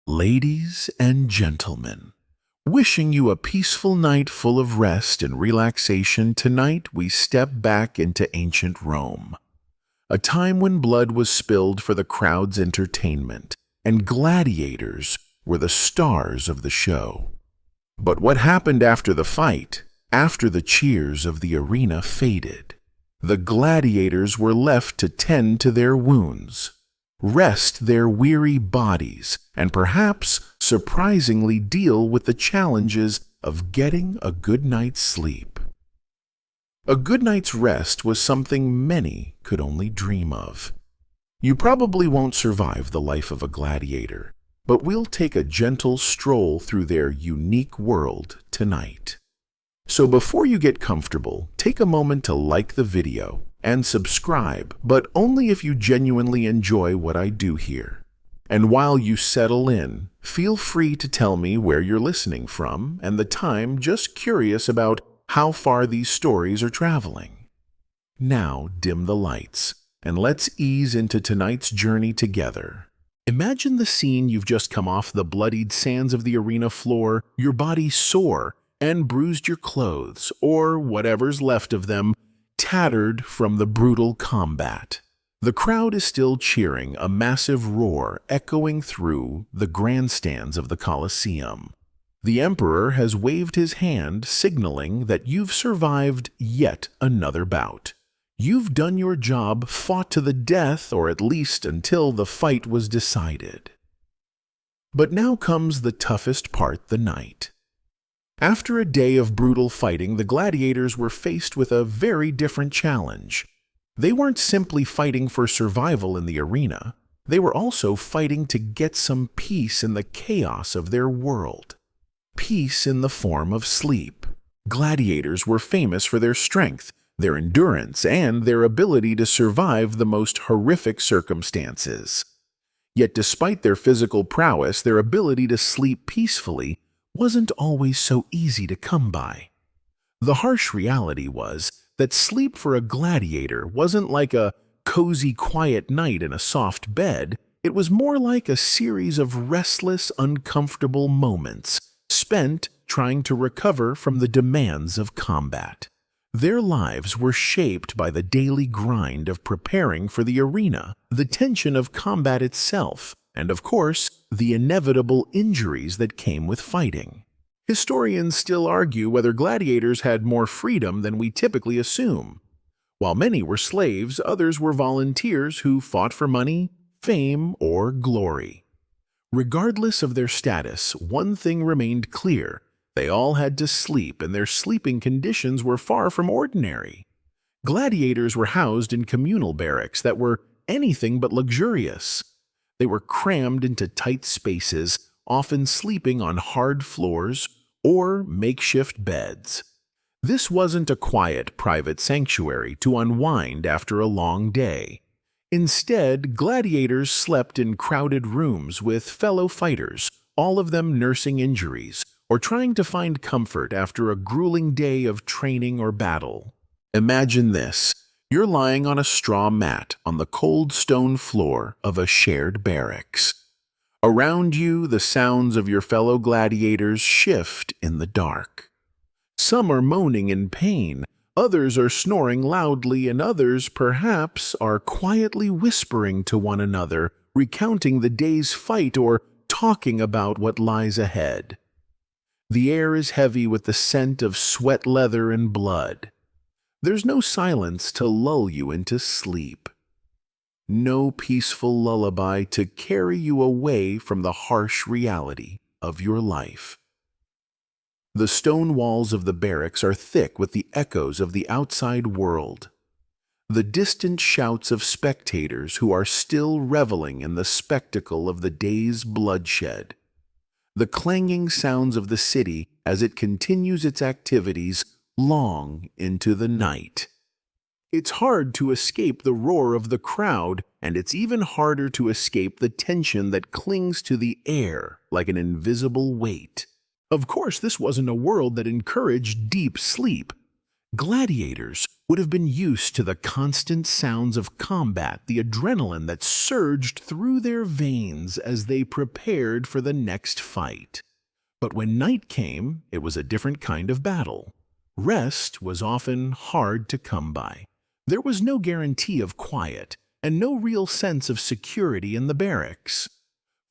Ladies and gentlemen, wishing you a peaceful night full of rest and relaxation, tonight we step back into ancient Rome, a time when blood was spilled for the crowd's entertainment, and gladiators were the stars of the show. But what happened after the fight, after the cheers of the arena faded? The gladiators were left to tend to their wounds, rest their weary bodies, and perhaps surprisingly deal with the challenges of getting a good night's sleep. A good night's rest was something many could only dream of. You probably won't survive the life of a gladiator, but we'll take a gentle stroll through their unique world tonight. So before you get comfortable, take a moment to like the video and subscribe, but only if you genuinely enjoy what I do here. And while you settle in, feel free to tell me where you're listening from and the time, just curious about how far these stories are traveling. Now dim the lights, and let's ease into tonight's journey together. Imagine the scene. You've just come off the bloodied sands of the arena floor, your body sore, and bruised your clothes, or whatever's left of them, tattered from the brutal combat. The crowd is still cheering, a massive roar echoing through the grandstands of the Colosseum. The Emperor has waved his hand, signaling that you've survived yet another bout. You've done your job, fought to the death, or at least until the fight was decided. But now comes the toughest part, the night. After a day of brutal fighting, the gladiators were faced with a very different challenge. They weren't simply fighting for survival in the arena. They were also fighting to get some peace in the chaos of their world. Peace in the form of sleep. Gladiators were famous for their strength, their endurance, and their ability to survive the most horrific circumstances. Yet despite their physical prowess, their ability to sleep peacefully wasn't always so easy to come by. The harsh reality was that sleep for a gladiator wasn't like a cozy, quiet night in a soft bed. It was more like a series of restless, uncomfortable moments spent trying to recover from the demands of combat. Their lives were shaped by the daily grind of preparing for the arena, the tension of combat itself, and of course, the inevitable injuries that came with fighting. Historians still argue whether gladiators had more freedom than we typically assume. While many were slaves, others were volunteers who fought for money, fame, or glory. Regardless of their status, one thing remained clear: they all had to sleep, and their sleeping conditions were far from ordinary. Gladiators were housed in communal barracks that were anything but luxurious. They were crammed into tight spaces, often sleeping on hard floors or makeshift beds. This wasn't a quiet, private sanctuary to unwind after a long day. Instead, gladiators slept in crowded rooms with fellow fighters, all of them nursing injuries or trying to find comfort after a grueling day of training or battle. Imagine this. You're lying on a straw mat on the cold stone floor of a shared barracks. Around you, the sounds of your fellow gladiators shift in the dark. Some are moaning in pain, others are snoring loudly, and others, perhaps, are quietly whispering to one another, recounting the day's fight or talking about what lies ahead. The air is heavy with the scent of sweat, leather, and blood. There's no silence to lull you into sleep. No peaceful lullaby to carry you away from the harsh reality of your life. The stone walls of the barracks are thick with the echoes of the outside world. The distant shouts of spectators who are still reveling in the spectacle of the day's bloodshed. The clanging sounds of the city as it continues its activities long into the night. It's hard to escape the roar of the crowd, and it's even harder to escape the tension that clings to the air like an invisible weight. Of course, this wasn't a world that encouraged deep sleep. Gladiators would have been used to the constant sounds of combat, the adrenaline that surged through their veins as they prepared for the next fight. But when night came, it was a different kind of battle. Rest was often hard to come by. There was no guarantee of quiet, and no real sense of security in the barracks.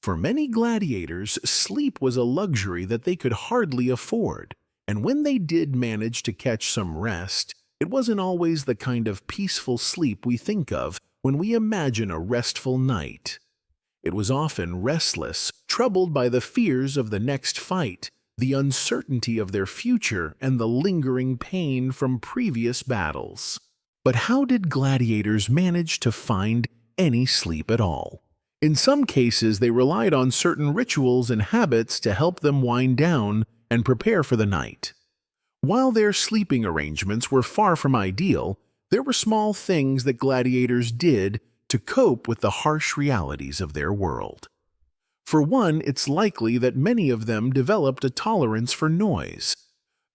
For many gladiators, sleep was a luxury that they could hardly afford, and when they did manage to catch some rest, it wasn't always the kind of peaceful sleep we think of when we imagine a restful night. It was often restless, troubled by the fears of the next fight, the uncertainty of their future, and the lingering pain from previous battles. But how did gladiators manage to find any sleep at all? In some cases, they relied on certain rituals and habits to help them wind down and prepare for the night. While their sleeping arrangements were far from ideal, there were small things that gladiators did to cope with the harsh realities of their world. For one, it's likely that many of them developed a tolerance for noise.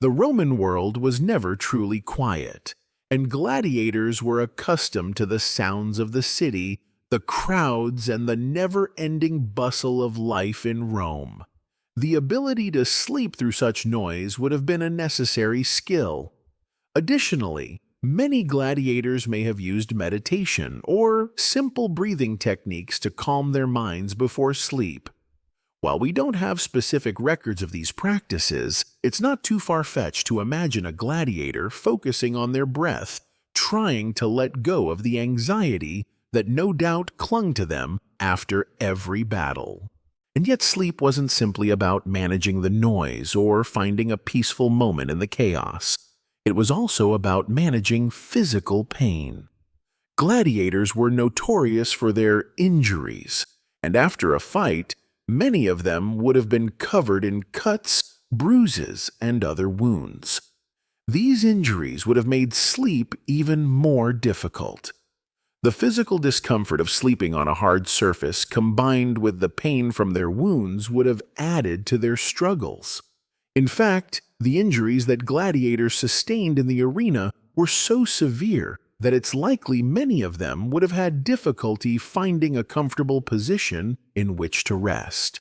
The Roman world was never truly quiet, and gladiators were accustomed to the sounds of the city, the crowds, and the never-ending bustle of life in Rome. The ability to sleep through such noise would have been a necessary skill. Additionally, many gladiators may have used meditation or simple breathing techniques to calm their minds before sleep. While we don't have specific records of these practices, it's not too far-fetched to imagine a gladiator focusing on their breath, trying to let go of the anxiety that no doubt clung to them after every battle. And yet sleep wasn't simply about managing the noise or finding a peaceful moment in the chaos. It was also about managing physical pain. Gladiators were notorious for their injuries, and after a fight, many of them would have been covered in cuts, bruises, and other wounds. These injuries would have made sleep even more difficult. The physical discomfort of sleeping on a hard surface combined with the pain from their wounds would have added to their struggles. In fact, the injuries that gladiators sustained in the arena were so severe that it's likely many of them would have had difficulty finding a comfortable position in which to rest.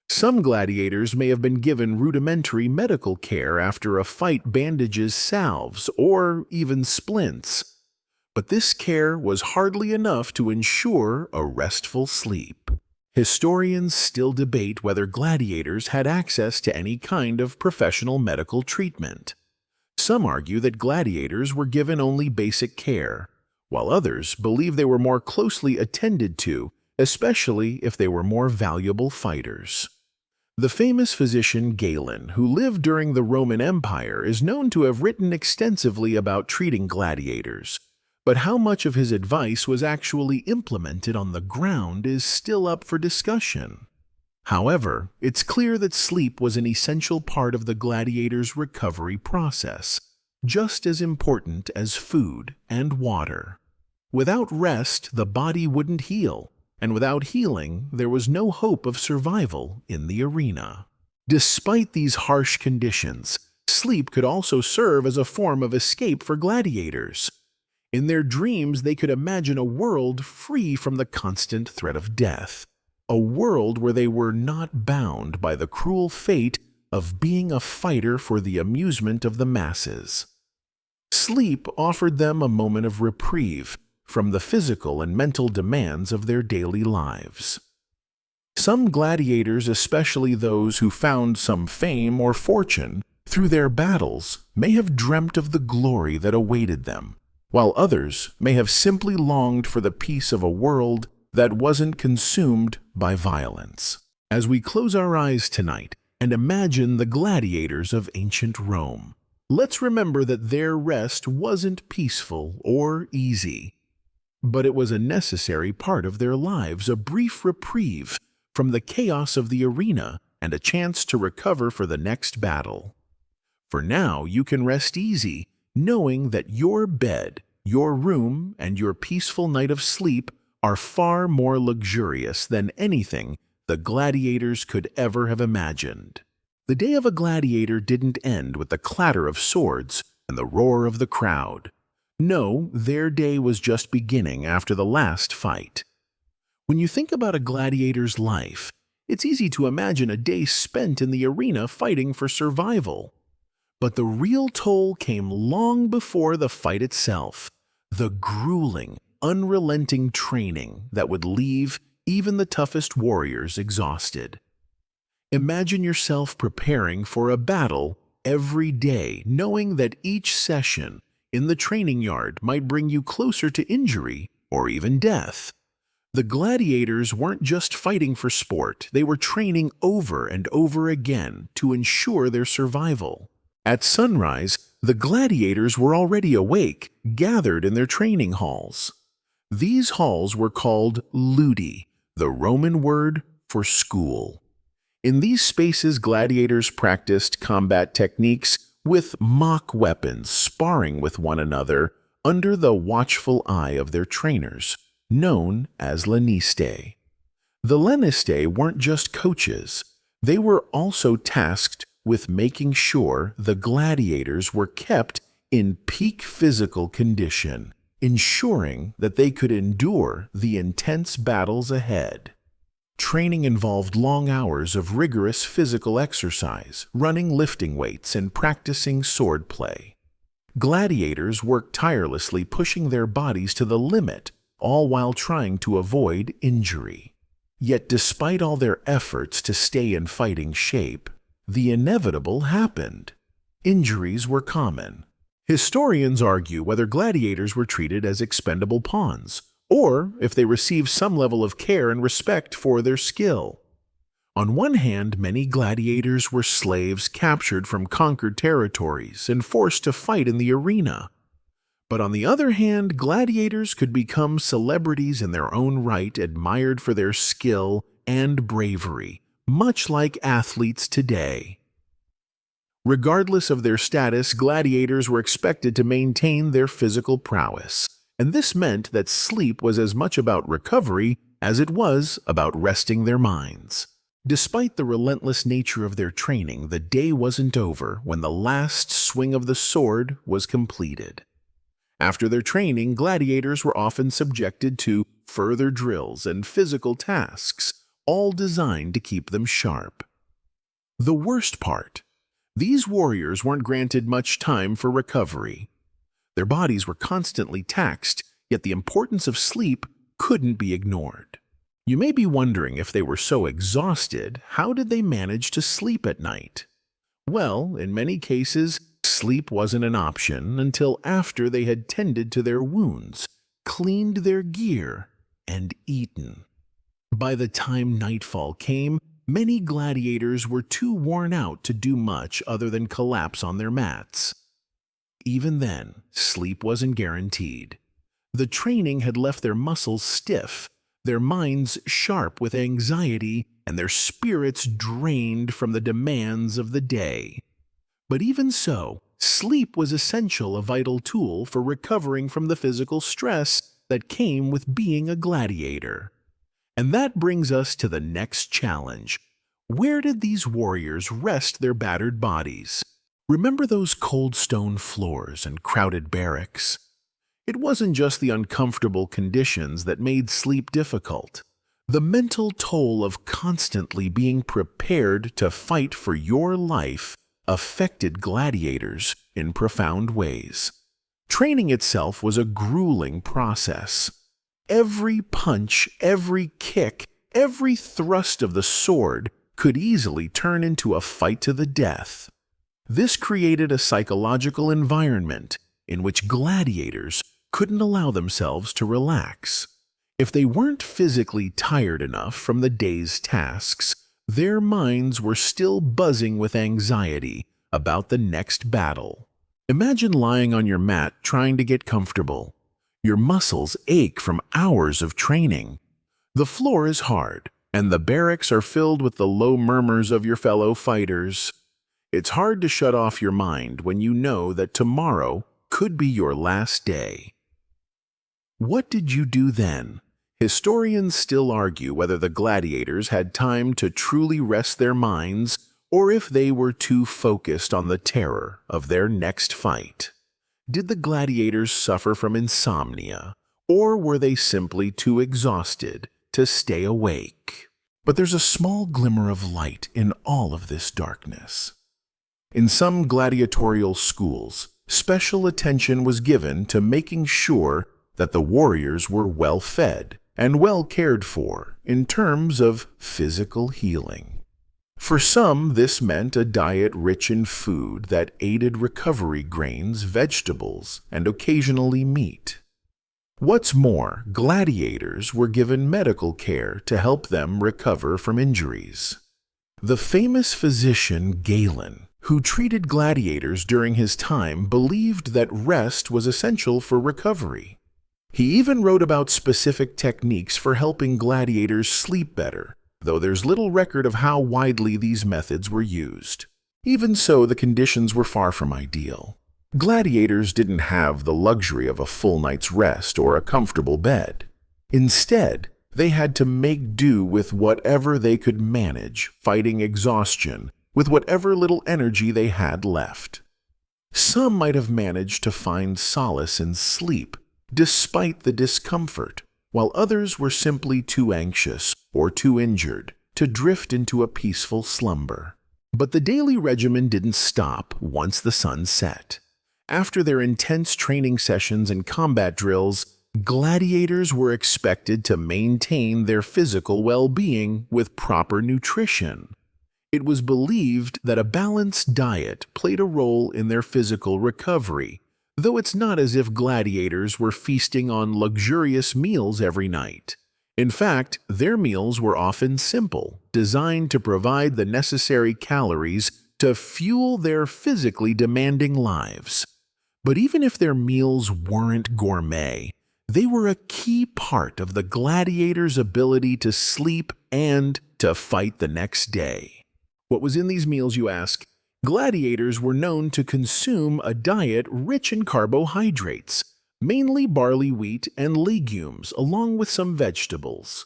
Some gladiators may have been given rudimentary medical care after a fight, bandages, salves, or even splints. But this care was hardly enough to ensure a restful sleep. Historians still debate whether gladiators had access to any kind of professional medical treatment. Some argue that gladiators were given only basic care, while others believe they were more closely attended to, especially if they were more valuable fighters. The famous physician Galen, who lived during the Roman Empire, is known to have written extensively about treating gladiators. But how much of his advice was actually implemented on the ground is still up for discussion. However, it's clear that sleep was an essential part of the gladiators' recovery process, just as important as food and water. Without rest, the body wouldn't heal, and without healing, there was no hope of survival in the arena. Despite these harsh conditions, sleep could also serve as a form of escape for gladiators. In their dreams, they could imagine a world free from the constant threat of death, a world where they were not bound by the cruel fate of being a fighter for the amusement of the masses. Sleep offered them a moment of reprieve from the physical and mental demands of their daily lives. Some gladiators, especially those who found some fame or fortune through their battles, may have dreamt of the glory that awaited them, while others may have simply longed for the peace of a world that wasn't consumed by violence. As we close our eyes tonight and imagine the gladiators of ancient Rome, let's remember that their rest wasn't peaceful or easy, but it was a necessary part of their lives, a brief reprieve from the chaos of the arena and a chance to recover for the next battle. For now, you can rest easy, knowing that your bed, your room, and your peaceful night of sleep are far more luxurious than anything the gladiators could ever have imagined. The day of a gladiator didn't end with the clatter of swords and the roar of the crowd. No, their day was just beginning after the last fight. When you think about a gladiator's life, it's easy to imagine a day spent in the arena fighting for survival. But the real toll came long before the fight itself, the grueling, unrelenting training that would leave even the toughest warriors exhausted. Imagine yourself preparing for a battle every day, knowing that each session in the training yard might bring you closer to injury or even death. The gladiators weren't just fighting for sport, they were training over and over again to ensure their survival. At sunrise, the gladiators were already awake, gathered in their training halls. These halls were called ludi, the Roman word for school. In these spaces, gladiators practiced combat techniques with mock weapons, sparring with one another under the watchful eye of their trainers, known as lanistae. The lanistae weren't just coaches, they were also tasked with making sure the gladiators were kept in peak physical condition, ensuring that they could endure the intense battles ahead. Training involved long hours of rigorous physical exercise, running lifting weights, and practicing swordplay. Gladiators worked tirelessly, pushing their bodies to the limit, all while trying to avoid injury. Yet despite all their efforts to stay in fighting shape, the inevitable happened. Injuries were common. Historians argue whether gladiators were treated as expendable pawns, or if they received some level of care and respect for their skill. On one hand, many gladiators were slaves captured from conquered territories and forced to fight in the arena. But on the other hand, gladiators could become celebrities in their own right, admired for their skill and bravery, much like athletes today. Regardless of their status, gladiators were expected to maintain their physical prowess, and this meant that sleep was as much about recovery as it was about resting their minds. Despite the relentless nature of their training, the day wasn't over when the last swing of the sword was completed. After their training, gladiators were often subjected to further drills and physical tasks, all designed to keep them sharp. The worst part: these warriors weren't granted much time for recovery. Their bodies were constantly taxed, yet the importance of sleep couldn't be ignored. You may be wondering, if they were so exhausted, how did they manage to sleep at night? Well, in many cases, sleep wasn't an option until after they had tended to their wounds, cleaned their gear, and eaten. By the time nightfall came, many gladiators were too worn out to do much other than collapse on their mats. Even then, sleep wasn't guaranteed. The training had left their muscles stiff, their minds sharp with anxiety, and their spirits drained from the demands of the day. But even so, sleep was essential, a vital tool for recovering from the physical stress that came with being a gladiator. And that brings us to the next challenge. Where did these warriors rest their battered bodies? Remember those cold stone floors and crowded barracks? It wasn't just the uncomfortable conditions that made sleep difficult. The mental toll of constantly being prepared to fight for your life affected gladiators in profound ways. Training itself was a grueling process. Every punch, every kick, every thrust of the sword could easily turn into a fight to the death. This created a psychological environment in which gladiators couldn't allow themselves to relax. If they weren't physically tired enough from the day's tasks, their minds were still buzzing with anxiety about the next battle. Imagine lying on your mat trying to get comfortable. Your muscles ache from hours of training. The floor is hard, and the barracks are filled with the low murmurs of your fellow fighters. It's hard to shut off your mind when you know that tomorrow could be your last day. What did you do then? Historians still argue whether the gladiators had time to truly rest their minds, or if they were too focused on the terror of their next fight. Did the gladiators suffer from insomnia, or were they simply too exhausted to stay awake? But there's a small glimmer of light in all of this darkness. In some gladiatorial schools, special attention was given to making sure that the warriors were well fed and well cared for in terms of physical healing. For some, this meant a diet rich in food that aided recovery grains, vegetables, and occasionally meat. What's more, gladiators were given medical care to help them recover from injuries. The famous physician Galen, who treated gladiators during his time, believed that rest was essential for recovery. He even wrote about specific techniques for helping gladiators sleep better, though there's little record of how widely these methods were used. Even so, the conditions were far from ideal. Gladiators didn't have the luxury of a full night's rest or a comfortable bed. Instead, they had to make do with whatever they could manage, fighting exhaustion with whatever little energy they had left. Some might have managed to find solace in sleep, despite the discomfort, while others were simply too anxious or too injured to drift into a peaceful slumber. But the daily regimen didn't stop once the sun set. After their intense training sessions and combat drills, gladiators were expected to maintain their physical well-being with proper nutrition. It was believed that a balanced diet played a role in their physical recovery, though it's not as if gladiators were feasting on luxurious meals every night. In fact, their meals were often simple, designed to provide the necessary calories to fuel their physically demanding lives. But even if their meals weren't gourmet, they were a key part of the gladiators' ability to sleep and to fight the next day. What was in these meals, you ask? Gladiators were known to consume a diet rich in carbohydrates, mainly barley, wheat, and legumes, along with some vegetables.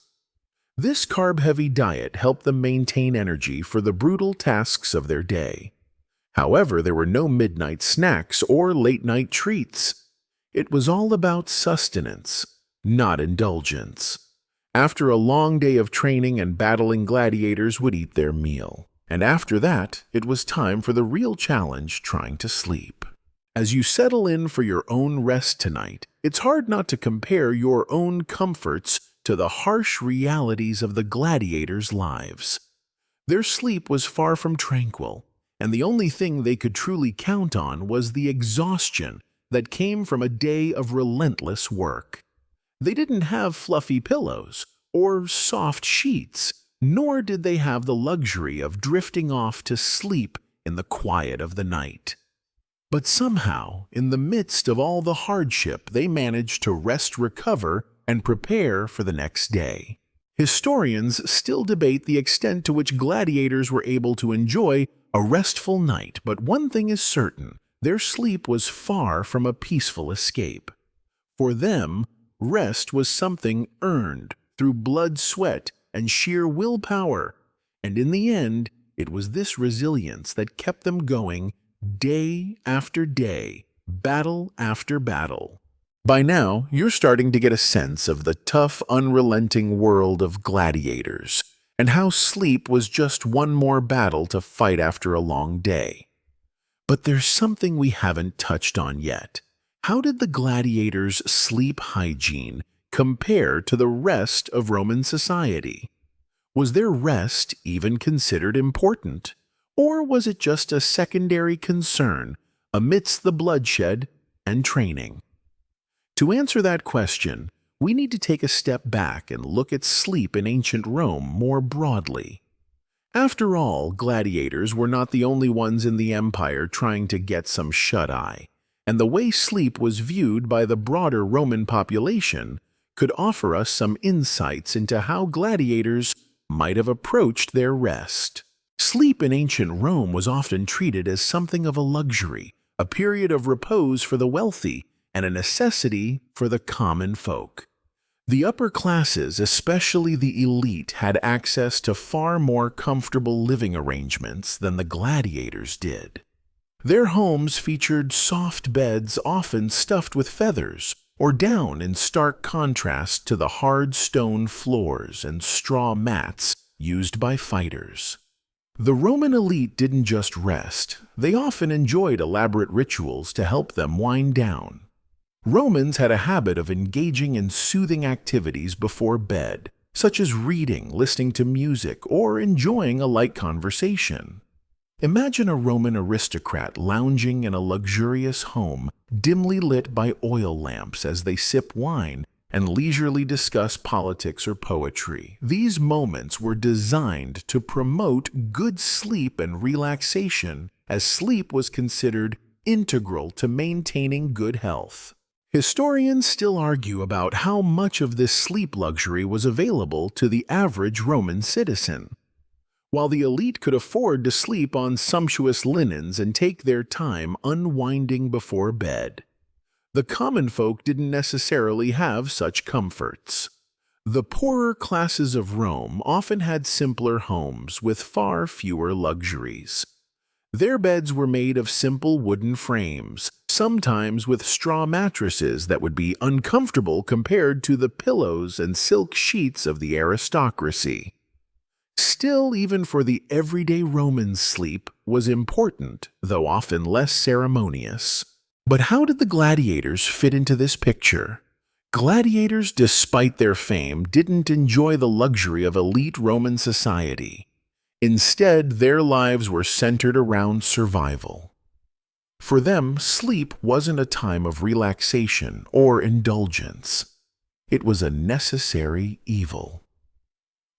This carb-heavy diet helped them maintain energy for the brutal tasks of their day. However, there were no midnight snacks or late-night treats. It was all about sustenance, not indulgence. After a long day of training and battling, gladiators would eat their meal. And after that, it was time for the real challenge, trying to sleep. As you settle in for your own rest tonight, it's hard not to compare your own comforts to the harsh realities of the gladiators' lives. Their sleep was far from tranquil, and the only thing they could truly count on was the exhaustion that came from a day of relentless work. They didn't have fluffy pillows or soft sheets, nor did they have the luxury of drifting off to sleep in the quiet of the night. But somehow, in the midst of all the hardship, they managed to rest, recover, and prepare for the next day. Historians still debate the extent to which gladiators were able to enjoy a restful night, but one thing is certain: their sleep was far from a peaceful escape. For them, rest was something earned through blood, sweat, and sheer willpower, and in the end, it was this resilience that kept them going day after day, battle after battle. By now, you're starting to get a sense of the tough, unrelenting world of gladiators, and how sleep was just one more battle to fight after a long day. But there's something we haven't touched on yet. How did the gladiators' sleep hygiene compare to the rest of Roman society? Was their rest even considered important, or was it just a secondary concern amidst the bloodshed and training? To answer that question, we need to take a step back and look at sleep in ancient Rome more broadly. After all, gladiators were not the only ones in the empire trying to get some shut-eye, and the way sleep was viewed by the broader Roman population could offer us some insights into how gladiators might have approached their rest. Sleep in ancient Rome was often treated as something of a luxury, a period of repose for the wealthy, and a necessity for the common folk. The upper classes, especially the elite, had access to far more comfortable living arrangements than the gladiators did. Their homes featured soft beds often stuffed with feathers, or down in stark contrast to the hard stone floors and straw mats used by fighters. The Roman elite didn't just rest, they often enjoyed elaborate rituals to help them wind down. Romans had a habit of engaging in soothing activities before bed, such as reading, listening to music, or enjoying a light conversation. Imagine a Roman aristocrat lounging in a luxurious home, dimly lit by oil lamps as they sip wine and leisurely discuss politics or poetry. These moments were designed to promote good sleep and relaxation, as sleep was considered integral to maintaining good health. Historians still argue about how much of this sleep luxury was available to the average Roman citizen. While the elite could afford to sleep on sumptuous linens and take their time unwinding before bed, the common folk didn't necessarily have such comforts. The poorer classes of Rome often had simpler homes with far fewer luxuries. Their beds were made of simple wooden frames, sometimes with straw mattresses that would be uncomfortable compared to the pillows and silk sheets of the aristocracy. Still, even for the everyday Roman, sleep was important, though often less ceremonious. But how did the gladiators fit into this picture? Gladiators, despite their fame, didn't enjoy the luxury of elite Roman society. Instead, their lives were centered around survival. For them, sleep wasn't a time of relaxation or indulgence. It was a necessary evil.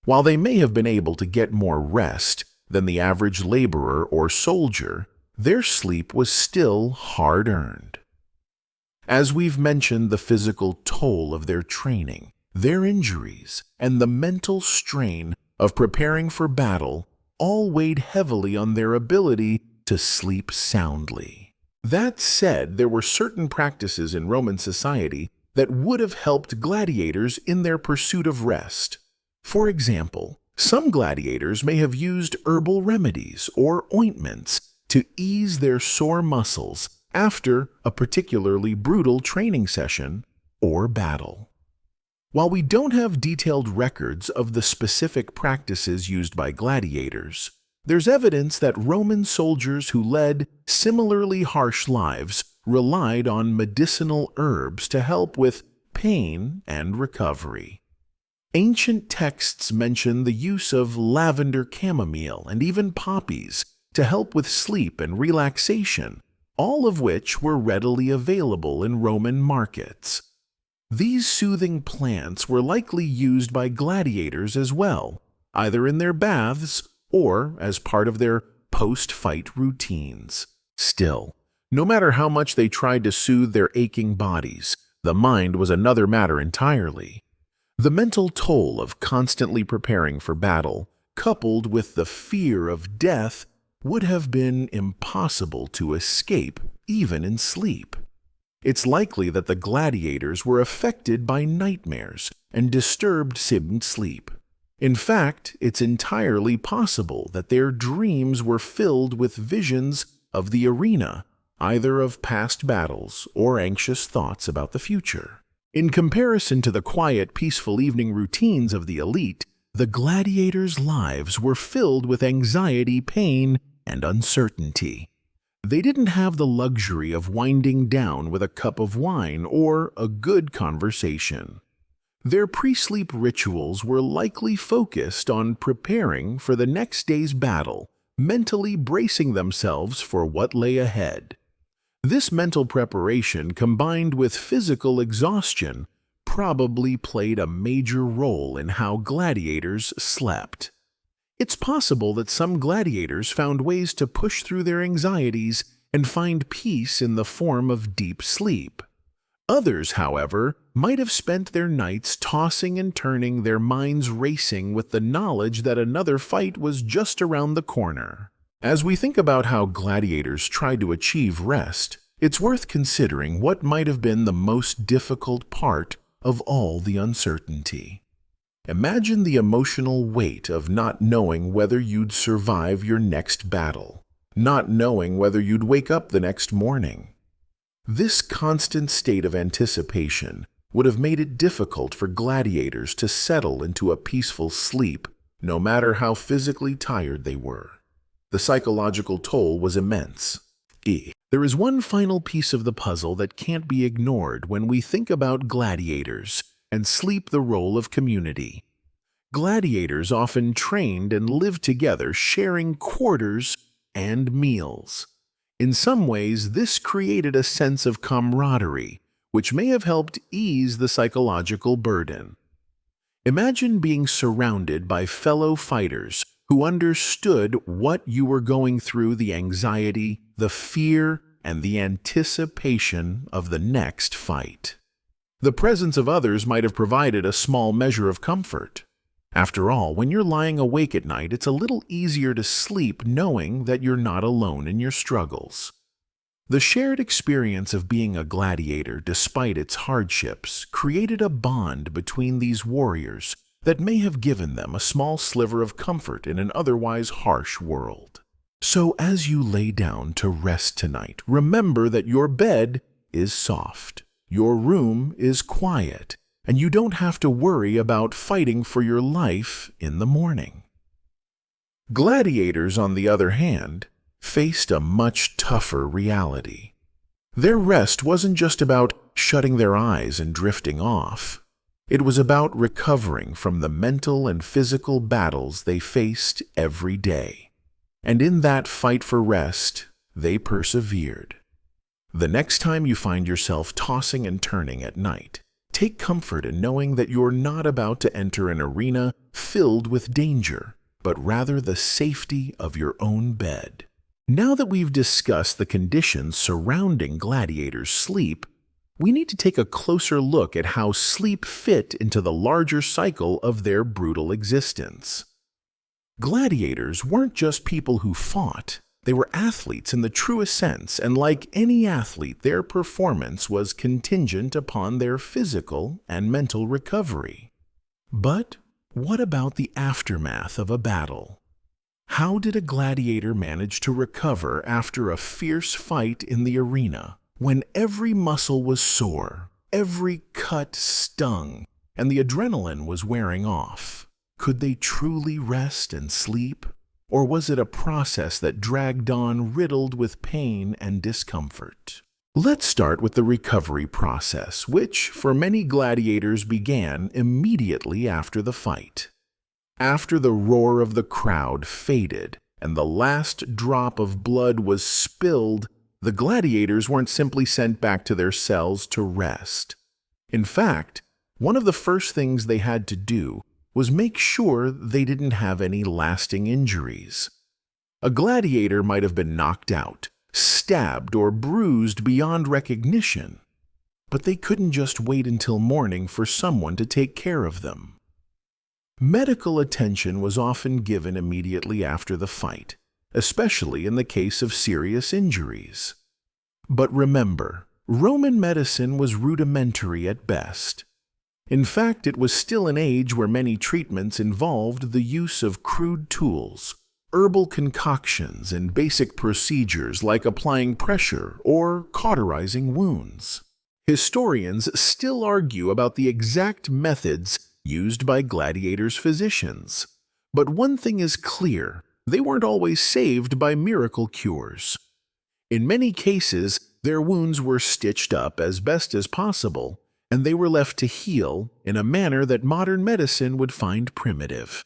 While they may have been able to get more rest than the average laborer or soldier, their sleep was still hard-earned. As we've mentioned, the physical toll of their training, their injuries, and the mental strain of preparing for battle all weighed heavily on their ability to sleep soundly. That said, there were certain practices in Roman society that would have helped gladiators in their pursuit of rest. For example, some gladiators may have used herbal remedies or ointments to ease their sore muscles after a particularly brutal training session or battle. While we don't have detailed records of the specific practices used by gladiators, there's evidence that Roman soldiers who led similarly harsh lives relied on medicinal herbs to help with pain and recovery. Ancient texts mention the use of lavender, chamomile, and even poppies to help with sleep and relaxation, all of which were readily available in Roman markets. These soothing plants were likely used by gladiators as well, either in their baths or as part of their post-fight routines. Still, no matter how much they tried to soothe their aching bodies, the mind was another matter entirely. The mental toll of constantly preparing for battle, coupled with the fear of death, would have been impossible to escape even in sleep. It's likely that the gladiators were affected by nightmares and disturbed sleep. In fact, it's entirely possible that their dreams were filled with visions of the arena, either of past battles or anxious thoughts about the future. In comparison to the quiet, peaceful evening routines of the elite, the gladiators' lives were filled with anxiety, pain, and uncertainty. They didn't have the luxury of winding down with a cup of wine or a good conversation. Their pre-sleep rituals were likely focused on preparing for the next day's battle, mentally bracing themselves for what lay ahead. This mental preparation, combined with physical exhaustion, probably played a major role in how gladiators slept. It's possible that some gladiators found ways to push through their anxieties and find peace in the form of deep sleep. Others, however, might have spent their nights tossing and turning, their minds racing with the knowledge that another fight was just around the corner. As we think about how gladiators tried to achieve rest, it's worth considering what might have been the most difficult part of all the uncertainty. Imagine the emotional weight of not knowing whether you'd survive your next battle. not knowing whether you'd wake up the next morning. This constant state of anticipation would have made it difficult for gladiators to settle into a peaceful sleep, no matter how physically tired they were. The psychological toll was immense. There is one final piece of the puzzle that can't be ignored when we think about gladiators and sleep the role of community. Gladiators often trained and lived together, sharing quarters and meals. In some ways, this created a sense of camaraderie, which may have helped ease the psychological burden. Imagine being surrounded by fellow fighters who understood what you were going through, the anxiety, the fear, and the anticipation of the next fight. The presence of others might have provided a small measure of comfort. After all, when you're lying awake at night, it's a little easier to sleep knowing that you're not alone in your struggles. The shared experience of being a gladiator, despite its hardships, created a bond between these warriors that may have given them a small sliver of comfort in an otherwise harsh world. So as you lay down to rest tonight, remember that your bed is soft, your room is quiet, and you don't have to worry about fighting for your life in the morning. Gladiators, on the other hand, faced a much tougher reality. Their rest wasn't just about shutting their eyes and drifting off. It was about recovering from the mental and physical battles they faced every day. And in that fight for rest, they persevered. The next time you find yourself tossing and turning at night, take comfort in knowing that you're not about to enter an arena filled with danger, but rather the safety of your own bed. Now that we've discussed the conditions surrounding gladiators' sleep, we need to take a closer look at how sleep fit into the larger cycle of their brutal existence. Gladiators weren't just people who fought. They were athletes in the truest sense, and like any athlete, their performance was contingent upon their physical and mental recovery. But what about the aftermath of a battle? How did a gladiator manage to recover after a fierce fight in the arena, when every muscle was sore, every cut stung, and the adrenaline was wearing off? Could they truly rest and sleep? Or was it a process that dragged on, riddled with pain and discomfort? Let's start with the recovery process, which, for many gladiators, began immediately after the fight. After the roar of the crowd faded and the last drop of blood was spilled, the gladiators weren't simply sent back to their cells to rest. In fact, one of the first things they had to do was make sure they didn't have any lasting injuries. A gladiator might have been knocked out, stabbed, or bruised beyond recognition, but they couldn't just wait until morning for someone to take care of them. Medical attention was often given immediately after the fight, especially in the case of serious injuries. But remember, Roman medicine was rudimentary at best. In fact, it was still an age where many treatments involved the use of crude tools, herbal concoctions, and basic procedures like applying pressure or cauterizing wounds. Historians still argue about the exact methods used by gladiators' physicians. But one thing is clear, they weren't always saved by miracle cures. In many cases, their wounds were stitched up as best as possible, and they were left to heal in a manner that modern medicine would find primitive.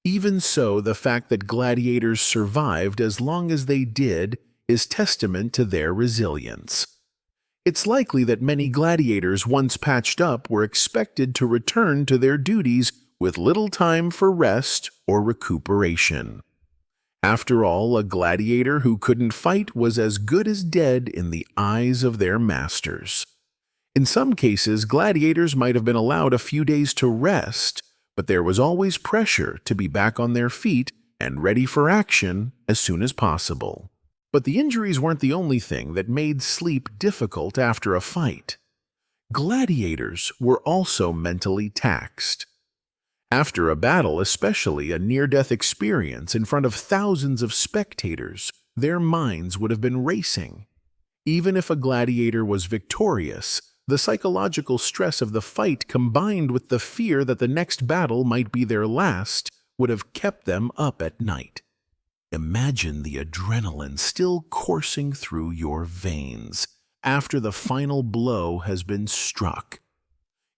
Even so, the fact that gladiators survived as long as they did is testament to their resilience. It's likely that many gladiators, once patched up, were expected to return to their duties with little time for rest or recuperation. After all, a gladiator who couldn't fight was as good as dead in the eyes of their masters. In some cases, gladiators might have been allowed a few days to rest, but there was always pressure to be back on their feet and ready for action as soon as possible. But the injuries weren't the only thing that made sleep difficult after a fight. Gladiators were also mentally taxed. After a battle, especially a near-death experience in front of thousands of spectators, their minds would have been racing. Even if a gladiator was victorious, the psychological stress of the fight combined with the fear that the next battle might be their last would have kept them up at night. Imagine the adrenaline still coursing through your veins after the final blow has been struck.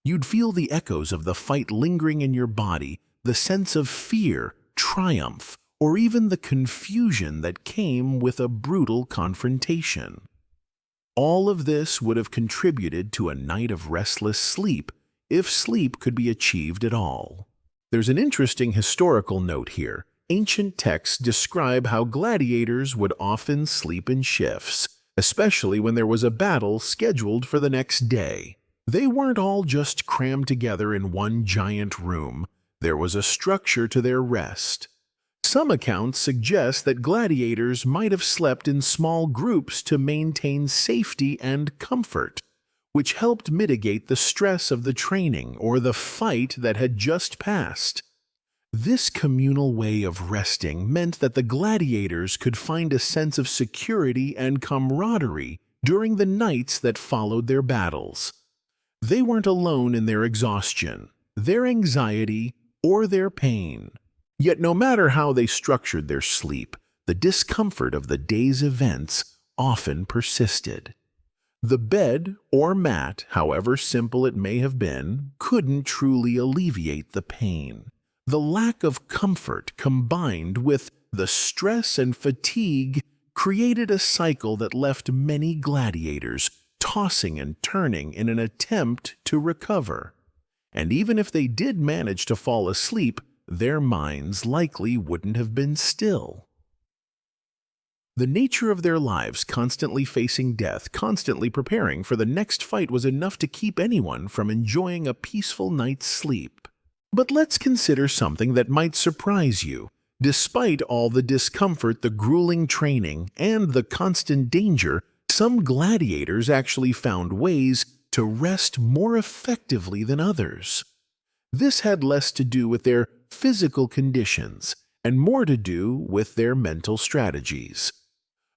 You'd feel the echoes of the fight lingering in your body, the sense of fear, triumph, or even the confusion that came with a brutal confrontation. All of this would have contributed to a night of restless sleep, if sleep could be achieved at all. There's an interesting historical note here. Ancient texts describe how gladiators would often sleep in shifts, especially when there was a battle scheduled for the next day. They weren't all just crammed together in one giant room. There was a structure to their rest. Some accounts suggest that gladiators might have slept in small groups to maintain safety and comfort, which helped mitigate the stress of the training or the fight that had just passed. This communal way of resting meant that the gladiators could find a sense of security and camaraderie during the nights that followed their battles. They weren't alone in their exhaustion, their anxiety, or their pain. Yet no matter how they structured their sleep, the discomfort of the day's events often persisted. The bed or mat, however simple it may have been, couldn't truly alleviate the pain. The lack of comfort combined with the stress and fatigue created a cycle that left many gladiators tossing and turning in an attempt to recover. And even if they did manage to fall asleep, their minds likely wouldn't have been still. The nature of their lives, constantly facing death, constantly preparing for the next fight, was enough to keep anyone from enjoying a peaceful night's sleep. But let's consider something that might surprise you. Despite all the discomfort, the grueling training, and the constant danger, some gladiators actually found ways to rest more effectively than others. This had less to do with their physical conditions and more to do with their mental strategies.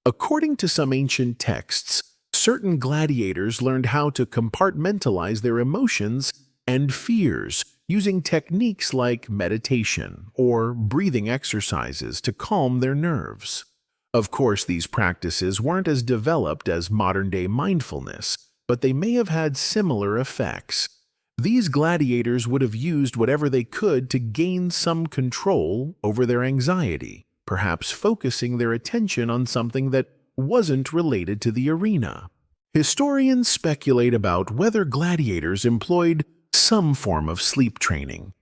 According to some ancient texts, certain gladiators learned how to compartmentalize their emotions and fears using techniques like meditation or breathing exercises to calm their nerves. Of course, these practices weren't as developed as modern-day mindfulness, but they may have had similar effects. These gladiators would have used whatever they could to gain some control over their anxiety, perhaps focusing their attention on something that wasn't related to the arena. Historians speculate about whether gladiators employed some form of sleep training.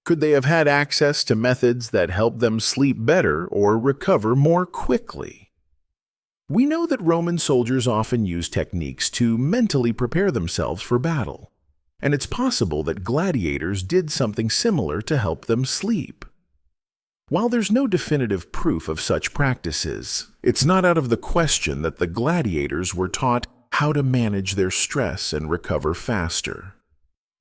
Could they have had access to methods that helped them sleep better or recover more quickly? We know that Roman soldiers often used techniques to mentally prepare themselves for battle, and it's possible that gladiators did something similar to help them sleep. While there's no definitive proof of such practices, it's not out of the question that the gladiators were taught how to manage their stress and recover faster.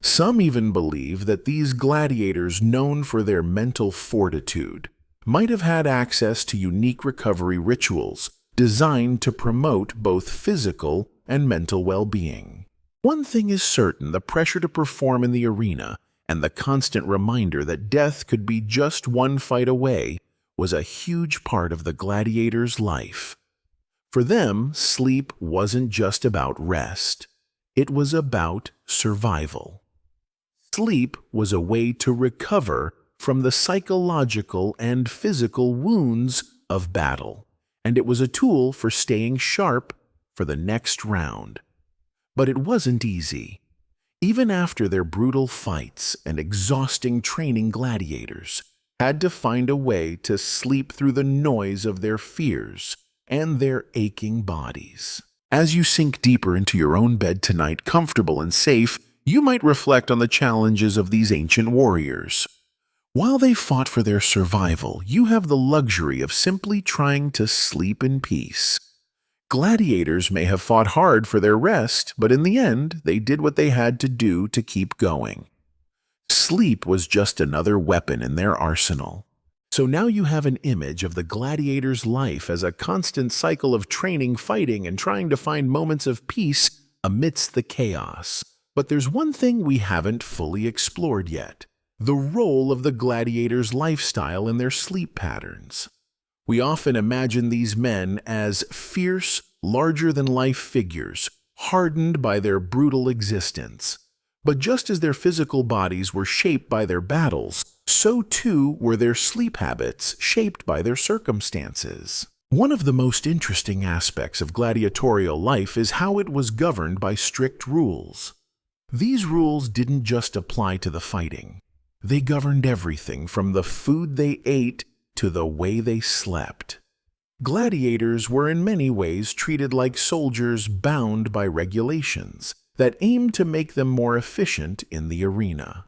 Some even believe that these gladiators, known for their mental fortitude, might have had access to unique recovery rituals designed to promote both physical and mental well-being. One thing is certain: the pressure to perform in the arena and the constant reminder that death could be just one fight away was a huge part of the gladiator's life. For them, sleep wasn't just about rest. It was about survival. Sleep was a way to recover from the psychological and physical wounds of battle, and it was a tool for staying sharp for the next round. But it wasn't easy. Even after their brutal fights and exhausting training, gladiators had to find a way to sleep through the noise of their fears and their aching bodies. As you sink deeper into your own bed tonight, comfortable and safe, you might reflect on the challenges of these ancient warriors. While they fought for their survival, you have the luxury of simply trying to sleep in peace. Gladiators may have fought hard for their rest, but in the end, they did what they had to do to keep going. Sleep was just another weapon in their arsenal. So now you have an image of the gladiator's life as a constant cycle of training, fighting, and trying to find moments of peace amidst the chaos. But there's one thing we haven't fully explored yet: the role of the gladiator's lifestyle in their sleep patterns. We often imagine these men as fierce, larger-than-life figures, hardened by their brutal existence. But just as their physical bodies were shaped by their battles, so too were their sleep habits shaped by their circumstances. One of the most interesting aspects of gladiatorial life is how it was governed by strict rules. These rules didn't just apply to the fighting. They governed everything from the food they ate to the way they slept. Gladiators were in many ways treated like soldiers bound by regulations that aimed to make them more efficient in the arena.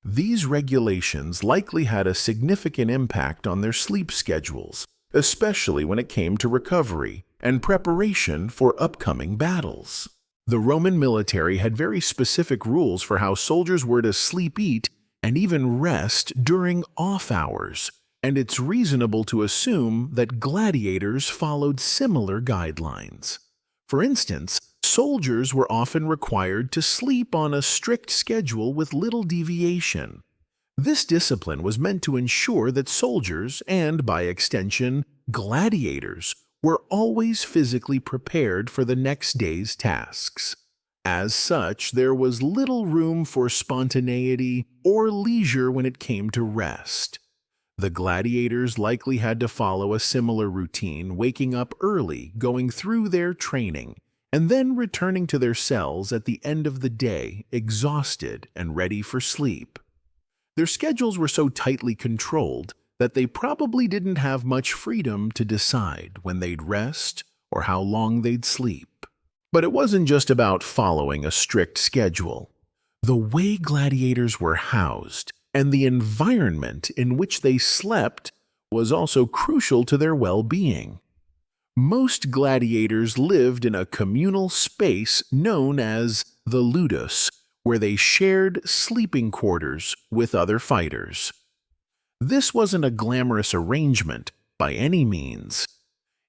These regulations likely had a significant impact on their sleep schedules, especially when it came to recovery and preparation for upcoming battles. The Roman military had very specific rules for how soldiers were to sleep, eat, and even rest during off hours, and it's reasonable to assume that gladiators followed similar guidelines. For instance, soldiers were often required to sleep on a strict schedule with little deviation. This discipline was meant to ensure that soldiers, and by extension, gladiators, were always physically prepared for the next day's tasks. As such, there was little room for spontaneity or leisure when it came to rest. The gladiators likely had to follow a similar routine, waking up early, going through their training, and then returning to their cells at the end of the day, exhausted and ready for sleep. Their schedules were so tightly controlled that they probably didn't have much freedom to decide when they'd rest or how long they'd sleep. But it wasn't just about following a strict schedule. The way gladiators were housed and the environment in which they slept was also crucial to their well-being. Most gladiators lived in a communal space known as the ludus, where they shared sleeping quarters with other fighters. This wasn't a glamorous arrangement by any means.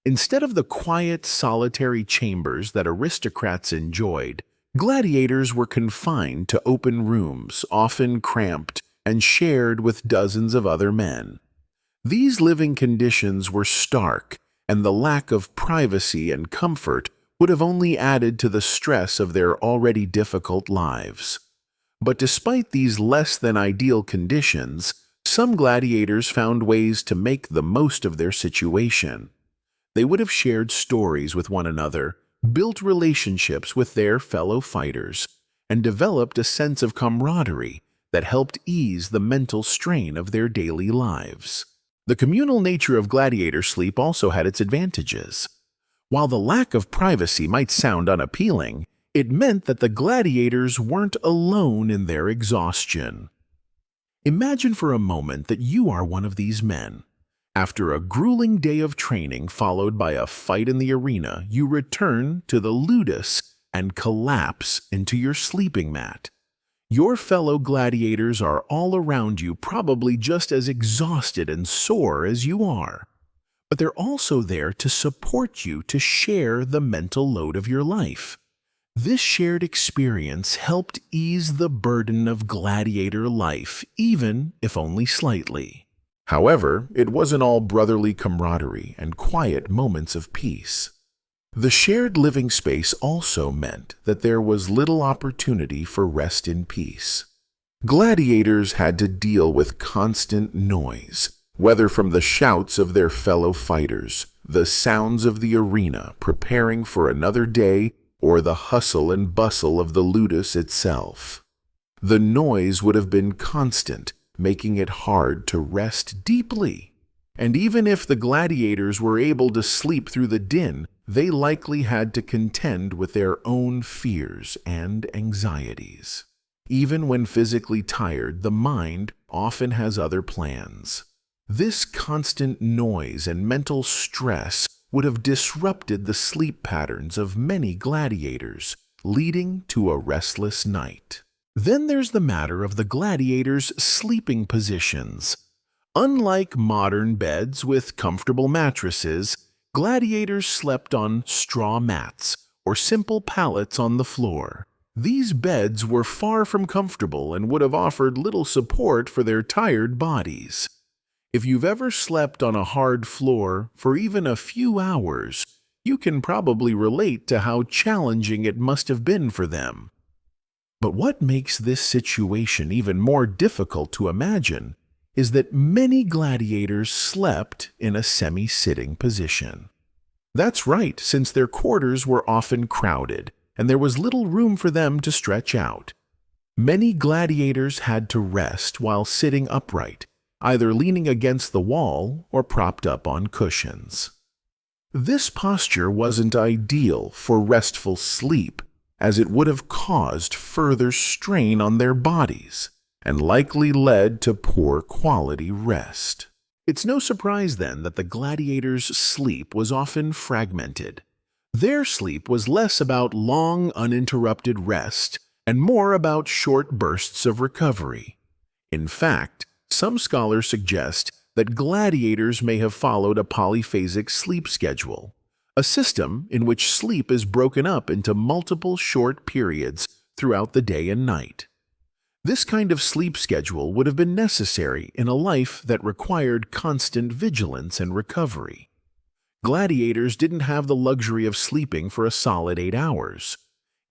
Instead of the quiet, solitary chambers that aristocrats enjoyed, gladiators were confined to open rooms, often cramped and shared with dozens of other men. These living conditions were stark, and the lack of privacy and comfort would have only added to the stress of their already difficult lives. But despite these less-than-ideal conditions, some gladiators found ways to make the most of their situation. They would have shared stories with one another, built relationships with their fellow fighters, and developed a sense of camaraderie that helped ease the mental strain of their daily lives. The communal nature of gladiator sleep also had its advantages. While the lack of privacy might sound unappealing, it meant that the gladiators weren't alone in their exhaustion. Imagine for a moment that you are one of these men. After a grueling day of training followed by a fight in the arena, you return to the ludus and collapse into your sleeping mat. Your fellow gladiators are all around you, probably just as exhausted and sore as you are. But they're also there to support you to share the mental load of your life. This shared experience helped ease the burden of gladiator life, even if only slightly. However, it wasn't all brotherly camaraderie and quiet moments of peace. The shared living space also meant that there was little opportunity for rest in peace. Gladiators had to deal with constant noise, whether from the shouts of their fellow fighters, the sounds of the arena preparing for another day, or the hustle and bustle of the ludus itself. The noise would have been constant, making it hard to rest deeply. And even if the gladiators were able to sleep through the din, they likely had to contend with their own fears and anxieties. Even when physically tired, the mind often has other plans. This constant noise and mental stress would have disrupted the sleep patterns of many gladiators, leading to a restless night. Then there's the matter of the gladiators' sleeping positions. Unlike modern beds with comfortable mattresses, gladiators slept on straw mats or simple pallets on the floor. These beds were far from comfortable and would have offered little support for their tired bodies. If you've ever slept on a hard floor for even a few hours, you can probably relate to how challenging it must have been for them. But what makes this situation even more difficult to imagine is that many gladiators slept in a semi-sitting position. That's right, since their quarters were often crowded, and there was little room for them to stretch out. Many gladiators had to rest while sitting upright, either leaning against the wall or propped up on cushions. This posture wasn't ideal for restful sleep, as it would have caused further strain on their bodies and likely led to poor quality rest. It's no surprise then that the gladiators' sleep was often fragmented. Their sleep was less about long, uninterrupted rest and more about short bursts of recovery. In fact, some scholars suggest that gladiators may have followed a polyphasic sleep schedule, a system in which sleep is broken up into multiple short periods throughout the day and night. This kind of sleep schedule would have been necessary in a life that required constant vigilance and recovery. Gladiators didn't have the luxury of sleeping for a solid 8 hours.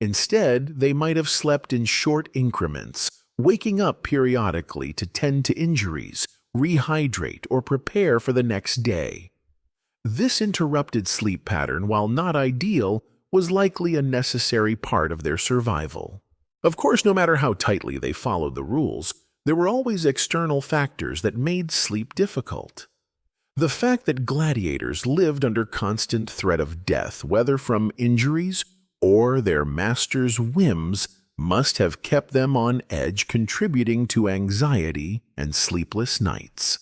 Instead, they might have slept in short increments, waking up periodically to tend to injuries, rehydrate, or prepare for the next day. This interrupted sleep pattern, while not ideal, was likely a necessary part of their survival. Of course, no matter how tightly they followed the rules, there were always external factors that made sleep difficult. The fact that gladiators lived under constant threat of death, whether from injuries or their master's whims, must have kept them on edge, contributing to anxiety and sleepless nights.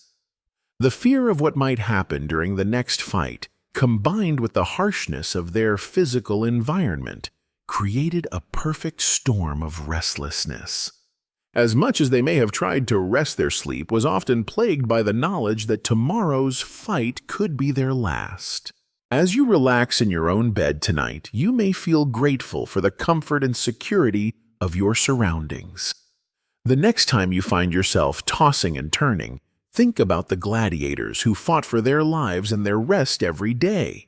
The fear of what might happen during the next fight, combined with the harshness of their physical environment, created a perfect storm of restlessness. As much as they may have tried to rest, their sleep was often plagued by the knowledge that tomorrow's fight could be their last. As you relax in your own bed tonight, you may feel grateful for the comfort and security of your surroundings. The next time you find yourself tossing and turning, think about the gladiators who fought for their lives and their rest every day.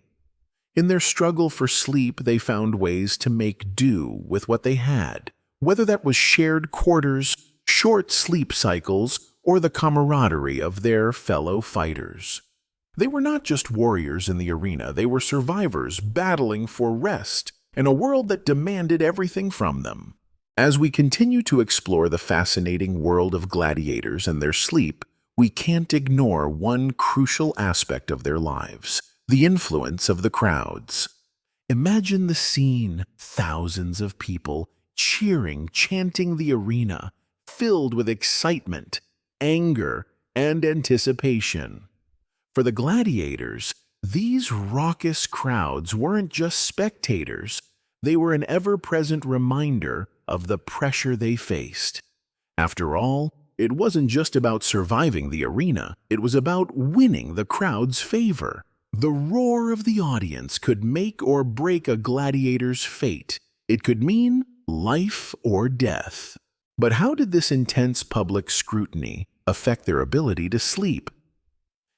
In their struggle for sleep, they found ways to make do with what they had, whether that was shared quarters, short sleep cycles, or the camaraderie of their fellow fighters. They were not just warriors in the arena, they were survivors battling for rest in a world that demanded everything from them. As we continue to explore the fascinating world of gladiators and their sleep, we can't ignore one crucial aspect of their lives: the influence of the crowds. Imagine the scene: thousands of people cheering, chanting the arena, filled with excitement, anger, and anticipation. For the gladiators, these raucous crowds weren't just spectators, they were an ever-present reminder of the pressure they faced. After all, it wasn't just about surviving the arena, it was about winning the crowd's favor. The roar of the audience could make or break a gladiator's fate. It could mean life or death. But how did this intense public scrutiny affect their ability to sleep?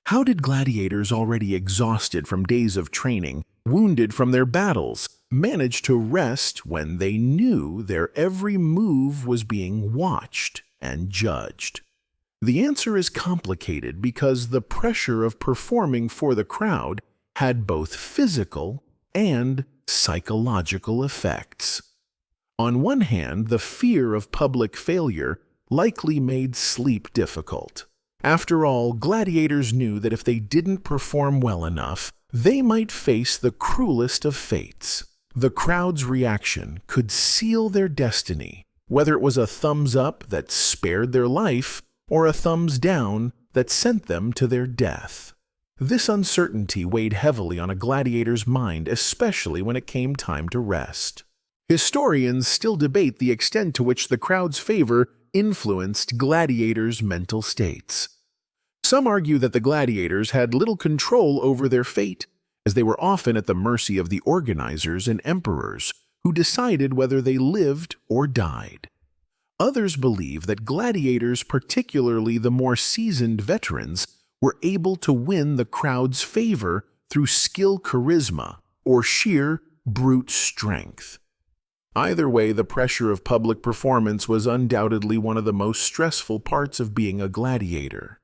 How did gladiators, already exhausted from days of training, wounded from their battles, manage to rest when they knew their every move was being watched and judged? The answer is complicated because the pressure of performing for the crowd had both physical and psychological effects. On one hand, the fear of public failure likely made sleep difficult. After all, gladiators knew that if they didn't perform well enough, they might face the cruelest of fates. The crowd's reaction could seal their destiny, whether it was a thumbs up that spared their life or a thumbs down that sent them to their death. This uncertainty weighed heavily on a gladiator's mind, especially when it came time to rest. Historians still debate the extent to which the crowd's favor influenced gladiators' mental states. Some argue that the gladiators had little control over their fate, as they were often at the mercy of the organizers and emperors, who decided whether they lived or died. Others believe that gladiators, particularly the more seasoned veterans, were able to win the crowd's favor through skill, charisma, or sheer brute strength. Either way, the pressure of public performance was undoubtedly one of the most stressful parts of being a gladiator.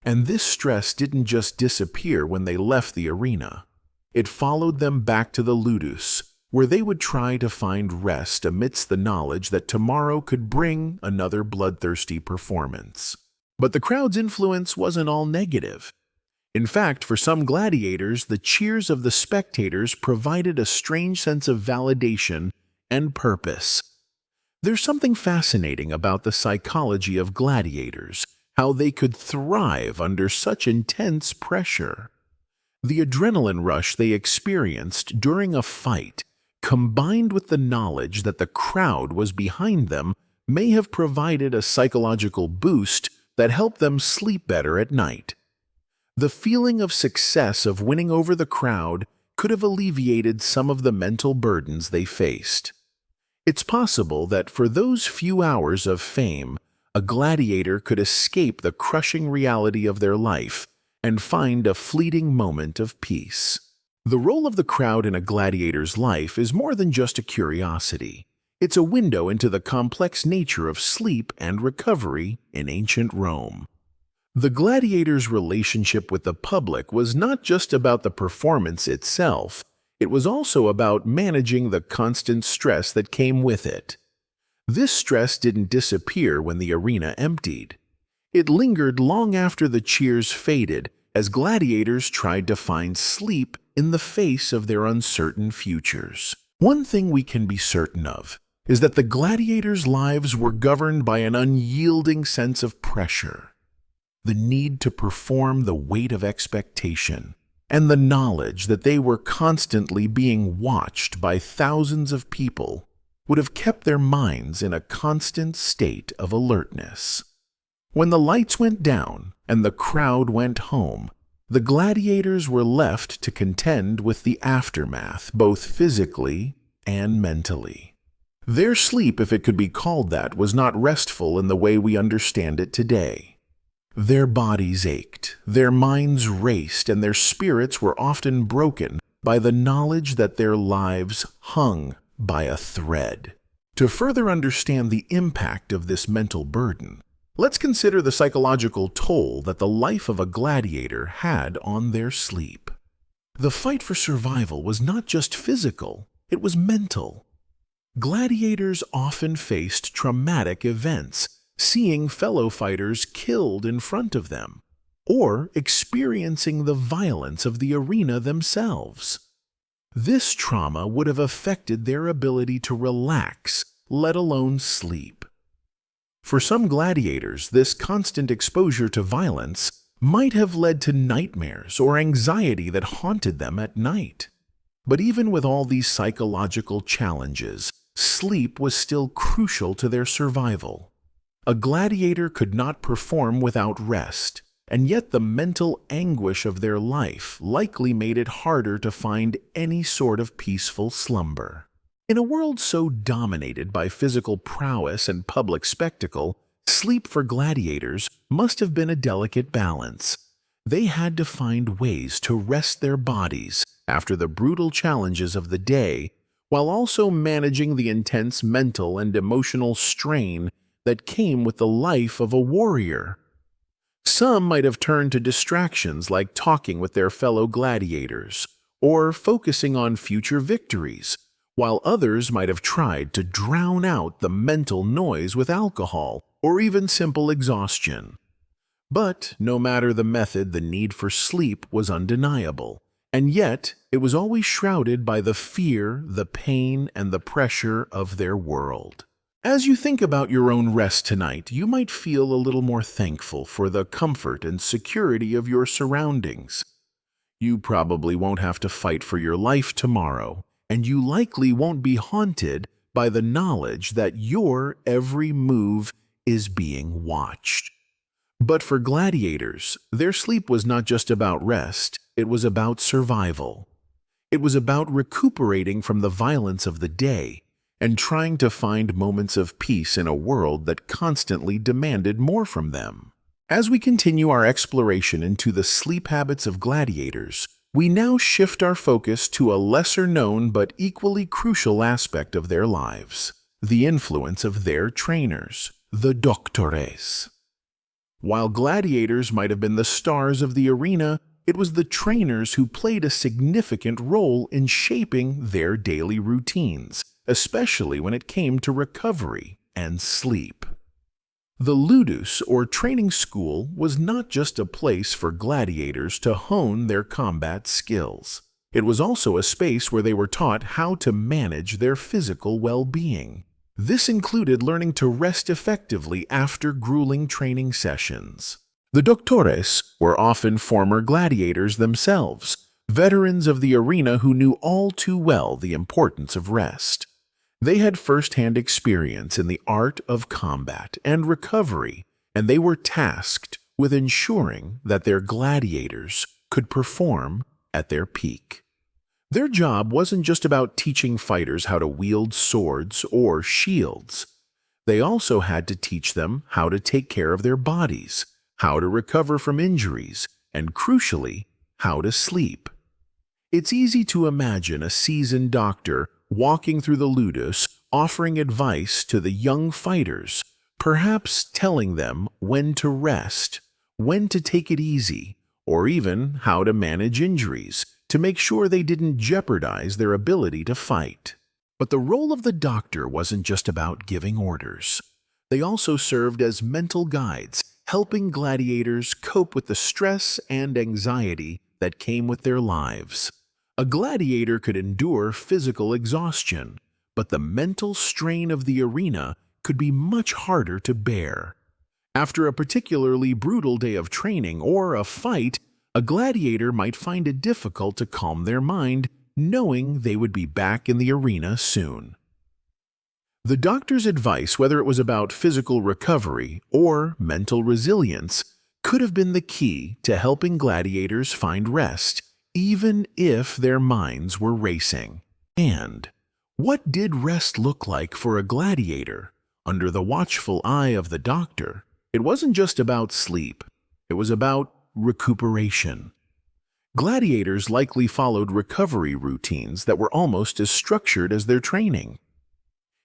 And this stress didn't just disappear when they left the arena. It followed them back to the ludus, where they would try to find rest amidst the knowledge that tomorrow could bring another bloodthirsty performance. But the crowd's influence wasn't all negative. In fact, for some gladiators, the cheers of the spectators provided a strange sense of validation and purpose. There's something fascinating about the psychology of gladiators, how they could thrive under such intense pressure. The adrenaline rush they experienced during a fight, combined with the knowledge that the crowd was behind them, may have provided a psychological boost that helped them sleep better at night. The feeling of success of winning over the crowd could have alleviated some of the mental burdens they faced. It's possible that for those few hours of fame, a gladiator could escape the crushing reality of their life and find a fleeting moment of peace. The role of the crowd in a gladiator's life is more than just a curiosity. It's a window into the complex nature of sleep and recovery in ancient Rome. The gladiator's relationship with the public was not just about the performance itself, it was also about managing the constant stress that came with it. This stress didn't disappear when the arena emptied. It lingered long after the cheers faded, as gladiators tried to find sleep in the face of their uncertain futures. One thing we can be certain of is that the gladiators' lives were governed by an unyielding sense of pressure. The need to perform the weight of expectation, and the knowledge that they were constantly being watched by thousands of people would have kept their minds in a constant state of alertness. When the lights went down and the crowd went home, the gladiators were left to contend with the aftermath, both physically and mentally. Their sleep, if it could be called that, was not restful in the way we understand it today. Their bodies ached, their minds raced, and their spirits were often broken by the knowledge that their lives hung by a thread. To further understand the impact of this mental burden, let's consider the psychological toll that the life of a gladiator had on their sleep. The fight for survival was not just physical, it was mental. Gladiators often faced traumatic events, seeing fellow fighters killed in front of them, or experiencing the violence of the arena themselves. This trauma would have affected their ability to relax, let alone sleep. For some gladiators, this constant exposure to violence might have led to nightmares or anxiety that haunted them at night. But even with all these psychological challenges, sleep was still crucial to their survival. A gladiator could not perform without rest, and yet the mental anguish of their life likely made it harder to find any sort of peaceful slumber. In a world so dominated by physical prowess and public spectacle, sleep for gladiators must have been a delicate balance. They had to find ways to rest their bodies after the brutal challenges of the day, while also managing the intense mental and emotional strain that came with the life of a warrior. Some might have turned to distractions like talking with their fellow gladiators or focusing on future victories, while others might have tried to drown out the mental noise with alcohol or even simple exhaustion. But no matter the method, the need for sleep was undeniable, and yet it was always shrouded by the fear, the pain, and the pressure of their world. As you think about your own rest tonight, you might feel a little more thankful for the comfort and security of your surroundings. You probably won't have to fight for your life tomorrow, and you likely won't be haunted by the knowledge that your every move is being watched. But for gladiators, their sleep was not just about rest, it was about survival. It was about recuperating from the violence of the day and trying to find moments of peace in a world that constantly demanded more from them. As we continue our exploration into the sleep habits of gladiators, we now shift our focus to a lesser-known but equally crucial aspect of their lives: the influence of their trainers, the doctores. While gladiators might have been the stars of the arena, it was the trainers who played a significant role in shaping their daily routines, especially when it came to recovery and sleep. The ludus, or training school, was not just a place for gladiators to hone their combat skills. It was also a space where they were taught how to manage their physical well-being. This included learning to rest effectively after grueling training sessions. The doctores were often former gladiators themselves, veterans of the arena who knew all too well the importance of rest. They had first-hand experience in the art of combat and recovery, and they were tasked with ensuring that their gladiators could perform at their peak. Their job wasn't just about teaching fighters how to wield swords or shields. They also had to teach them how to take care of their bodies, how to recover from injuries, and crucially, how to sleep. It's easy to imagine a seasoned doctor walking through the ludus, offering advice to the young fighters, perhaps telling them when to rest, when to take it easy, or even how to manage injuries to make sure they didn't jeopardize their ability to fight. But the role of the doctor wasn't just about giving orders. They also served as mental guides, helping gladiators cope with the stress and anxiety that came with their lives. A gladiator could endure physical exhaustion, but the mental strain of the arena could be much harder to bear. After a particularly brutal day of training or a fight, a gladiator might find it difficult to calm their mind, knowing they would be back in the arena soon. The doctor's advice, whether it was about physical recovery or mental resilience, could have been the key to helping gladiators find rest, even if their minds were racing. And what did rest look like for a gladiator under the watchful eye of the doctor? It wasn't just about sleep. It was about recuperation. Gladiators likely followed recovery routines that were almost as structured as their training.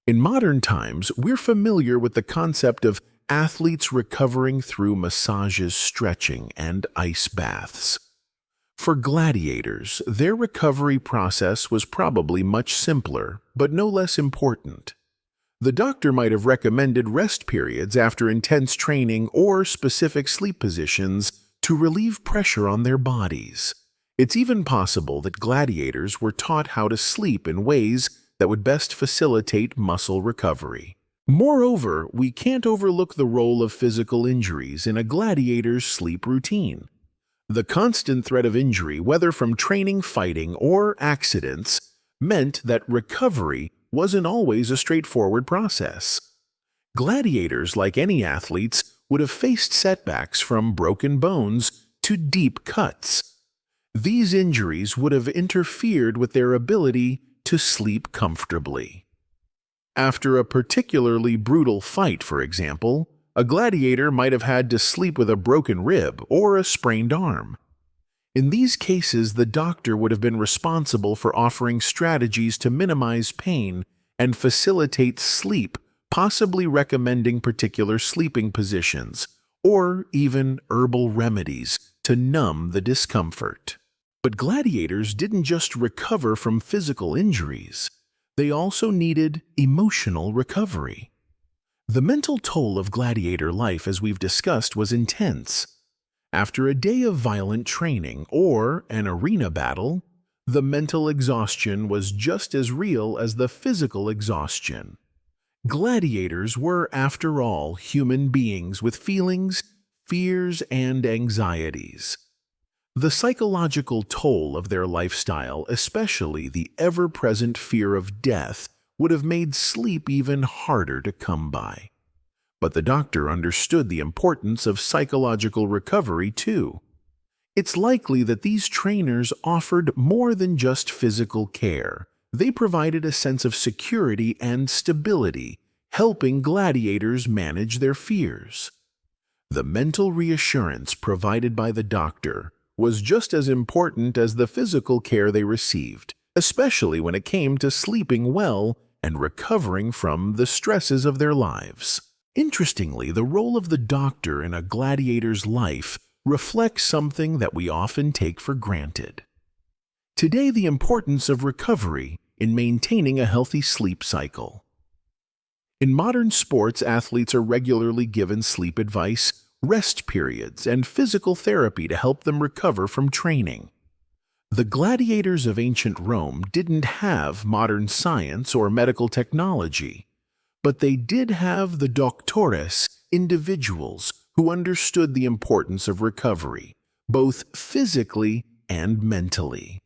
In modern times, we're familiar with the concept of athletes recovering through massages, stretching, and ice baths. For gladiators, their recovery process was probably much simpler, but no less important. The doctor might have recommended rest periods after intense training or specific sleep positions to relieve pressure on their bodies. It's even possible that gladiators were taught how to sleep in ways that would best facilitate muscle recovery. Moreover, we can't overlook the role of physical injuries in a gladiator's sleep routine. The constant threat of injury, whether from training, fighting, or accidents, meant that recovery wasn't always a straightforward process. Gladiators, like any athletes, would have faced setbacks from broken bones to deep cuts. These injuries would have interfered with their ability to sleep comfortably. After a particularly brutal fight, for example, a gladiator might have had to sleep with a broken rib or a sprained arm. In these cases, the doctor would have been responsible for offering strategies to minimize pain and facilitate sleep, possibly recommending particular sleeping positions or even herbal remedies to numb the discomfort. But gladiators didn't just recover from physical injuries. They also needed emotional recovery. The mental toll of gladiator life, as we've discussed, was intense. After a day of violent training or an arena battle, the mental exhaustion was just as real as the physical exhaustion. Gladiators were, after all, human beings with feelings, fears, and anxieties. The psychological toll of their lifestyle, especially the ever-present fear of death, would have made sleep even harder to come by. But the doctor understood the importance of psychological recovery too. It's likely that these trainers offered more than just physical care. They provided a sense of security and stability, helping gladiators manage their fears. The mental reassurance provided by the doctor was just as important as the physical care they received, especially when it came to sleeping well and recovering from the stresses of their lives. Interestingly, the role of the doctor in a gladiator's life reflects something that we often take for granted. Today, the importance of recovery in maintaining a healthy sleep cycle. In modern sports, athletes are regularly given sleep advice, rest periods, and physical therapy to help them recover from training. The gladiators of ancient Rome didn't have modern science or medical technology, but they did have the doctores, individuals who understood the importance of recovery, both physically and mentally.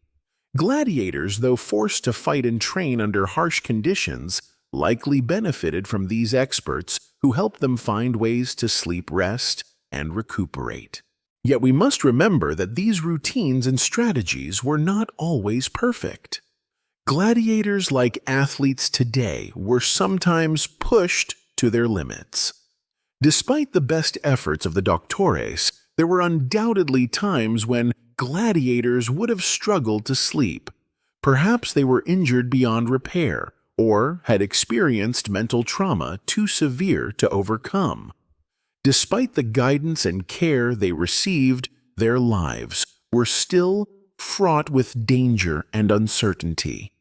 Gladiators, though forced to fight and train under harsh conditions, likely benefited from these experts who helped them find ways to sleep, rest, and recuperate. Yet we must remember that these routines and strategies were not always perfect. Gladiators, like athletes today, were sometimes pushed to their limits. Despite the best efforts of the doctores, there were undoubtedly times when gladiators would have struggled to sleep. Perhaps they were injured beyond repair, or had experienced mental trauma too severe to overcome. Despite the guidance and care they received, their lives were still fraught with danger and uncertainty.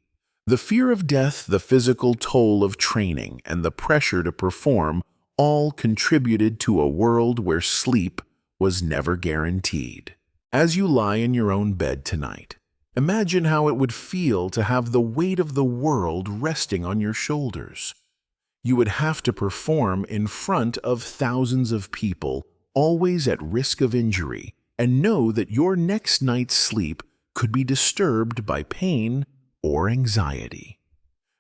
The fear of death, the physical toll of training, and the pressure to perform all contributed to a world where sleep was never guaranteed. As you lie in your own bed tonight, imagine how it would feel to have the weight of the world resting on your shoulders. You would have to perform in front of thousands of people, always at risk of injury, and know that your next night's sleep could be disturbed by pain or anxiety.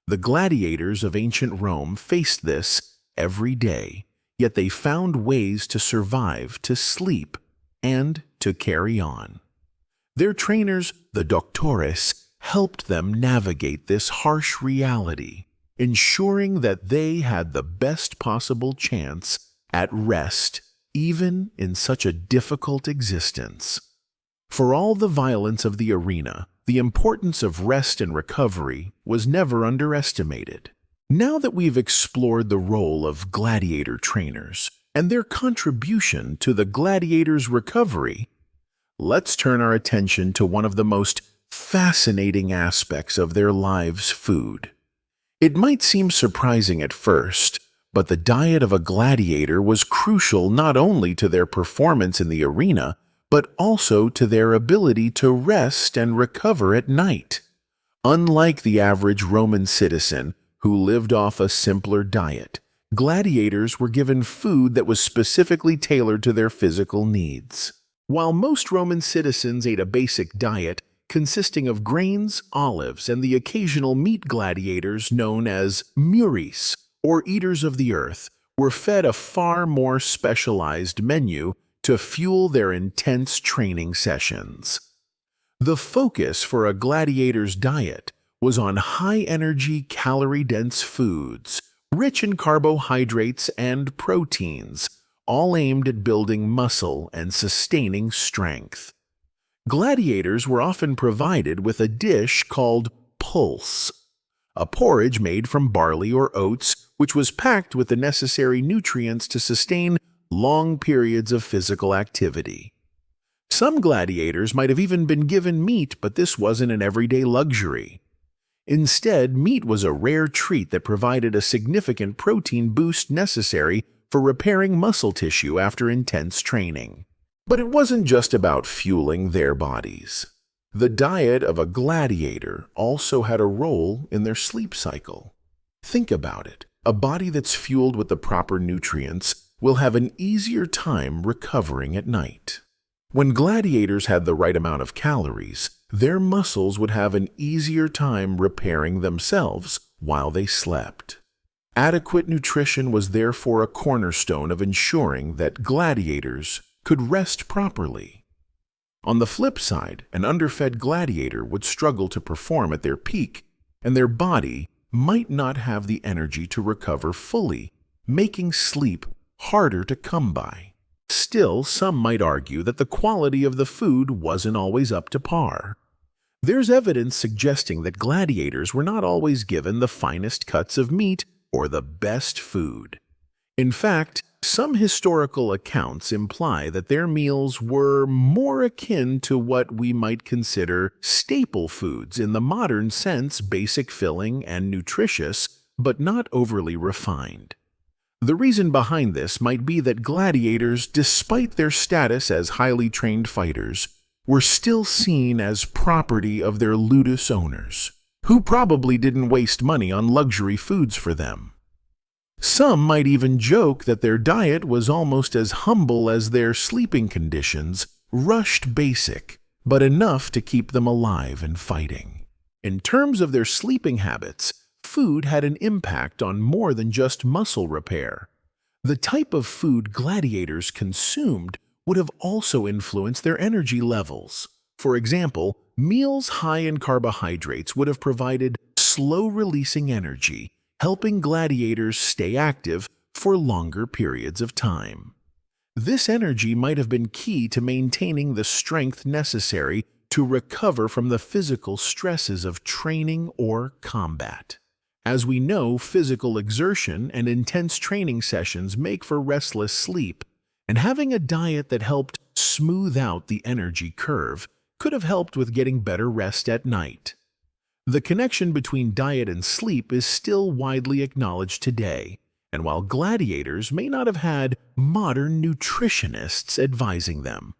The gladiators of ancient Rome faced this every day, yet they found ways to survive, to sleep, and to carry on. Their trainers, the doctores, helped them navigate this harsh reality, ensuring that they had the best possible chance at rest, even in such a difficult existence. For all the violence of the arena, the importance of rest and recovery was never underestimated. Now that we've explored the role of gladiator trainers and their contribution to the gladiators' recovery, let's turn our attention to one of the most fascinating aspects of their lives: food. It might seem surprising at first, but the diet of a gladiator was crucial not only to their performance in the arena, but also to their ability to rest and recover at night. Unlike the average Roman citizen who lived off a simpler diet, gladiators were given food that was specifically tailored to their physical needs. While most Roman citizens ate a basic diet consisting of grains, olives, and the occasional meat, gladiators known as muris, or eaters of the earth, were fed a far more specialized menu to fuel their intense training sessions. The focus for a gladiator's diet was on high-energy, calorie-dense foods, rich in carbohydrates and proteins, all aimed at building muscle and sustaining strength. Gladiators were often provided with a dish called pulse, a porridge made from barley or oats, which was packed with the necessary nutrients to sustain long periods of physical activity. Some gladiators might have even been given meat, but this wasn't an everyday luxury. Instead, meat was a rare treat that provided a significant protein boost necessary for repairing muscle tissue after intense training. But it wasn't just about fueling their bodies. The diet of a gladiator also had a role in their sleep cycle. Think about it. A body that's fueled with the proper nutrients will have an easier time recovering at night. When gladiators had the right amount of calories, their muscles would have an easier time repairing themselves while they slept. Adequate nutrition was therefore a cornerstone of ensuring that gladiators could rest properly. On the flip side, an underfed gladiator would struggle to perform at their peak, and their body might not have the energy to recover fully, making sleep harder to come by. Still, some might argue that the quality of the food wasn't always up to par. There's evidence suggesting that gladiators were not always given the finest cuts of meat or the best food. In fact, some historical accounts imply that their meals were more akin to what we might consider staple foods in the modern sense, basic, filling, and nutritious, but not overly refined. The reason behind this might be that gladiators, despite their status as highly trained fighters, were still seen as property of their ludus owners, who probably didn't waste money on luxury foods for them. Some might even joke that their diet was almost as humble as their sleeping conditions, rushed basic, but enough to keep them alive and fighting. In terms of their sleeping habits, food had an impact on more than just muscle repair. The type of food gladiators consumed would have also influenced their energy levels. For example, meals high in carbohydrates would have provided slow-releasing energy, helping gladiators stay active for longer periods of time. This energy might have been key to maintaining the strength necessary to recover from the physical stresses of training or combat. As we know, physical exertion and intense training sessions make for restless sleep, and having a diet that helped smooth out the energy curve could have helped with getting better rest at night. The connection between diet and sleep is still widely acknowledged today, and while gladiators may not have had modern nutritionists advising them,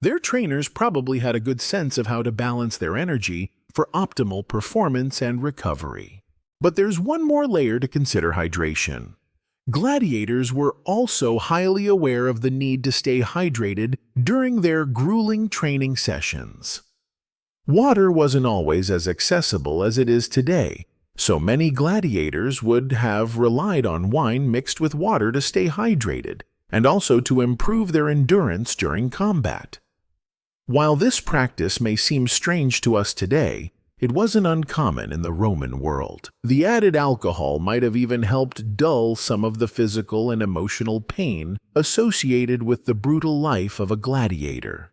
their trainers probably had a good sense of how to balance their energy for optimal performance and recovery. But there's one more layer to consider: hydration. Gladiators were also highly aware of the need to stay hydrated during their grueling training sessions. Water wasn't always as accessible as it is today, so many gladiators would have relied on wine mixed with water to stay hydrated, and also to improve their endurance during combat. While this practice may seem strange to us today, it wasn't uncommon in the Roman world. The added alcohol might have even helped dull some of the physical and emotional pain associated with the brutal life of a gladiator.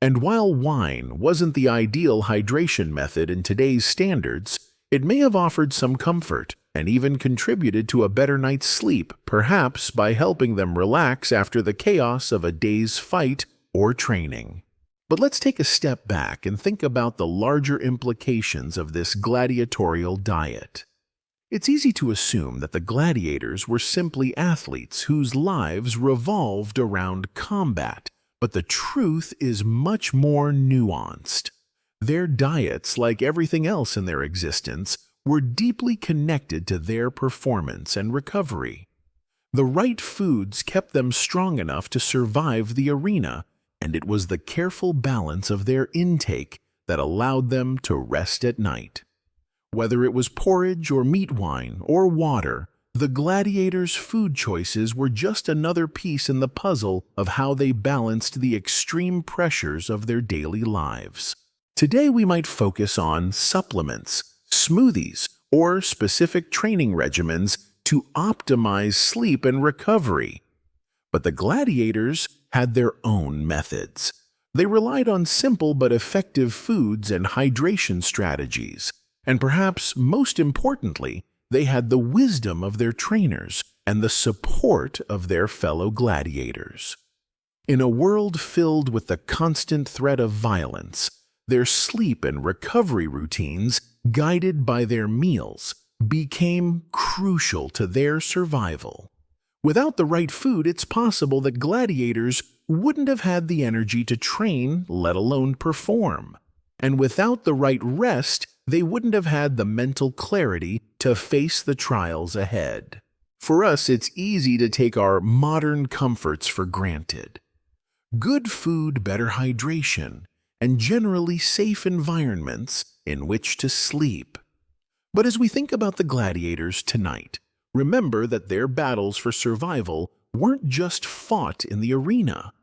And while wine wasn't the ideal hydration method in today's standards, it may have offered some comfort and even contributed to a better night's sleep, perhaps by helping them relax after the chaos of a day's fight or training. But let's take a step back and think about the larger implications of this gladiatorial diet. It's easy to assume that the gladiators were simply athletes whose lives revolved around combat, but the truth is much more nuanced. Their diets, like everything else in their existence, were deeply connected to their performance and recovery. The right foods kept them strong enough to survive the arena, and it was the careful balance of their intake that allowed them to rest at night. Whether it was porridge or meat wine or water, the gladiators' food choices were just another piece in the puzzle of how they balanced the extreme pressures of their daily lives. Today we might focus on supplements, smoothies, or specific training regimens to optimize sleep and recovery. But the gladiators had their own methods. They relied on simple but effective foods and hydration strategies, and perhaps most importantly, they had the wisdom of their trainers and the support of their fellow gladiators. In a world filled with the constant threat of violence, their sleep and recovery routines, guided by their meals, became crucial to their survival. Without the right food, it's possible that gladiators wouldn't have had the energy to train, let alone perform. And without the right rest, they wouldn't have had the mental clarity to face the trials ahead. For us, it's easy to take our modern comforts for granted. Good food, better hydration, and generally safe environments in which to sleep. But as we think about the gladiators tonight, Remember that their battles for survival weren't just fought in the arena.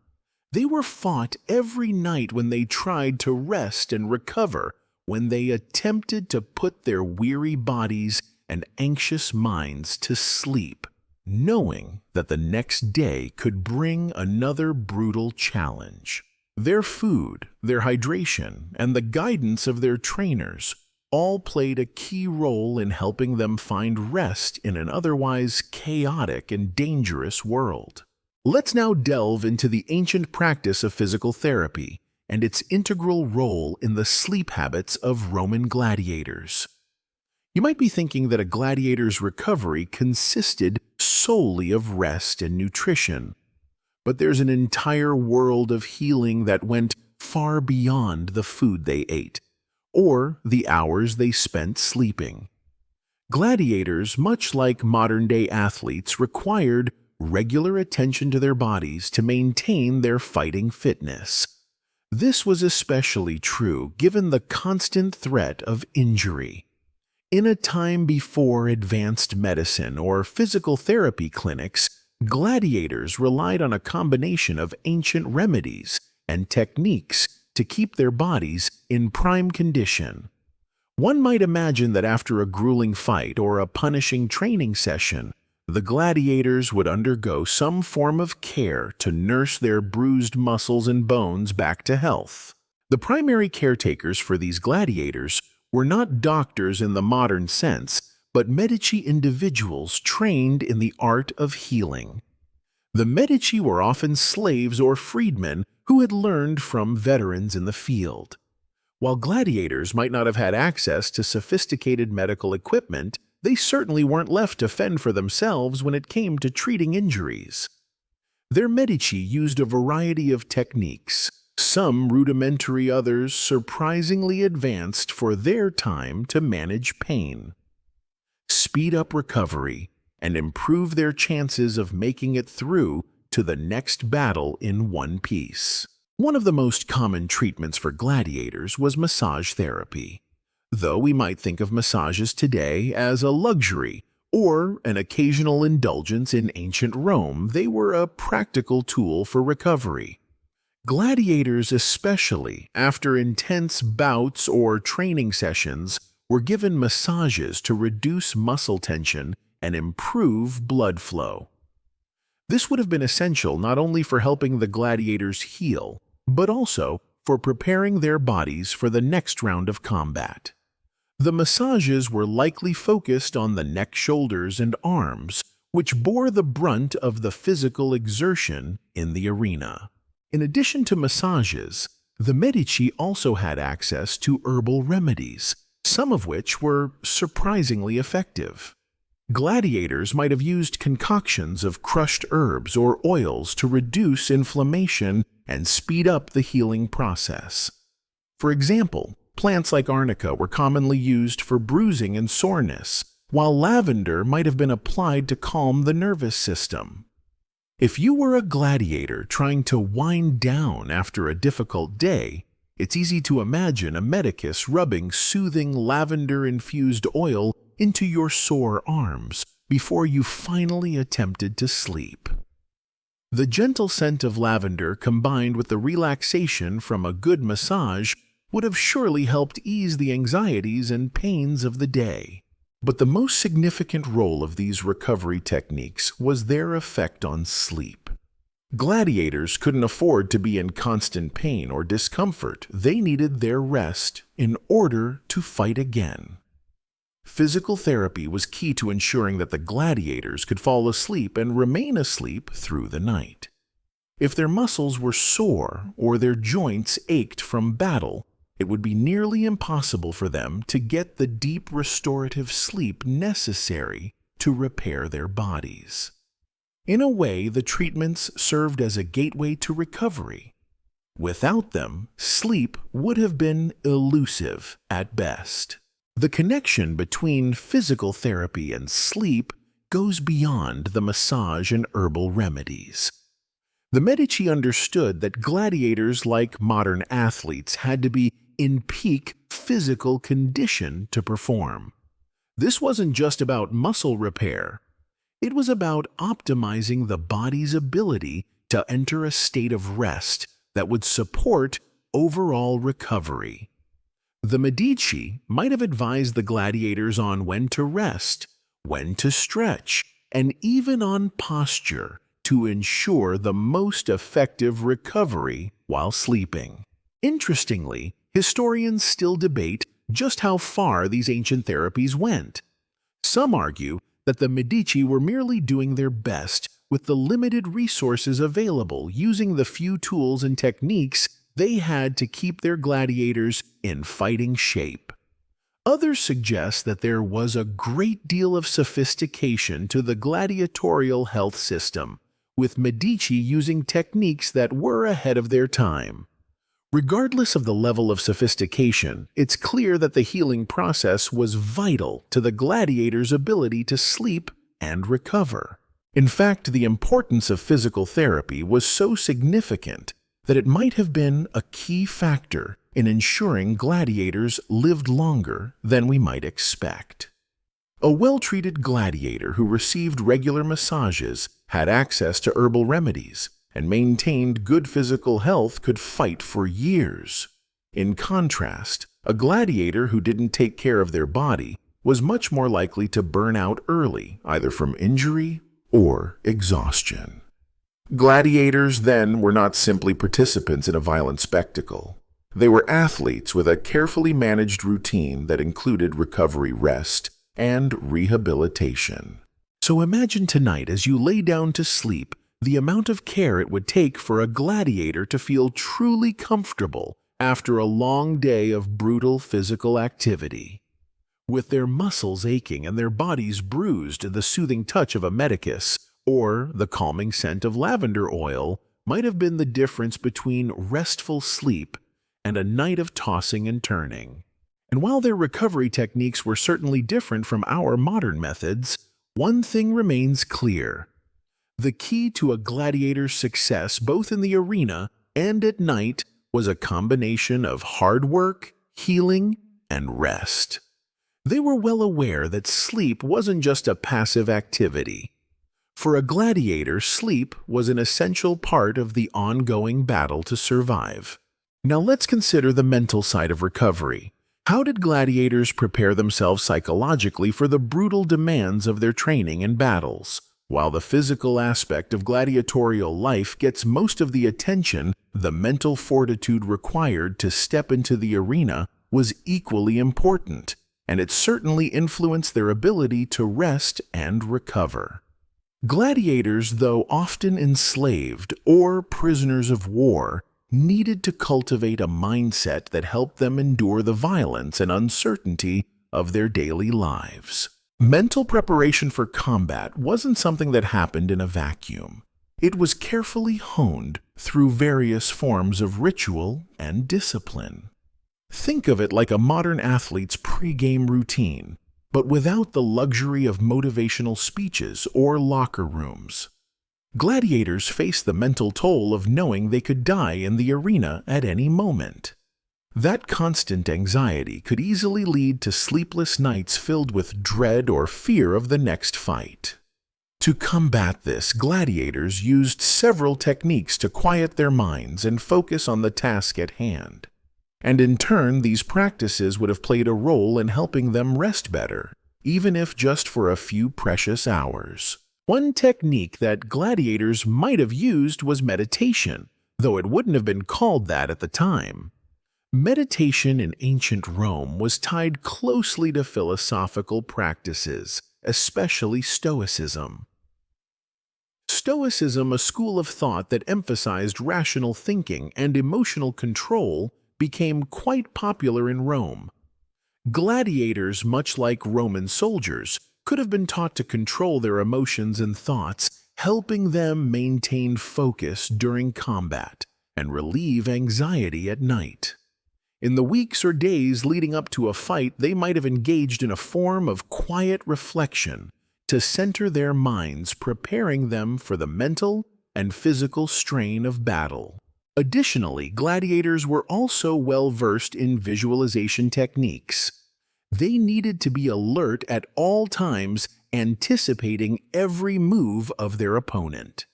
They were fought every night when they tried to rest and recover, when they attempted to put their weary bodies and anxious minds to sleep, knowing that the next day could bring another brutal challenge. Their food, their hydration, and the guidance of their trainers all played a key role in helping them find rest in an otherwise chaotic and dangerous world. Let's now delve into the ancient practice of physical therapy and its integral role in the sleep habits of Roman gladiators. You might be thinking that a gladiator's recovery consisted solely of rest and nutrition, but there's an entire world of healing that went far beyond the food they ate, or the hours they spent sleeping. Gladiators, much like modern-day athletes, required regular attention to their bodies to maintain their fighting fitness. This was especially true given the constant threat of injury. In a time before advanced medicine or physical therapy clinics, gladiators relied on a combination of ancient remedies and techniques to keep their bodies in prime condition. One might imagine that after a grueling fight or a punishing training session, the gladiators would undergo some form of care to nurse their bruised muscles and bones back to health. The primary caretakers for these gladiators were not doctors in the modern sense, but Medici individuals trained in the art of healing. The Medici were often slaves or freedmen who had learned from veterans in the field. While gladiators might not have had access to sophisticated medical equipment, they certainly weren't left to fend for themselves when it came to treating injuries. Their Medici used a variety of techniques, some rudimentary, others surprisingly advanced for their time, to manage pain, speed up recovery, and improve their chances of making it through to the next battle in one piece. One of the most common treatments for gladiators was massage therapy. Though we might think of massages today as a luxury or an occasional indulgence in ancient Rome, they were a practical tool for recovery. Gladiators, especially after intense bouts or training sessions, were given massages to reduce muscle tension and improve blood flow. This would have been essential not only for helping the gladiators heal, but also for preparing their bodies for the next round of combat. The massages were likely focused on the neck, shoulders, and arms, which bore the brunt of the physical exertion in the arena. In addition to massages, the Medici also had access to herbal remedies, some of which were surprisingly effective. Gladiators might have used concoctions of crushed herbs or oils to reduce inflammation and speed up the healing process. For example, plants like arnica were commonly used for bruising and soreness, while lavender might have been applied to calm the nervous system. If you were a gladiator trying to wind down after a difficult day, it's easy to imagine a medicus rubbing soothing lavender-infused oil into your sore arms before you finally attempted to sleep. The gentle scent of lavender combined with the relaxation from a good massage would have surely helped ease the anxieties and pains of the day. But the most significant role of these recovery techniques was their effect on sleep. Gladiators couldn't afford to be in constant pain or discomfort. They needed their rest in order to fight again. Physical therapy was key to ensuring that the gladiators could fall asleep and remain asleep through the night. If their muscles were sore or their joints ached from battle, it would be nearly impossible for them to get the deep restorative sleep necessary to repair their bodies. In a way, the treatments served as a gateway to recovery. Without them, sleep would have been elusive at best. The connection between physical therapy and sleep goes beyond the massage and herbal remedies. The Medici understood that gladiators, like modern athletes, had to be in peak physical condition to perform. This wasn't just about muscle repair. It was about optimizing the body's ability to enter a state of rest that would support overall recovery. The Medici might have advised the gladiators on when to rest, when to stretch, and even on posture to ensure the most effective recovery while sleeping. Interestingly, historians still debate just how far these ancient therapies went. Some argue that the Medici were merely doing their best with the limited resources available, using the few tools and techniques they had to keep their gladiators in fighting shape. Others suggest that there was a great deal of sophistication to the gladiatorial health system, with Medici using techniques that were ahead of their time. Regardless of the level of sophistication, it's clear that the healing process was vital to the gladiators' ability to sleep and recover. In fact, the importance of physical therapy was so significant that it might have been a key factor in ensuring gladiators lived longer than we might expect. A well-treated gladiator who received regular massages, had access to herbal remedies, and maintained good physical health could fight for years. In contrast, a gladiator who didn't take care of their body was much more likely to burn out early, either from injury or exhaustion. Gladiators, then, were not simply participants in a violent spectacle. They were athletes with a carefully managed routine that included recovery, rest, and rehabilitation. So imagine tonight, as you lay down to sleep, the amount of care it would take for a gladiator to feel truly comfortable after a long day of brutal physical activity. With their muscles aching and their bodies bruised, the soothing touch of a medicus or the calming scent of lavender oil might have been the difference between restful sleep and a night of tossing and turning. And while their recovery techniques were certainly different from our modern methods, one thing remains clear. The key to a gladiator's success both in the arena and at night was a combination of hard work, healing, and rest. They were well aware that sleep wasn't just a passive activity. For a gladiator, sleep was an essential part of the ongoing battle to survive. Now let's consider the mental side of recovery. How did gladiators prepare themselves psychologically for the brutal demands of their training and battles? While the physical aspect of gladiatorial life gets most of the attention, the mental fortitude required to step into the arena was equally important, and it certainly influenced their ability to rest and recover. Gladiators, though often enslaved or prisoners of war, needed to cultivate a mindset that helped them endure the violence and uncertainty of their daily lives. Mental preparation for combat wasn't something that happened in a vacuum. It was carefully honed through various forms of ritual and discipline. Think of it like a modern athlete's pre-game routine, but without the luxury of motivational speeches or locker rooms. Gladiators faced the mental toll of knowing they could die in the arena at any moment. That constant anxiety could easily lead to sleepless nights filled with dread or fear of the next fight. To combat this, gladiators used several techniques to quiet their minds and focus on the task at hand. And in turn, these practices would have played a role in helping them rest better, even if just for a few precious hours. One technique that gladiators might have used was meditation, though it wouldn't have been called that at the time. Meditation in ancient Rome was tied closely to philosophical practices, especially Stoicism. Stoicism, a school of thought that emphasized rational thinking and emotional control, became quite popular in Rome. Gladiators, much like Roman soldiers, could have been taught to control their emotions and thoughts, helping them maintain focus during combat and relieve anxiety at night. In the weeks or days leading up to a fight, they might have engaged in a form of quiet reflection to center their minds, preparing them for the mental and physical strain of battle. Additionally, gladiators were also well versed in visualization techniques. They needed to be alert at all times, anticipating every move of their opponent.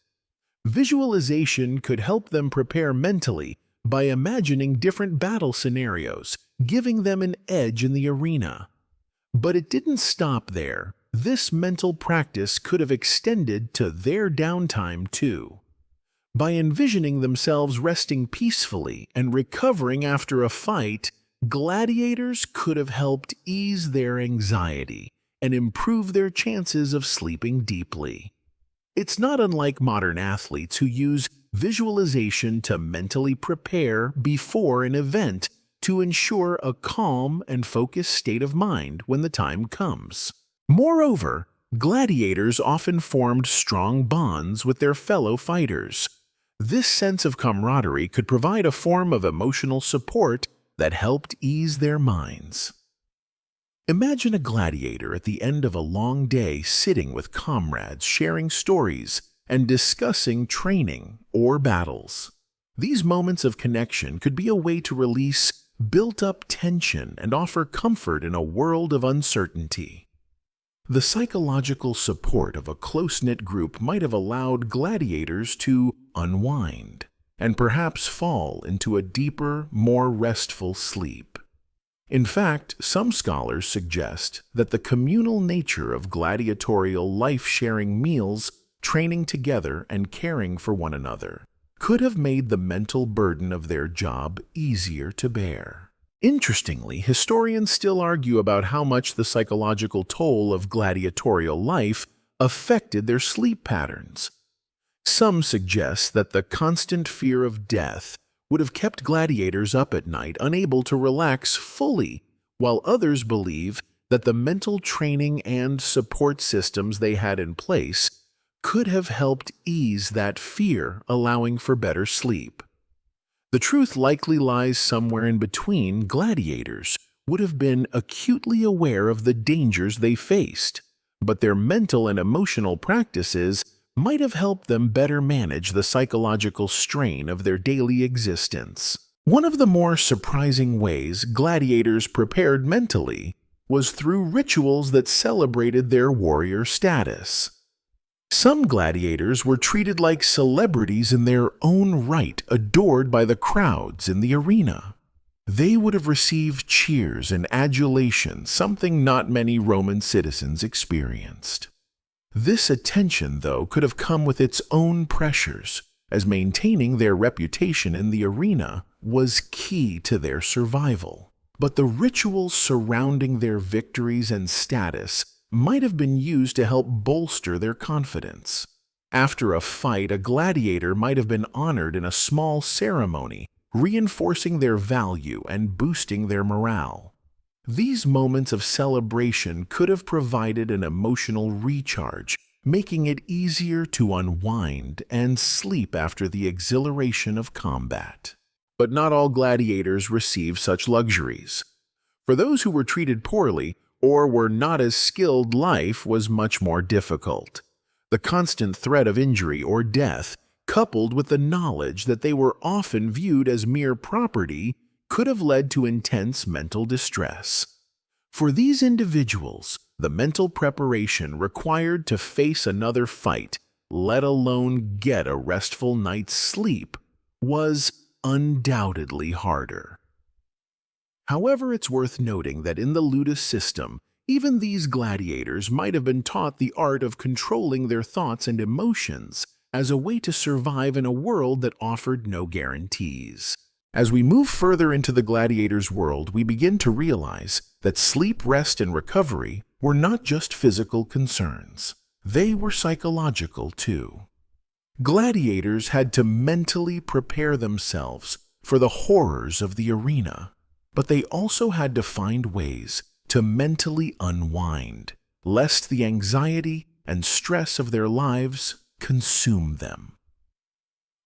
Visualization could help them prepare mentally by imagining different battle scenarios, giving them an edge in the arena. But it didn't stop there. This mental practice could have extended to their downtime too. By envisioning themselves resting peacefully and recovering after a fight, gladiators could have helped ease their anxiety and improve their chances of sleeping deeply. It's not unlike modern athletes who use visualization to mentally prepare before an event to ensure a calm and focused state of mind when the time comes. Moreover, gladiators often formed strong bonds with their fellow fighters. This sense of camaraderie could provide a form of emotional support that helped ease their minds. Imagine a gladiator at the end of a long day sitting with comrades, sharing stories and discussing training or battles. These moments of connection could be a way to release built-up tension and offer comfort in a world of uncertainty. The psychological support of a close-knit group might have allowed gladiators to unwind and perhaps fall into a deeper, more restful sleep. In fact, some scholars suggest that the communal nature of gladiatorial life-sharing meals, training together, and caring for one another could have made the mental burden of their job easier to bear. Interestingly, historians still argue about how much the psychological toll of gladiatorial life affected their sleep patterns. Some suggest that the constant fear of death would have kept gladiators up at night, unable to relax fully, while others believe that the mental training and support systems they had in place could have helped ease that fear, allowing for better sleep. The truth likely lies somewhere in between. Gladiators would have been acutely aware of the dangers they faced, but their mental and emotional practices might have helped them better manage the psychological strain of their daily existence. One of the more surprising ways gladiators prepared mentally was through rituals that celebrated their warrior status. Some gladiators were treated like celebrities in their own right, adored by the crowds in the arena. They would have received cheers and adulation, something not many Roman citizens experienced. This attention, though, could have come with its own pressures, as maintaining their reputation in the arena was key to their survival. But the rituals surrounding their victories and status might have been used to help bolster their confidence. After a fight, a gladiator might have been honored in a small ceremony, reinforcing their value and boosting their morale. These moments of celebration could have provided an emotional recharge, making it easier to unwind and sleep after the exhilaration of combat. But not all gladiators received such luxuries. For those who were treated poorly or were not as skilled, life was much more difficult. The constant threat of injury or death, coupled with the knowledge that they were often viewed as mere property, could have led to intense mental distress. For these individuals, the mental preparation required to face another fight, let alone get a restful night's sleep, was undoubtedly harder. However, it's worth noting that in the Ludus system, even these gladiators might have been taught the art of controlling their thoughts and emotions as a way to survive in a world that offered no guarantees. As we move further into the gladiators' world, we begin to realize that sleep, rest, and recovery were not just physical concerns. They were psychological too. Gladiators had to mentally prepare themselves for the horrors of the arena, but they also had to find ways to mentally unwind, lest the anxiety and stress of their lives consume them.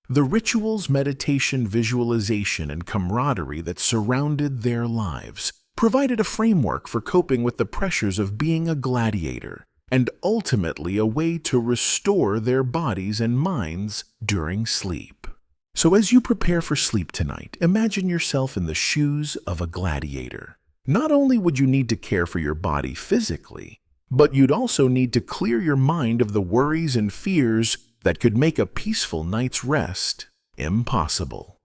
The rituals, meditation, visualization, and camaraderie that surrounded their lives provided a framework for coping with the pressures of being a gladiator, and ultimately a way to restore their bodies and minds during sleep. So as you prepare for sleep tonight, imagine yourself in the shoes of a gladiator. Not only would you need to care for your body physically, but you'd also need to clear your mind of the worries and fears that could make a peaceful night's rest impossible.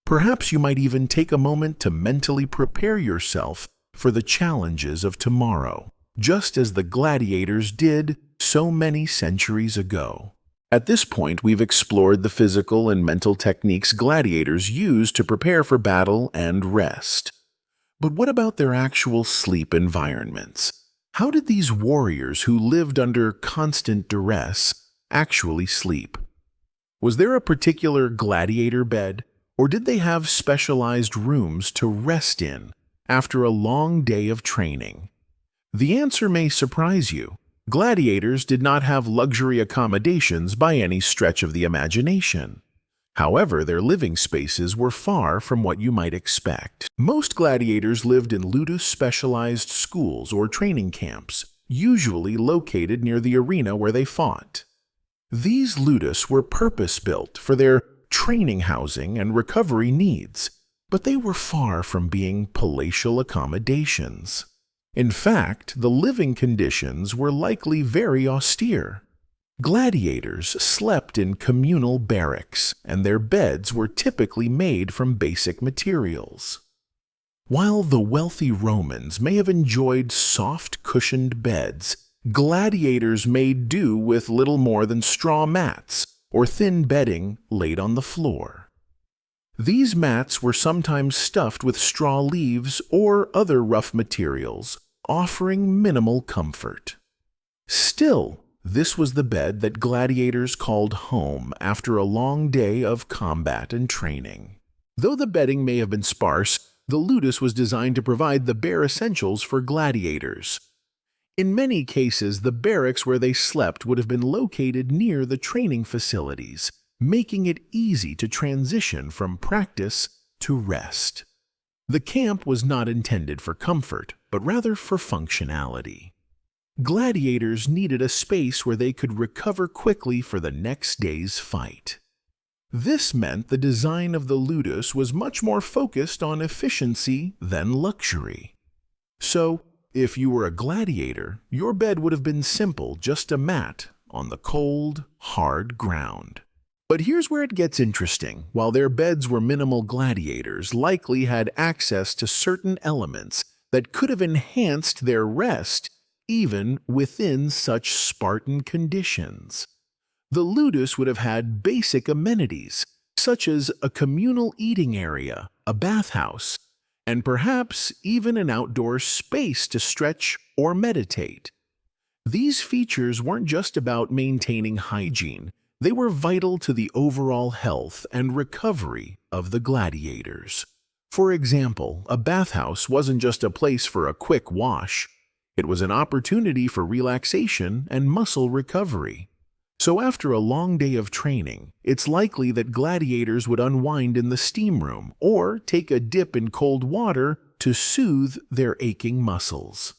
Perhaps you might even take a moment to mentally prepare yourself for the challenges of tomorrow, just as the gladiators did so many centuries ago. At this point, we've explored the physical and mental techniques gladiators used to prepare for battle and rest. But what about their actual sleep environments? How did these warriors who lived under constant duress actually sleep? Was there a particular gladiator bed, or did they have specialized rooms to rest in after a long day of training? The answer may surprise you. Gladiators did not have luxury accommodations by any stretch of the imagination. However, their living spaces were far from what you might expect. Most gladiators lived in ludus-specialized schools or training camps, usually located near the arena where they fought. These ludus were purpose-built for their training housing and recovery needs, but they were far from being palatial accommodations. In fact, the living conditions were likely very austere. Gladiators slept in communal barracks, and their beds were typically made from basic materials. While the wealthy Romans may have enjoyed soft, cushioned beds, gladiators made do with little more than straw mats or thin bedding laid on the floor. These mats were sometimes stuffed with straw leaves or other rough materials, offering minimal comfort. Still, this was the bed that gladiators called home after a long day of combat and training. Though the bedding may have been sparse, the ludus was designed to provide the bare essentials for gladiators. In many cases, the barracks where they slept would have been located near the training facilities, making it easy to transition from practice to rest. The camp was not intended for comfort, but rather for functionality. Gladiators needed a space where they could recover quickly for the next day's fight. This meant the design of the ludus was much more focused on efficiency than luxury. So, if you were a gladiator, your bed would have been simple, just a mat on the cold, hard ground. But here's where it gets interesting. While their beds were minimal, gladiators likely had access to certain elements that could have enhanced their rest even within such Spartan conditions. The ludus would have had basic amenities, such as a communal eating area, a bathhouse, and perhaps even an outdoor space to stretch or meditate. These features weren't just about maintaining hygiene. They were vital to the overall health and recovery of the gladiators. For example, a bathhouse wasn't just a place for a quick wash. It was an opportunity for relaxation and muscle recovery. So after a long day of training, it's likely that gladiators would unwind in the steam room or take a dip in cold water to soothe their aching muscles.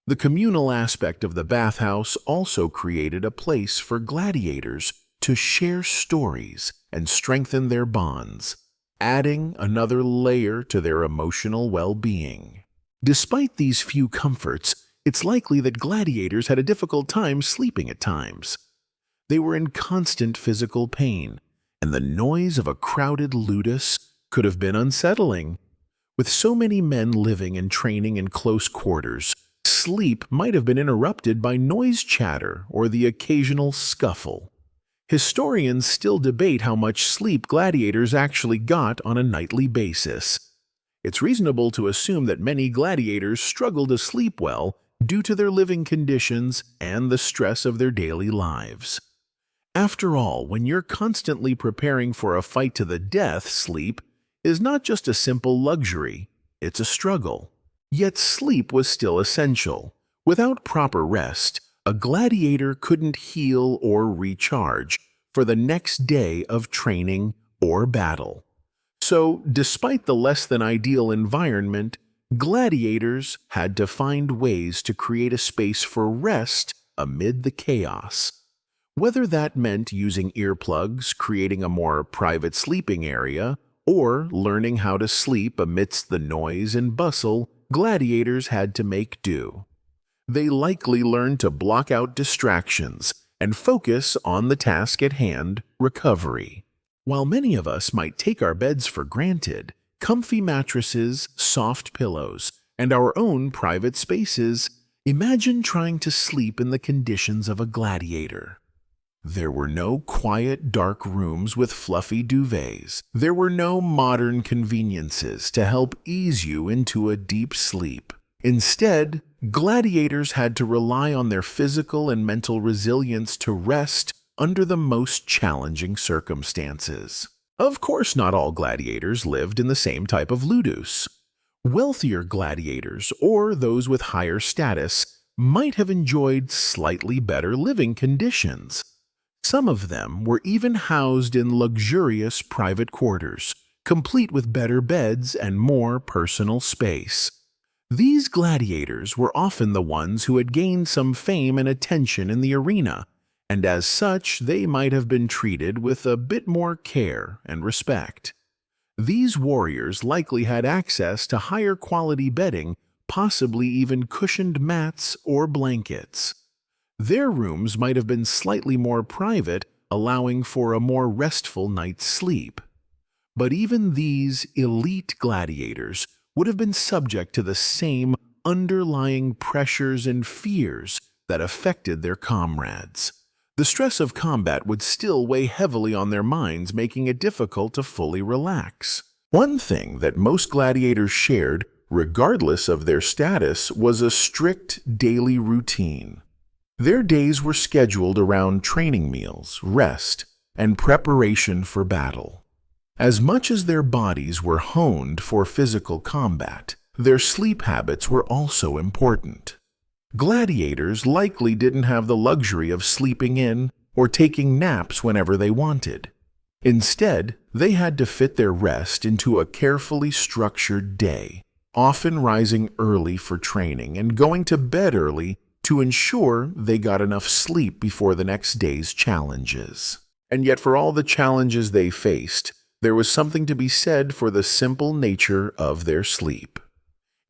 The communal aspect of the bathhouse also created a place for gladiators to share stories and strengthen their bonds, adding another layer to their emotional well-being. Despite these few comforts, it's likely that gladiators had a difficult time sleeping at times. They were in constant physical pain, and the noise of a crowded ludus could have been unsettling. With so many men living and training in close quarters, sleep might have been interrupted by noise chatter or the occasional scuffle. Historians still debate how much sleep gladiators actually got on a nightly basis. It's reasonable to assume that many gladiators struggled to sleep well due to their living conditions and the stress of their daily lives. After all, when you're constantly preparing for a fight to the death, sleep is not just a simple luxury, it's a struggle. Yet sleep was still essential. Without proper rest, a gladiator couldn't heal or recharge for the next day of training or battle. So, despite the less-than-ideal environment, gladiators had to find ways to create a space for rest amid the chaos. Whether that meant using earplugs, creating a more private sleeping area, or learning how to sleep amidst the noise and bustle, gladiators had to make do. They likely learned to block out distractions and focus on the task at hand, recovery. While many of us might take our beds for granted, comfy mattresses, soft pillows, and our own private spaces, imagine trying to sleep in the conditions of a gladiator. There were no quiet, dark rooms with fluffy duvets. There were no modern conveniences to help ease you into a deep sleep. Instead, gladiators had to rely on their physical and mental resilience to rest under the most challenging circumstances. Of course, not all gladiators lived in the same type of ludus. Wealthier gladiators, or those with higher status, might have enjoyed slightly better living conditions. Some of them were even housed in luxurious private quarters, complete with better beds and more personal space. These gladiators were often the ones who had gained some fame and attention in the arena, and as such they might have been treated with a bit more care and respect. These warriors likely had access to higher quality bedding, possibly even cushioned mats or blankets. Their rooms might have been slightly more private, allowing for a more restful night's sleep. But even these elite gladiators would have been subject to the same underlying pressures and fears that affected their comrades. The stress of combat would still weigh heavily on their minds, making it difficult to fully relax. One thing that most gladiators shared, regardless of their status, was a strict daily routine. Their days were scheduled around training meals, rest, and preparation for battle. As much as their bodies were honed for physical combat, their sleep habits were also important. Gladiators likely didn't have the luxury of sleeping in or taking naps whenever they wanted. Instead, they had to fit their rest into a carefully structured day, often rising early for training and going to bed early to ensure they got enough sleep before the next day's challenges. And yet, for all the challenges they faced, there was something to be said for the simple nature of their sleep.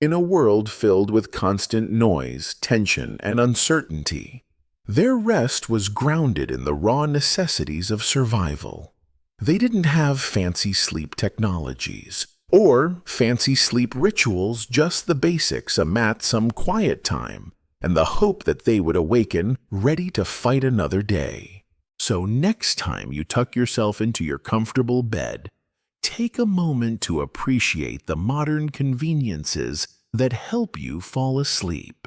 In a world filled with constant noise, tension, and uncertainty, their rest was grounded in the raw necessities of survival. They didn't have fancy sleep technologies or fancy sleep rituals, just the basics: a mat, some quiet time, and the hope that they would awaken ready to fight another day. So next time you tuck yourself into your comfortable bed, take a moment to appreciate the modern conveniences that help you fall asleep.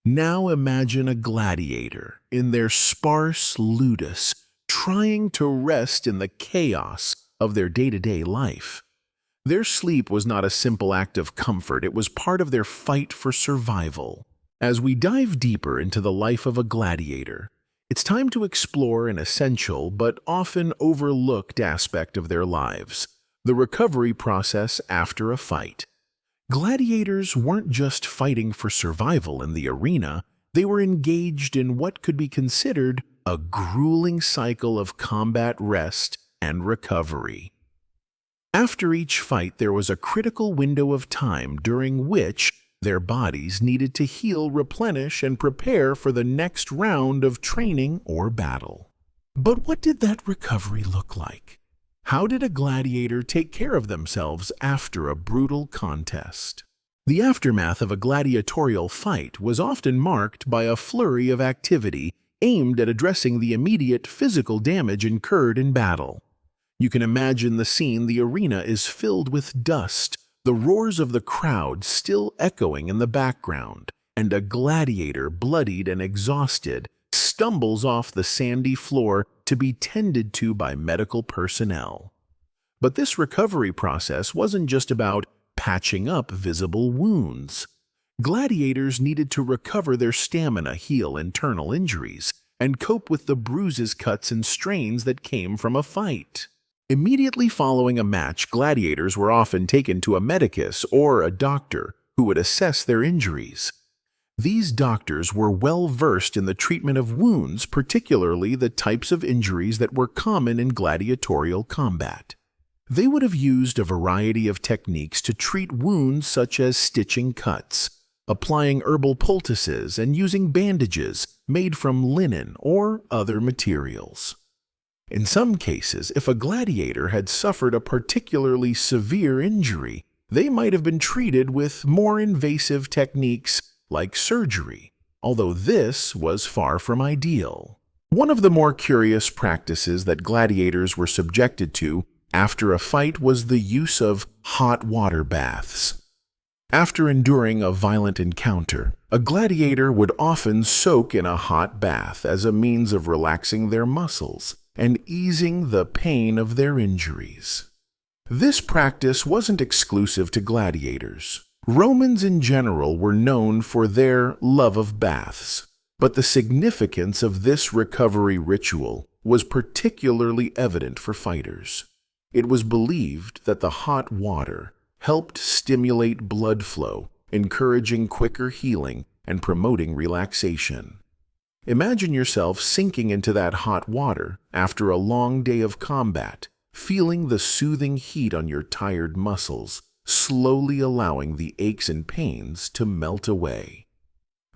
Now imagine a gladiator in their sparse ludus, trying to rest in the chaos of their day-to-day life. Their sleep was not a simple act of comfort, it was part of their fight for survival. As we dive deeper into the life of a gladiator, it's time to explore an essential but often overlooked aspect of their lives: the recovery process after a fight. Gladiators weren't just fighting for survival in the arena, they were engaged in what could be considered a grueling cycle of combat rest and recovery. After each fight, there was a critical window of time during which their bodies needed to heal, replenish, and prepare for the next round of training or battle. But what did that recovery look like? How did a gladiator take care of themselves after a brutal contest? The aftermath of a gladiatorial fight was often marked by a flurry of activity aimed at addressing the immediate physical damage incurred in battle. You can imagine the scene: the arena is filled with dust, the roars of the crowd still echoing in the background, and a gladiator, bloodied and exhausted, stumbles off the sandy floor to be tended to by medical personnel. But this recovery process wasn't just about patching up visible wounds. Gladiators needed to recover their stamina, heal internal injuries, and cope with the bruises, cuts, and strains that came from a fight. Immediately following a match, gladiators were often taken to a medicus or a doctor who would assess their injuries. These doctors were well versed in the treatment of wounds, particularly the types of injuries that were common in gladiatorial combat. They would have used a variety of techniques to treat wounds such as stitching cuts, applying herbal poultices, and using bandages made from linen or other materials. In some cases, if a gladiator had suffered a particularly severe injury, they might have been treated with more invasive techniques like surgery, although this was far from ideal. One of the more curious practices that gladiators were subjected to after a fight was the use of hot water baths. After enduring a violent encounter, a gladiator would often soak in a hot bath as a means of relaxing their muscles and easing the pain of their injuries. This practice wasn't exclusive to gladiators. Romans in general were known for their love of baths, but the significance of this recovery ritual was particularly evident for fighters. It was believed that the hot water helped stimulate blood flow, encouraging quicker healing and promoting relaxation. Imagine yourself sinking into that hot water after a long day of combat, feeling the soothing heat on your tired muscles, slowly allowing the aches and pains to melt away.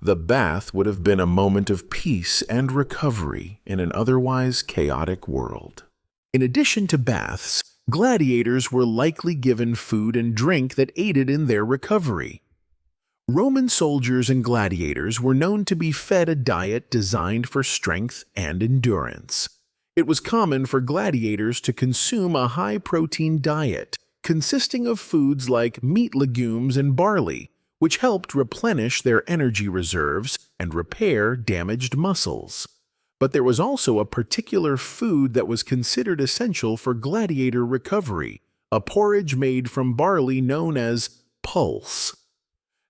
The bath would have been a moment of peace and recovery in an otherwise chaotic world. In addition to baths, gladiators were likely given food and drink that aided in their recovery. Roman soldiers and gladiators were known to be fed a diet designed for strength and endurance. It was common for gladiators to consume a high-protein diet consisting of foods like meat, legumes, and barley, which helped replenish their energy reserves and repair damaged muscles. But there was also a particular food that was considered essential for gladiator recovery, a porridge made from barley known as pulse.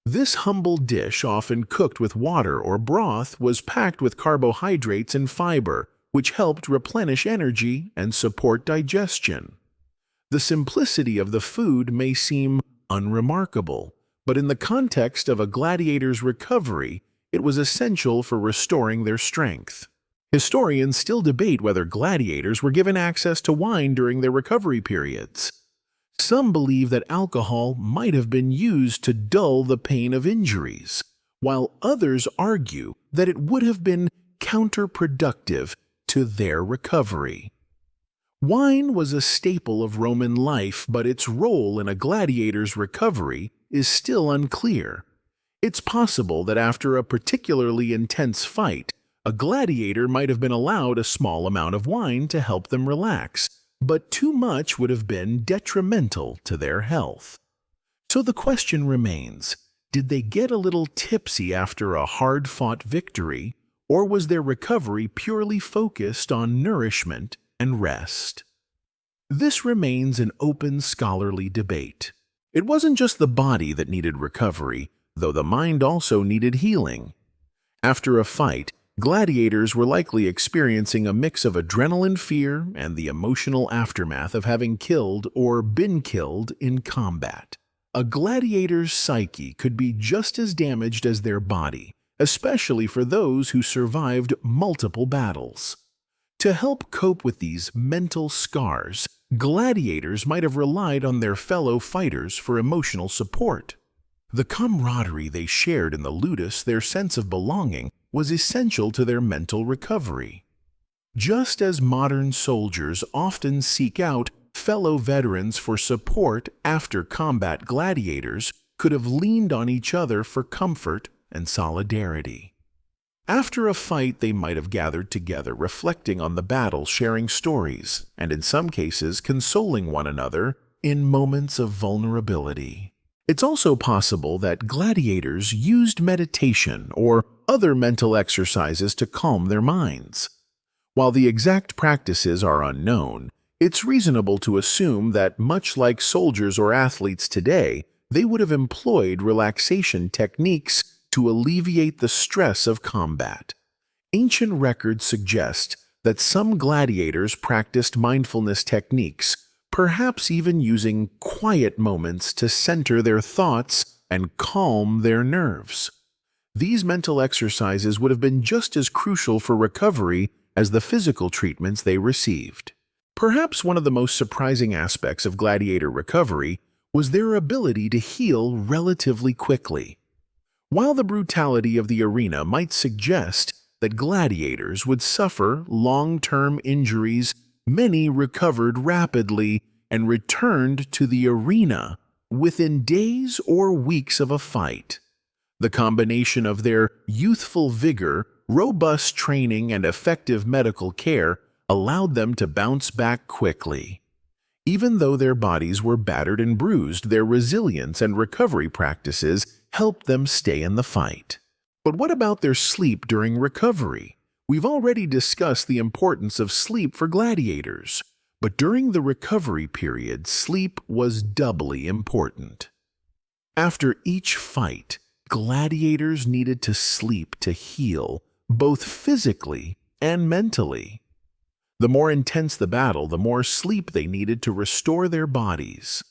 This humble dish, often cooked with water or broth, was packed with carbohydrates and fiber, which helped replenish energy and support digestion. The simplicity of the food may seem unremarkable, but in the context of a gladiator's recovery, it was essential for restoring their strength. Historians still debate whether gladiators were given access to wine during their recovery periods. Some believe that alcohol might have been used to dull the pain of injuries, while others argue that it would have been counterproductive to their recovery. Wine was a staple of Roman life, but its role in a gladiator's recovery is still unclear. It's possible that after a particularly intense fight, a gladiator might have been allowed a small amount of wine to help them relax, but too much would have been detrimental to their health. So the question remains, did they get a little tipsy after a hard-fought victory, or was their recovery purely focused on nourishment and rest? This remains an open scholarly debate. It wasn't just the body that needed recovery, though the mind also needed healing. After a fight, gladiators were likely experiencing a mix of adrenaline fear and the emotional aftermath of having killed or been killed in combat. A gladiator's psyche could be just as damaged as their body, especially for those who survived multiple battles. To help cope with these mental scars, gladiators might have relied on their fellow fighters for emotional support. The camaraderie they shared in the ludus, their sense of belonging, was essential to their mental recovery. Just as modern soldiers often seek out fellow veterans for support after combat, gladiators could have leaned on each other for comfort and solidarity. After a fight, they might have gathered together, reflecting on the battle, sharing stories, and in some cases consoling one another in moments of vulnerability. It's also possible that gladiators used meditation or other mental exercises to calm their minds. While the exact practices are unknown, it's reasonable to assume that, much like soldiers or athletes today, they would have employed relaxation techniques to alleviate the stress of combat. Ancient records suggest that some gladiators practiced mindfulness techniques, perhaps even using quiet moments to center their thoughts and calm their nerves. These mental exercises would have been just as crucial for recovery as the physical treatments they received. Perhaps one of the most surprising aspects of gladiator recovery was their ability to heal relatively quickly. While the brutality of the arena might suggest that gladiators would suffer long-term injuries, many recovered rapidly and returned to the arena within days or weeks of a fight. The combination of their youthful vigor, robust training, and effective medical care allowed them to bounce back quickly. Even though their bodies were battered and bruised, their resilience and recovery practices helped them stay in the fight. But what about their sleep during recovery? We've already discussed the importance of sleep for gladiators, but during the recovery period, sleep was doubly important. After each fight, gladiators needed to sleep to heal, both physically and mentally. The more intense the battle, the more sleep they needed to restore their bodies.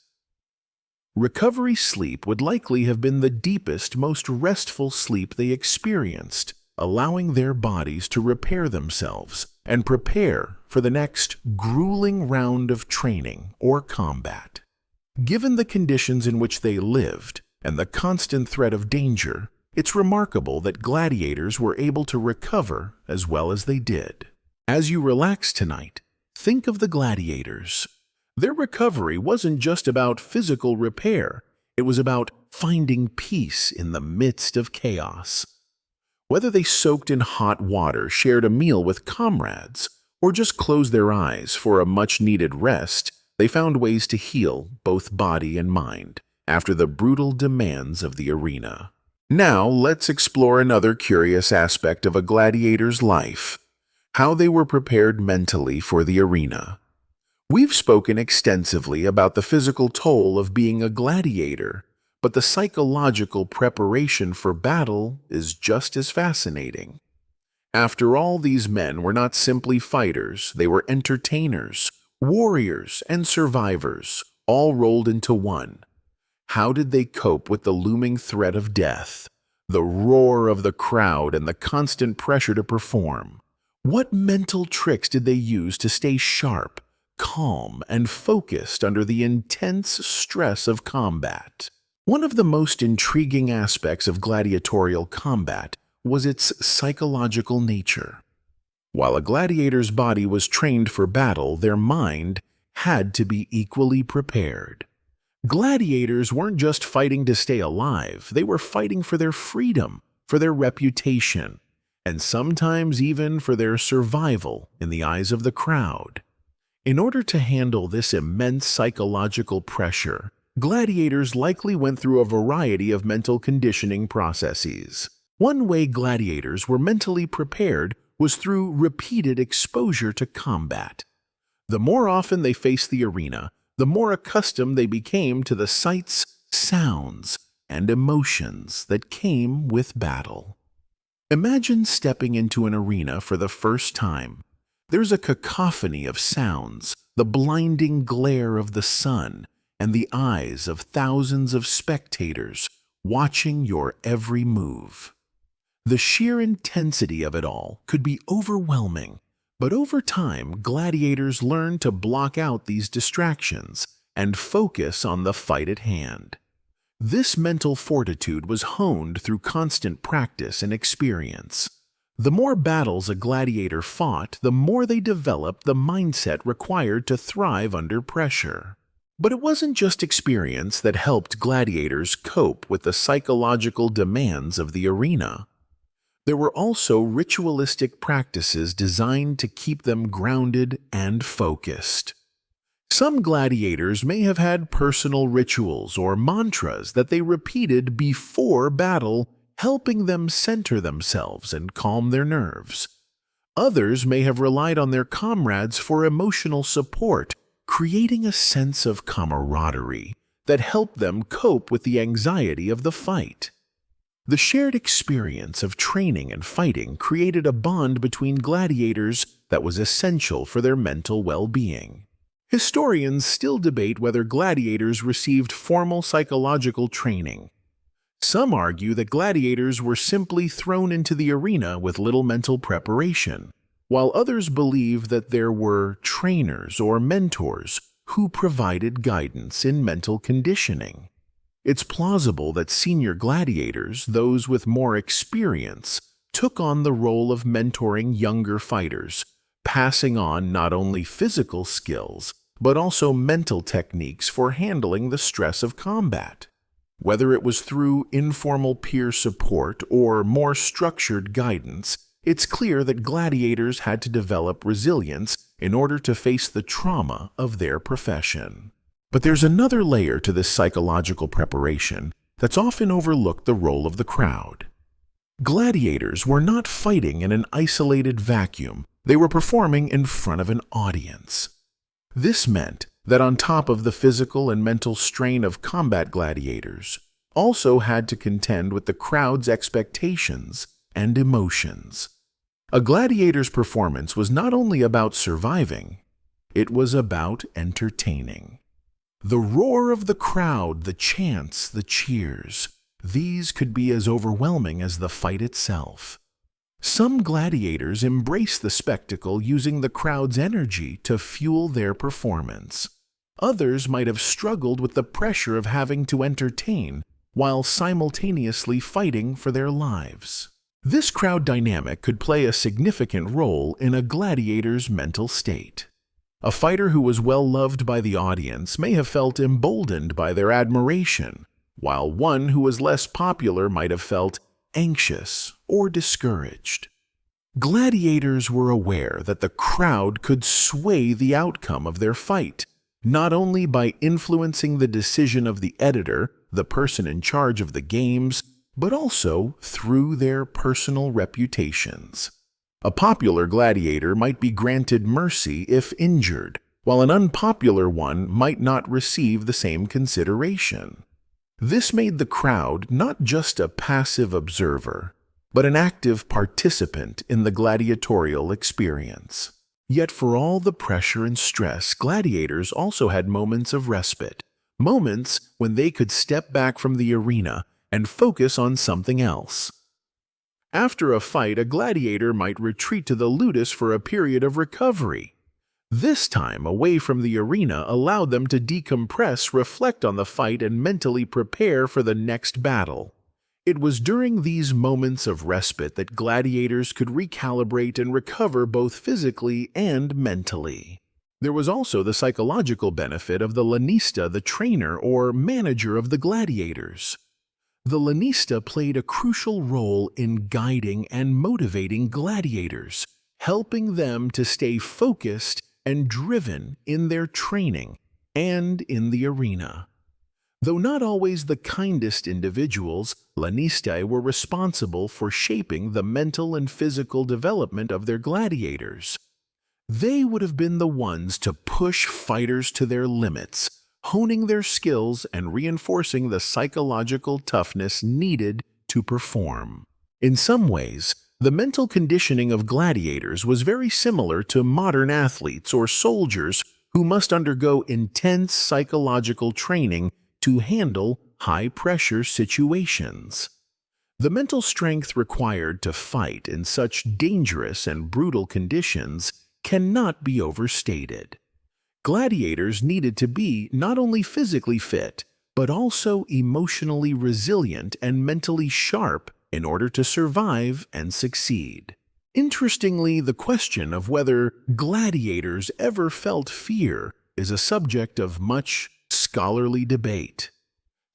Recovery sleep would likely have been the deepest, most restful sleep they experienced, allowing their bodies to repair themselves and prepare for the next grueling round of training or combat. Given the conditions in which they lived and the constant threat of danger, it's remarkable that gladiators were able to recover as well as they did. As you relax tonight, think of the gladiators. Their recovery wasn't just about physical repair, it was about finding peace in the midst of chaos. Whether they soaked in hot water, shared a meal with comrades, or just closed their eyes for a much-needed rest, they found ways to heal both body and mind after the brutal demands of the arena. Now, let's explore another curious aspect of a gladiator's life: how they were prepared mentally for the arena. We've spoken extensively about the physical toll of being a gladiator, but the psychological preparation for battle is just as fascinating. After all, these men were not simply fighters, they were entertainers, warriors, and survivors, all rolled into one. How did they cope with the looming threat of death, the roar of the crowd, and the constant pressure to perform? What mental tricks did they use to stay sharp, calm, and focused under the intense stress of combat? One of the most intriguing aspects of gladiatorial combat was its psychological nature. While a gladiator's body was trained for battle, their mind had to be equally prepared. Gladiators weren't just fighting to stay alive, they were fighting for their freedom, for their reputation, and sometimes even for their survival in the eyes of the crowd. In order to handle this immense psychological pressure, gladiators likely went through a variety of mental conditioning processes. One way gladiators were mentally prepared was through repeated exposure to combat. The more often they faced the arena, the more accustomed they became to the sights, sounds, and emotions that came with battle. Imagine stepping into an arena for the first time. There's a cacophony of sounds, the blinding glare of the sun, and the eyes of thousands of spectators watching your every move. The sheer intensity of it all could be overwhelming, but over time, gladiators learned to block out these distractions and focus on the fight at hand. This mental fortitude was honed through constant practice and experience. The more battles a gladiator fought, the more they developed the mindset required to thrive under pressure. But it wasn't just experience that helped gladiators cope with the psychological demands of the arena. There were also ritualistic practices designed to keep them grounded and focused. Some gladiators may have had personal rituals or mantras that they repeated before battle, helping them center themselves and calm their nerves. Others may have relied on their comrades for emotional support, creating a sense of camaraderie that helped them cope with the anxiety of the fight. The shared experience of training and fighting created a bond between gladiators that was essential for their mental well-being. Historians still debate whether gladiators received formal psychological training. Some argue that gladiators were simply thrown into the arena with little mental preparation, while others believed that there were trainers or mentors who provided guidance in mental conditioning. It's plausible that senior gladiators, those with more experience, took on the role of mentoring younger fighters, passing on not only physical skills, but also mental techniques for handling the stress of combat. Whether it was through informal peer support or more structured guidance, it's clear that gladiators had to develop resilience in order to face the trauma of their profession. But there's another layer to this psychological preparation that's often overlooked: the role of the crowd. Gladiators were not fighting in an isolated vacuum, they were performing in front of an audience. This meant that on top of the physical and mental strain of combat, gladiators also had to contend with the crowd's expectations and emotions. A gladiator's performance was not only about surviving, it was about entertaining. The roar of the crowd, the chants, the cheers, these could be as overwhelming as the fight itself. Some gladiators embraced the spectacle, using the crowd's energy to fuel their performance. Others might have struggled with the pressure of having to entertain while simultaneously fighting for their lives. This crowd dynamic could play a significant role in a gladiator's mental state. A fighter who was well loved by the audience may have felt emboldened by their admiration, while one who was less popular might have felt anxious or discouraged. Gladiators were aware that the crowd could sway the outcome of their fight, not only by influencing the decision of the editor, the person in charge of the games, but also through their personal reputations. A popular gladiator might be granted mercy if injured, while an unpopular one might not receive the same consideration. This made the crowd not just a passive observer, but an active participant in the gladiatorial experience. Yet for all the pressure and stress, gladiators also had moments of respite, moments when they could step back from the arena and focus on something else. After a fight, a gladiator might retreat to the ludus for a period of recovery. This time away from the arena allowed them to decompress, reflect on the fight, and mentally prepare for the next battle. It was during these moments of respite that gladiators could recalibrate and recover both physically and mentally. There was also the psychological benefit of the lanista, the trainer or manager of the gladiators. The lanista played a crucial role in guiding and motivating gladiators, helping them to stay focused and driven in their training and in the arena. Though not always the kindest individuals, lanistae were responsible for shaping the mental and physical development of their gladiators. They would have been the ones to push fighters to their limits, honing their skills and reinforcing the psychological toughness needed to perform. In some ways, the mental conditioning of gladiators was very similar to modern athletes or soldiers who must undergo intense psychological training to handle high-pressure situations. The mental strength required to fight in such dangerous and brutal conditions cannot be overstated. Gladiators needed to be not only physically fit, but also emotionally resilient and mentally sharp in order to survive and succeed. Interestingly, the question of whether gladiators ever felt fear is a subject of much scholarly debate.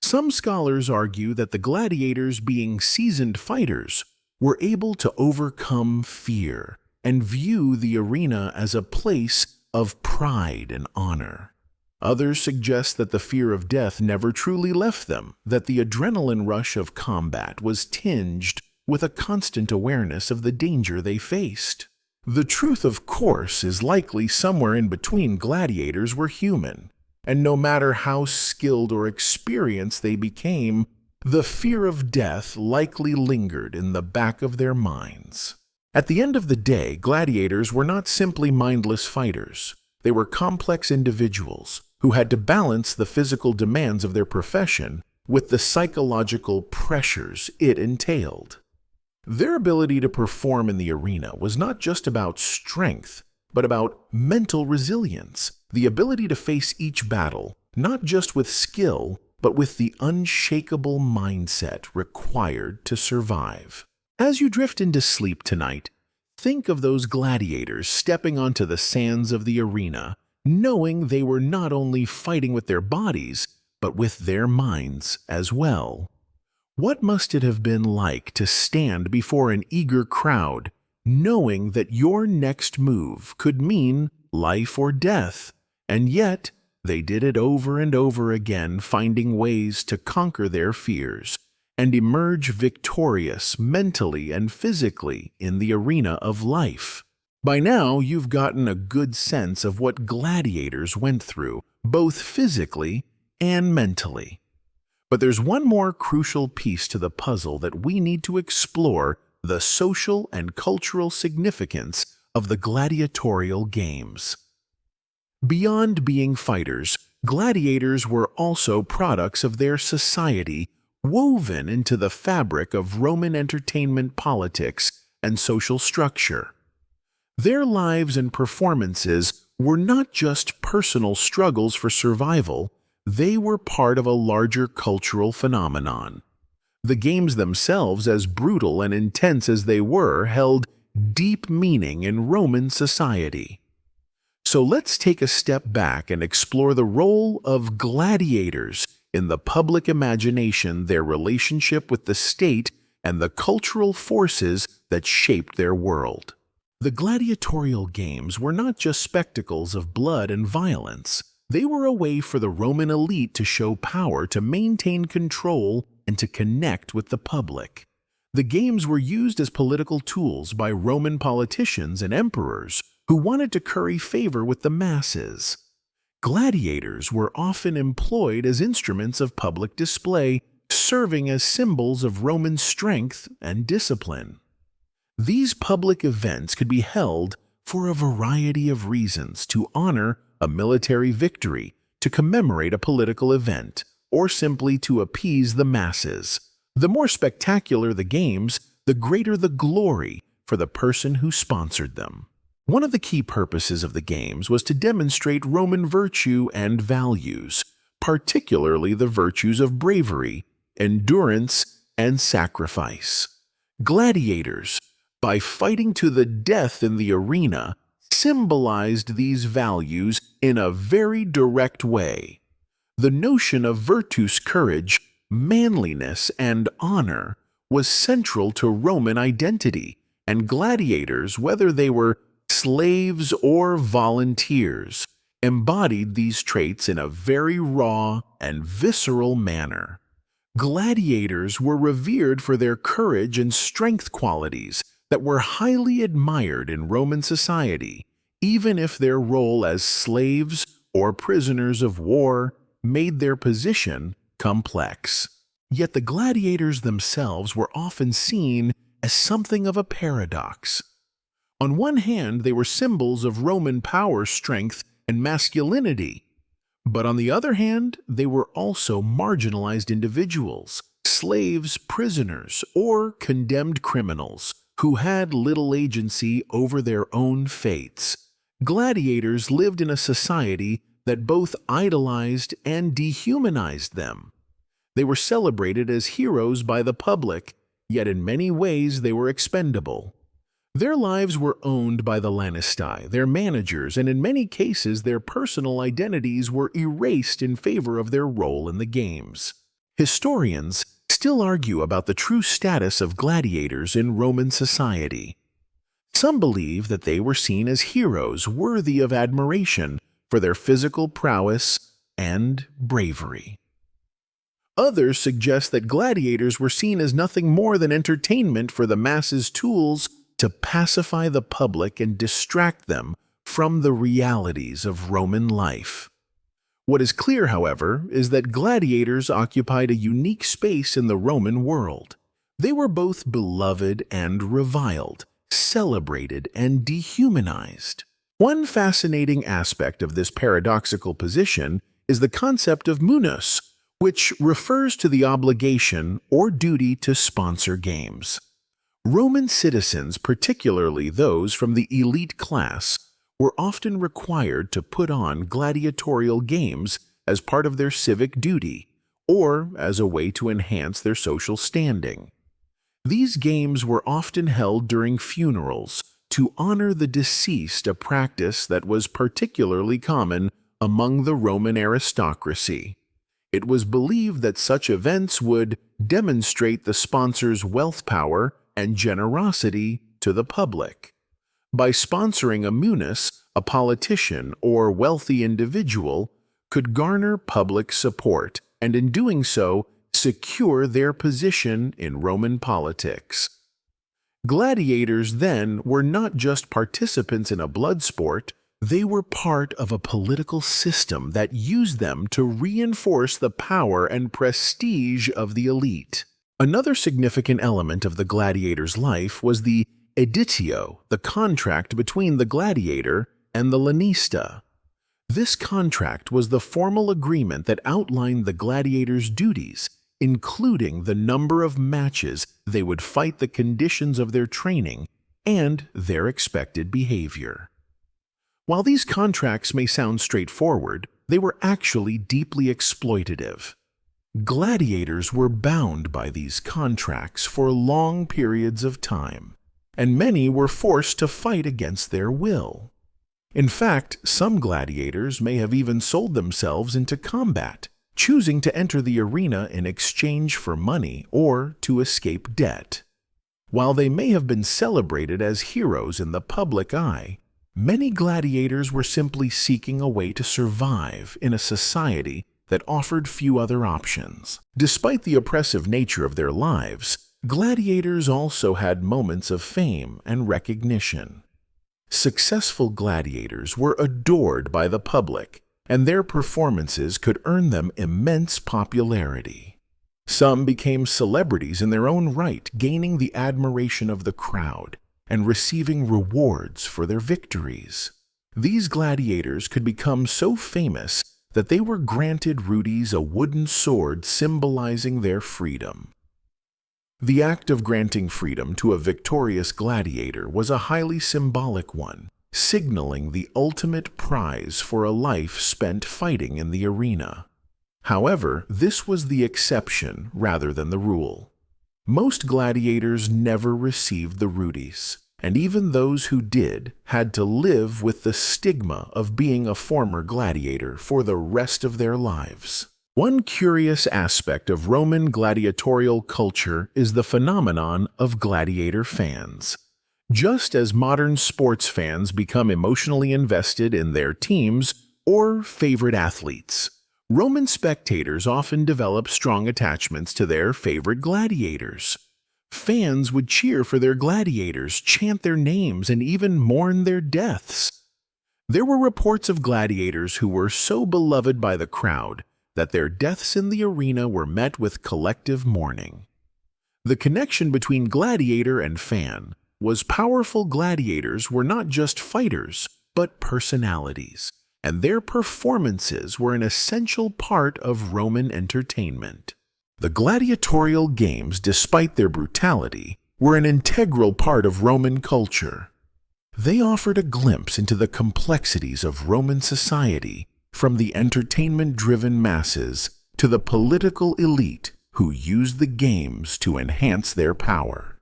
Some scholars argue that the gladiators, being seasoned fighters, were able to overcome fear and view the arena as a place of pride and honor. Others suggest that the fear of death never truly left them, that the adrenaline rush of combat was tinged with a constant awareness of the danger they faced. The truth, of course, is likely somewhere in between. Gladiators were human, and no matter how skilled or experienced they became, the fear of death likely lingered in the back of their minds. At the end of the day, gladiators were not simply mindless fighters. They were complex individuals who had to balance the physical demands of their profession with the psychological pressures it entailed. Their ability to perform in the arena was not just about strength, but about mental resilience, the ability to face each battle, not just with skill, but with the unshakable mindset required to survive. As you drift into sleep tonight, think of those gladiators stepping onto the sands of the arena, knowing they were not only fighting with their bodies, but with their minds as well. What must it have been like to stand before an eager crowd, knowing that your next move could mean life or death, and yet they did it over and over again, finding ways to conquer their fears and emerge victorious mentally and physically in the arena of life? By now, you've gotten a good sense of what gladiators went through, both physically and mentally. But there's one more crucial piece to the puzzle that we need to explore: the social and cultural significance of the gladiatorial games. Beyond being fighters, gladiators were also products of their society, woven into the fabric of Roman entertainment, politics, and social structure. Their lives and performances were not just personal struggles for survival, they were part of a larger cultural phenomenon. The games themselves, as brutal and intense as they were, held deep meaning in Roman society. So let's take a step back and explore the role of gladiators in the public imagination, their relationship with the state, and the cultural forces that shaped their world. The gladiatorial games were not just spectacles of blood and violence. They were a way for the Roman elite to show power, to maintain control, and to connect with the public. The games were used as political tools by Roman politicians and emperors who wanted to curry favor with the masses. Gladiators were often employed as instruments of public display, serving as symbols of Roman strength and discipline. These public events could be held for a variety of reasons: to honor a military victory, to commemorate a political event, or simply to appease the masses. The more spectacular the games, the greater the glory for the person who sponsored them. One of the key purposes of the games was to demonstrate Roman virtue and values, particularly the virtues of bravery, endurance, and sacrifice. Gladiators, by fighting to the death in the arena, symbolized these values in a very direct way. The notion of virtus, courage, manliness, and honor was central to Roman identity, and gladiators, whether they were slaves or volunteers, embodied these traits in a very raw and visceral manner. Gladiators were revered for their courage and strength qualities that were highly admired in Roman society, even if their role as slaves or prisoners of war made their position complex. Yet the gladiators themselves were often seen as something of a paradox. On one hand, they were symbols of Roman power, strength, and masculinity. But on the other hand, they were also marginalized individuals, slaves, prisoners, or condemned criminals who had little agency over their own fates. Gladiators lived in a society that both idolized and dehumanized them. They were celebrated as heroes by the public, yet in many ways they were expendable. Their lives were owned by the Lanistae, their managers, and in many cases their personal identities were erased in favor of their role in the games. Historians still argue about the true status of gladiators in Roman society. Some believe that they were seen as heroes worthy of admiration for their physical prowess and bravery. Others suggest that gladiators were seen as nothing more than entertainment for the masses, tools to pacify the public and distract them from the realities of Roman life. What is clear, however, is that gladiators occupied a unique space in the Roman world. They were both beloved and reviled, celebrated and dehumanized. One fascinating aspect of this paradoxical position is the concept of munus, which refers to the obligation or duty to sponsor games. Roman citizens, particularly those from the elite class, were often required to put on gladiatorial games as part of their civic duty or as a way to enhance their social standing. These games were often held during funerals to honor the deceased, a practice that was particularly common among the Roman aristocracy. It was believed that such events would demonstrate the sponsor's wealth power and generosity to the public. By sponsoring a munus, a politician or wealthy individual could garner public support, and in doing so, secure their position in Roman politics. Gladiators then were not just participants in a blood sport, they were part of a political system that used them to reinforce the power and prestige of the elite. Another significant element of the gladiator's life was the editio, the contract between the gladiator and the lanista. This contract was the formal agreement that outlined the gladiator's duties, including the number of matches they would fight, the conditions of their training, and their expected behavior. While these contracts may sound straightforward, they were actually deeply exploitative. Gladiators were bound by these contracts for long periods of time, and many were forced to fight against their will. In fact, some gladiators may have even sold themselves into combat, choosing to enter the arena in exchange for money or to escape debt. While they may have been celebrated as heroes in the public eye, many gladiators were simply seeking a way to survive in a society that offered few other options. Despite the oppressive nature of their lives, gladiators also had moments of fame and recognition. Successful gladiators were adored by the public, and their performances could earn them immense popularity. Some became celebrities in their own right, gaining the admiration of the crowd and receiving rewards for their victories. These gladiators could become so famous that they were granted rudes, a wooden sword symbolizing their freedom. The act of granting freedom to a victorious gladiator was a highly symbolic one, signaling the ultimate prize for a life spent fighting in the arena. However, this was the exception rather than the rule. Most gladiators never received the rudes, and even those who did had to live with the stigma of being a former gladiator for the rest of their lives. One curious aspect of Roman gladiatorial culture is the phenomenon of gladiator fans. Just as modern sports fans become emotionally invested in their teams or favorite athletes, Roman spectators often develop strong attachments to their favorite gladiators. Fans would cheer for their gladiators, chant their names, and even mourn their deaths. There were reports of gladiators who were so beloved by the crowd that their deaths in the arena were met with collective mourning. The connection between gladiator and fan was powerful. Gladiators were not just fighters, but personalities, and their performances were an essential part of Roman entertainment. The gladiatorial games, despite their brutality, were an integral part of Roman culture. They offered a glimpse into the complexities of Roman society, from the entertainment-driven masses to the political elite who used the games to enhance their power.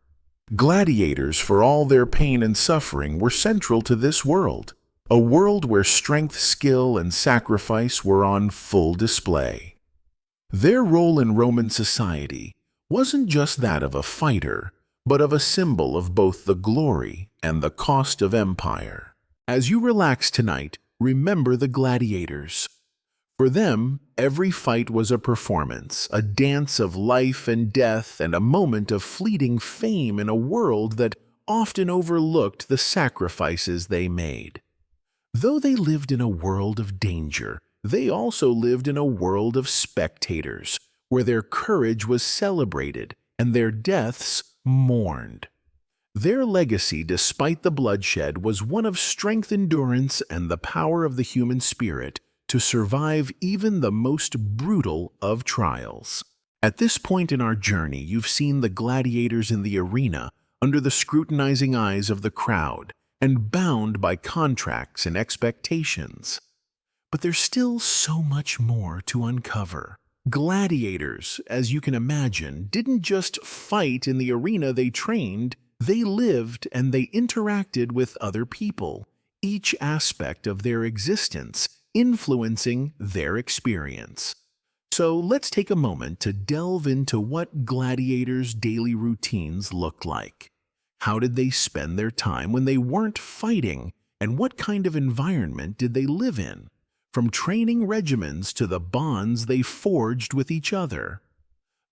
Gladiators, for all their pain and suffering, were central to this world, a world where strength, skill, and sacrifice were on full display. Their role in Roman society wasn't just that of a fighter, but of a symbol of both the glory and the cost of empire. As you relax tonight, remember the gladiators. For them, every fight was a performance, a dance of life and death, and a moment of fleeting fame in a world that often overlooked the sacrifices they made. Though they lived in a world of danger, they also lived in a world of spectators, where their courage was celebrated and their deaths mourned. Their legacy, despite the bloodshed, was one of strength, endurance, and the power of the human spirit to survive even the most brutal of trials. At this point in our journey, you've seen the gladiators in the arena, under the scrutinizing eyes of the crowd, and bound by contracts and expectations. But there's still so much more to uncover. Gladiators, as you can imagine, didn't just fight in the arena they trained, they lived and they interacted with other people, each aspect of their existence influencing their experience. So let's take a moment to delve into what gladiators' daily routines looked like. How did they spend their time when they weren't fighting, and what kind of environment did they live in? From training regimens to the bonds they forged with each other.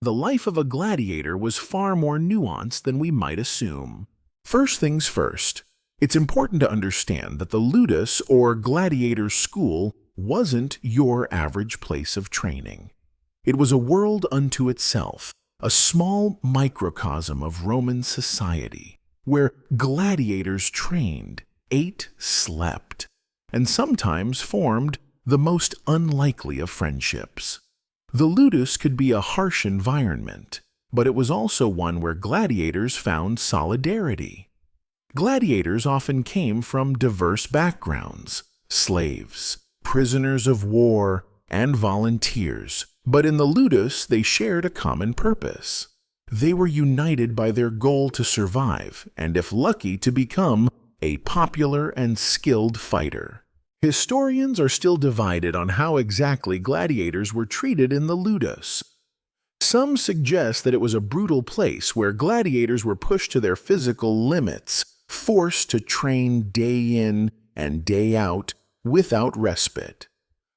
The life of a gladiator was far more nuanced than we might assume. First things first, it's important to understand that the ludus or gladiator school wasn't your average place of training. It was a world unto itself, a small microcosm of Roman society, where gladiators trained, ate, slept, and sometimes formed the most unlikely of friendships. The ludus could be a harsh environment, but it was also one where gladiators found solidarity. Gladiators often came from diverse backgrounds, slaves, prisoners of war, and volunteers, but in the ludus they shared a common purpose. They were united by their goal to survive, and if lucky, to become a popular and skilled fighter. Historians are still divided on how exactly gladiators were treated in the ludus. Some suggest that it was a brutal place where gladiators were pushed to their physical limits, forced to train day in and day out without respite.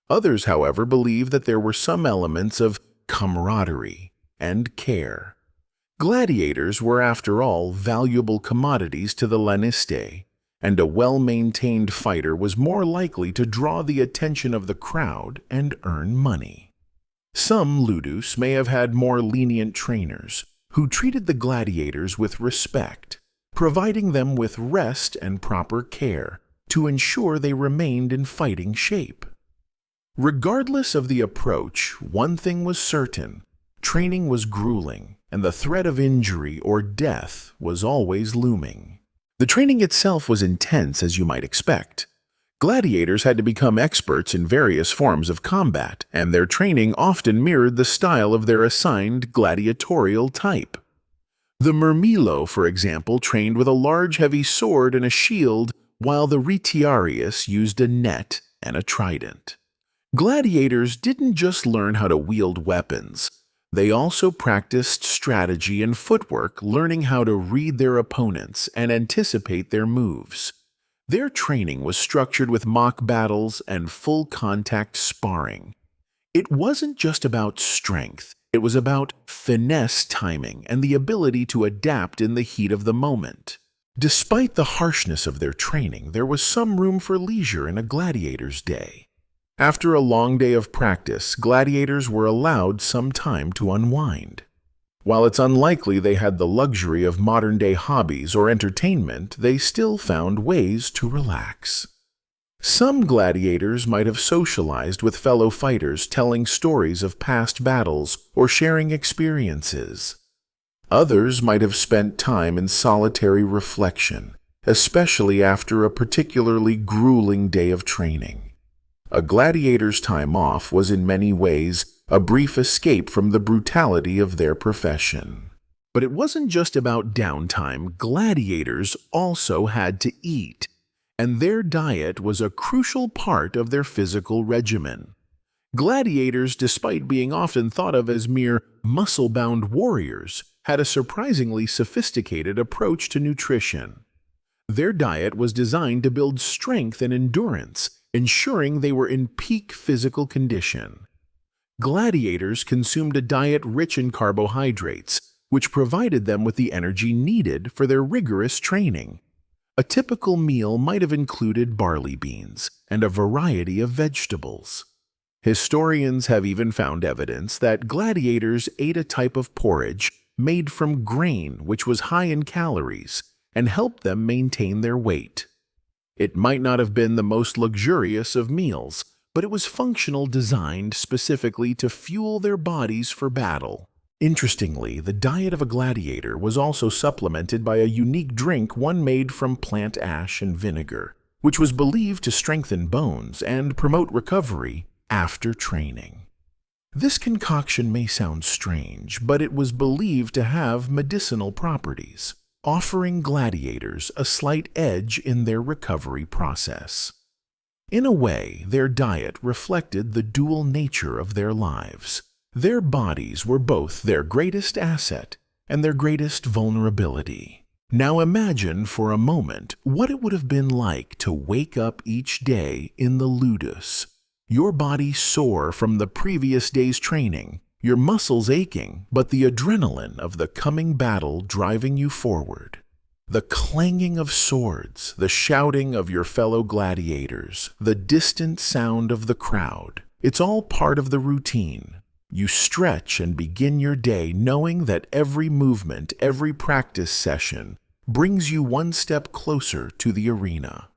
Others, however, believe that there were some elements of camaraderie and care. Gladiators were, after all, valuable commodities to the lanistae, and a well-maintained fighter was more likely to draw the attention of the crowd and earn money. Some ludus may have had more lenient trainers who treated the gladiators with respect, providing them with rest and proper care to ensure they remained in fighting shape. Regardless of the approach, one thing was certain: training was grueling, and the threat of injury or death was always looming. The training itself was intense, as you might expect. Gladiators had to become experts in various forms of combat, and their training often mirrored the style of their assigned gladiatorial type. The Murmillo, for example, trained with a large heavy sword and a shield, while the Retiarius used a net and a trident. Gladiators didn't just learn how to wield weapons. They also practiced strategy and footwork, learning how to read their opponents and anticipate their moves. Their training was structured with mock battles and full-contact sparring. It wasn't just about strength, it was about finesse timing and the ability to adapt in the heat of the moment. Despite the harshness of their training, there was some room for leisure in a gladiator's day. After a long day of practice, gladiators were allowed some time to unwind. While it's unlikely they had the luxury of modern-day hobbies or entertainment, they still found ways to relax. Some gladiators might have socialized with fellow fighters, telling stories of past battles or sharing experiences. Others might have spent time in solitary reflection, especially after a particularly grueling day of training. A gladiator's time off was in many ways a brief escape from the brutality of their profession. But it wasn't just about downtime. Gladiators also had to eat, and their diet was a crucial part of their physical regimen. Gladiators, despite being often thought of as mere muscle-bound warriors, had a surprisingly sophisticated approach to nutrition. Their diet was designed to build strength and endurance, ensuring they were in peak physical condition. Gladiators consumed a diet rich in carbohydrates, which provided them with the energy needed for their rigorous training. A typical meal might have included barley beans and a variety of vegetables. Historians have even found evidence that gladiators ate a type of porridge made from grain which was high in calories and helped them maintain their weight. It might not have been the most luxurious of meals, but it was functional, designed specifically to fuel their bodies for battle. Interestingly, the diet of a gladiator was also supplemented by a unique drink, one made from plant ash and vinegar, which was believed to strengthen bones and promote recovery after training. This concoction may sound strange, but it was believed to have medicinal properties, offering gladiators a slight edge in their recovery process. In a way, their diet reflected the dual nature of their lives. Their bodies were both their greatest asset and their greatest vulnerability. Now imagine for a moment what it would have been like to wake up each day in the ludus, your body sore from the previous day's training, your muscles aching, but the adrenaline of the coming battle driving you forward. The clanging of swords, the shouting of your fellow gladiators, the distant sound of the crowd. It's all part of the routine. You stretch and begin your day knowing that every movement, every practice session brings you one step closer to the arena.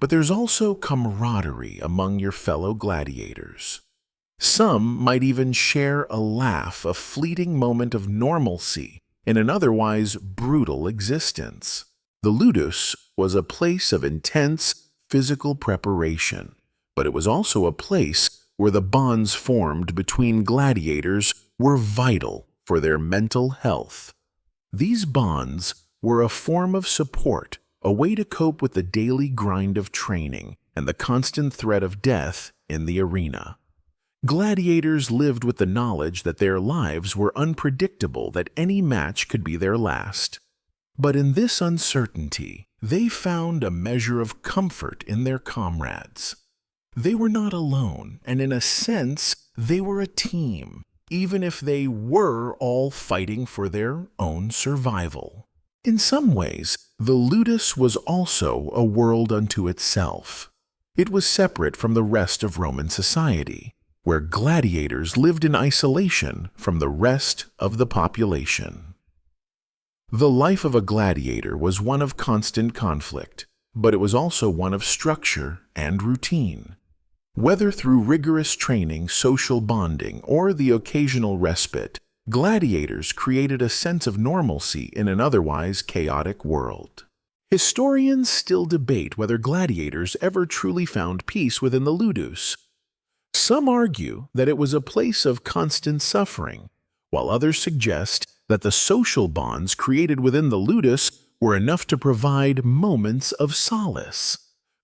But there's also camaraderie among your fellow gladiators. Some might even share a laugh, a fleeting moment of normalcy in an otherwise brutal existence. The ludus was a place of intense physical preparation, but it was also a place where the bonds formed between gladiators were vital for their mental health. These bonds were a form of support, a way to cope with the daily grind of training and the constant threat of death in the arena. Gladiators lived with the knowledge that their lives were unpredictable, that any match could be their last. But in this uncertainty, they found a measure of comfort in their comrades. They were not alone, and in a sense, they were a team, even if they were all fighting for their own survival. In some ways, the ludus was also a world unto itself. It was separate from the rest of Roman society, where gladiators lived in isolation from the rest of the population. The life of a gladiator was one of constant conflict, but it was also one of structure and routine. Whether through rigorous training, social bonding, or the occasional respite, gladiators created a sense of normalcy in an otherwise chaotic world. Historians still debate whether gladiators ever truly found peace within the ludus. Some argue that it was a place of constant suffering, while others suggest that the social bonds created within the ludus were enough to provide moments of solace.